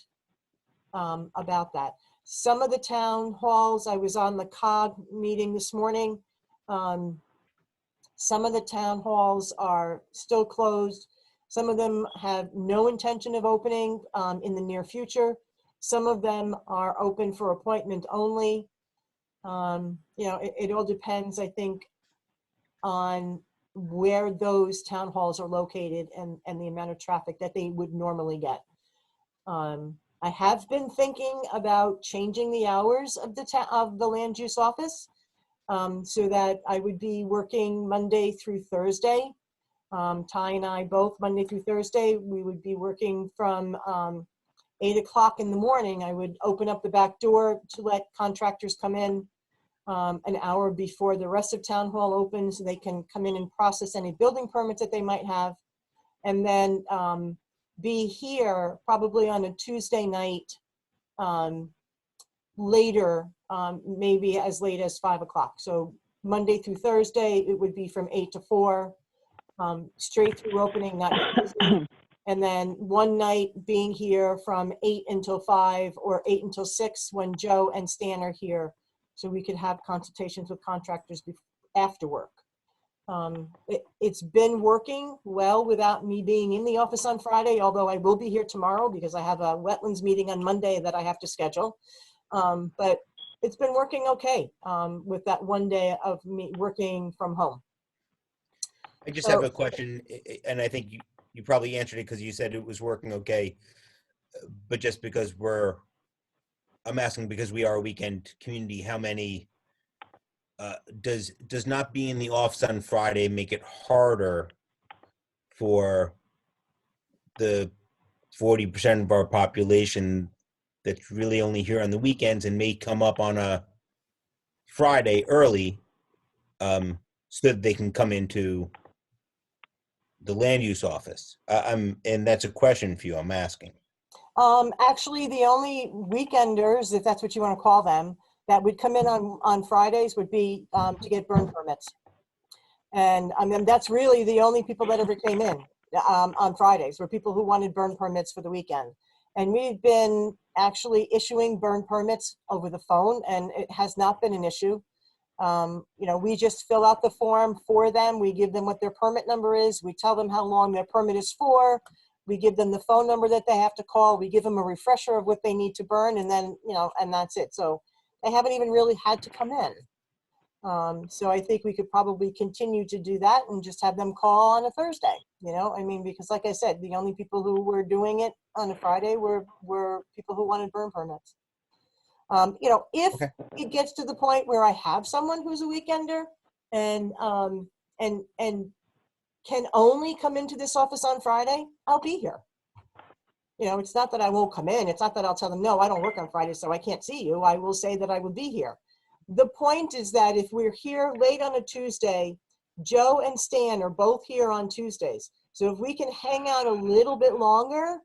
that. Some of the town halls, I was on the COG meeting this morning. Some of the town halls are still closed. Some of them have no intention of opening in the near future. Some of them are open for appointment only. It all depends, I think, on where those town halls are located and the amount of traffic that they would normally get. I have been thinking about changing the hours of the land use office so that I would be working Monday through Thursday. Ty and I both Monday through Thursday, we would be working from 8 o'clock in the morning, I would open up the back door to let contractors come in an hour before the rest of town hall opens, so they can come in and process any building permits that they might have. And then be here probably on a Tuesday night later, maybe as late as 5 o'clock. So Monday through Thursday, it would be from 8 to 4, straight through opening, not busy. And then one night being here from 8 until 5 or 8 until 6 when Joe and Stan are here, so we could have consultations with contractors after work. It's been working well without me being in the office on Friday, although I will be here tomorrow because I have a wetlands meeting on Monday that I have to schedule. But it's been working okay with that one day of me working from home. I just have a question, and I think you probably answered it because you said it was working okay. But just because I'm asking because we are a weekend community, how many, does not being in the office on Friday make it harder for the 40% of our population that's really only here on the weekends and may come up on a Friday early, so that they can come into the land use office? And that's a question for you, I'm asking. Actually, the only weekenders, if that's what you want to call them, that would come in on Fridays would be to get burn permits. And I mean, that's really the only people that ever came in on Fridays were people who wanted burn permits for the weekend. And we've been actually issuing burn permits over the phone, and it has not been an issue. You know, we just fill out the form for them. We give them what their permit number is. We tell them how long their permit is for. We give them the phone number that they have to call. We give them a refresher of what they need to burn, and then, you know, and that's it. So they haven't even really had to come in. So I think we could probably continue to do that and just have them call on a Thursday, you know, I mean, because like I said, the only people who were doing it on a Friday were people who wanted burn permits. You know, if it gets to the point where I have someone who's a weekender and can only come into this office on Friday, I'll be here. You know, it's not that I won't come in. It's not that I'll tell them, no, I don't work on Friday, so I can't see you. I will say that I would be here. The point is that if we're here late on a Tuesday, Joe and Stan are both here on Tuesdays. So if we can hang out a little bit longer,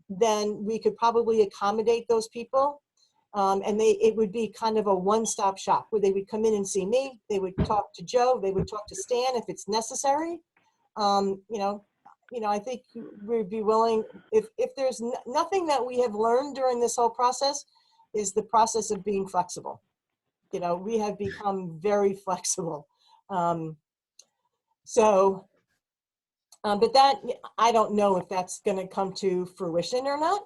then we could probably accommodate those people. And it would be kind of a one-stop shop where they would come in and see me. They would talk to Joe. They would talk to Stan if it's necessary. You know, I think we'd be willing, if there's nothing that we have learned during this whole process is the process of being flexible. You know, we have become very flexible. But that, I don't know if that's going to come to fruition or not.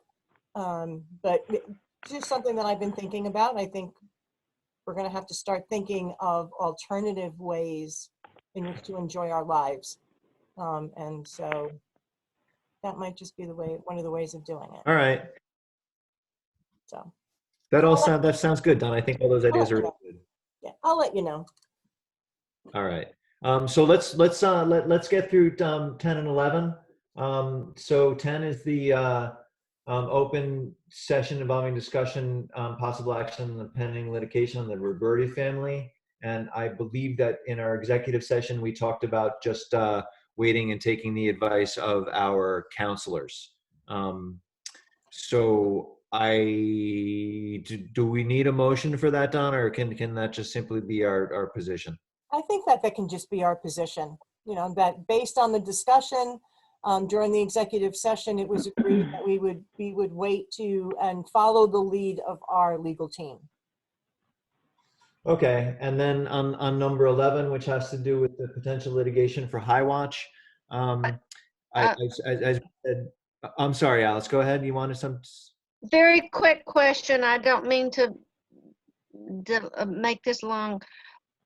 But it's just something that I've been thinking about. I think we're going to have to start thinking of alternative ways in which to enjoy our lives. And so that might just be one of the ways of doing it. All right. So that sounds good, Don. I think all those ideas are really good. Yeah, I'll let you know. All right. So let's get through 10 and 11. So 10 is the open session involving discussion, possible action on the pending litigation on the Roberti family. And I believe that in our executive session, we talked about just waiting and taking the advice of our counselors. So do we need a motion for that, Don, or can that just simply be our position? I think that can just be our position. You know, that based on the discussion during the executive session, it was agreed that we would wait to and follow the lead of our legal team. Okay, and then on number 11, which has to do with the potential litigation for High Watch, I said, I'm sorry, Alice, go ahead. You wanted some? Very quick question. I don't mean to make this long.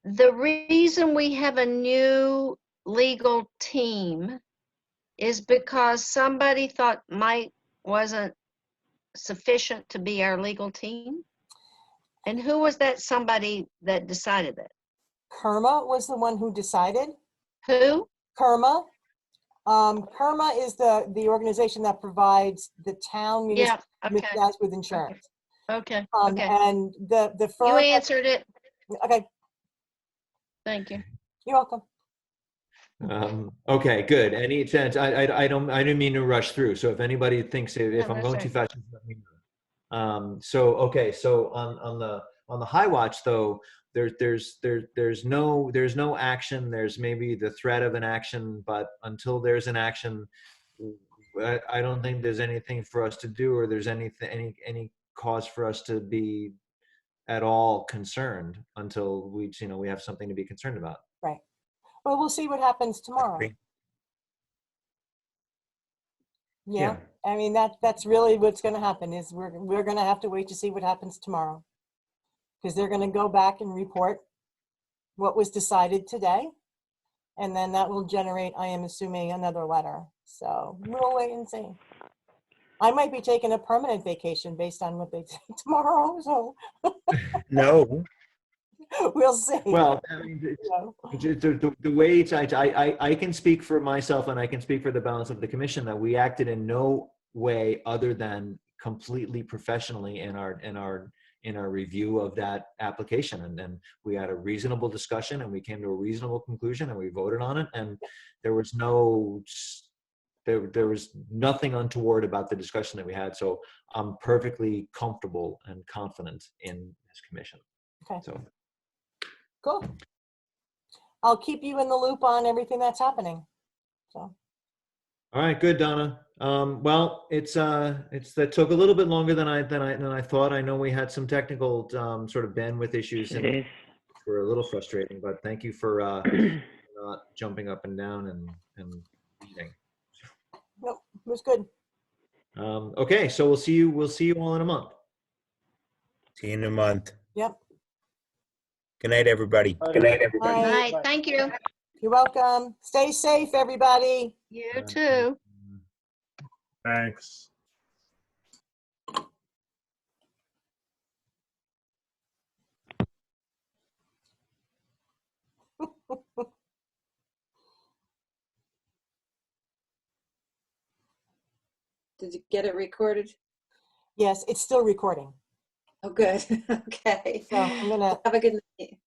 The reason we have a new legal team is because somebody thought Mike wasn't sufficient to be our legal team. And who was that somebody that decided that? Kerma was the one who decided. Who? Kerma. PERMA is the organization that provides the town Yeah, okay. municipalities with insurance. Okay, okay. And the You firm. answered it. Okay, Thank you. you're welcome. Okay, good. Any sense? I didn't mean to rush through. So if anybody thinks if No, I'm that's going too right. fast, just let me know. So okay, so on the High Watch though, there's no action. There's maybe the threat of an action, but until there's an action, I don't think there's anything for us to do, or there's any cause for us to be at all concerned until we have something to be concerned about. Right. Well, we'll see what happens tomorrow. Yeah. I mean, that's really what's going to happen is we're going to have to wait to see what happens tomorrow, because they're going to go back and report what was decided today. And then that will generate, I am assuming, another letter. So we'll wait and see. I might be taking a permanent vacation based on what they say tomorrow. So No. we'll see. Well, I mean, the way I can speak for myself, and I can speak for the balance of the commission, that we acted in no way other than completely professionally in our review of that application. And then we had a reasonable discussion, and we came to a reasonable conclusion, and we voted on it. And there was there was nothing untoward about the discussion that we had. So I'm perfectly comfortable and confident in this commission. Okay. So. Cool. I'll keep you in the loop on everything that's happening. So. All right, good, Donna. Well, that took a little bit longer than I thought. I know we had some technical sort of bandwidth issues, and were a little frustrating. But thank you for not jumping up and down and reading. Nope, it was good. Okay, so we'll see you all in a month. See you in a month. Yep. Good night, everybody. Good night, everybody. All right, thank you. You're welcome. Stay safe, everybody. You too. Thanks. Did you get it recorded? Yes, it's still recording. Oh, good. Okay. So I'm gonna have a good night.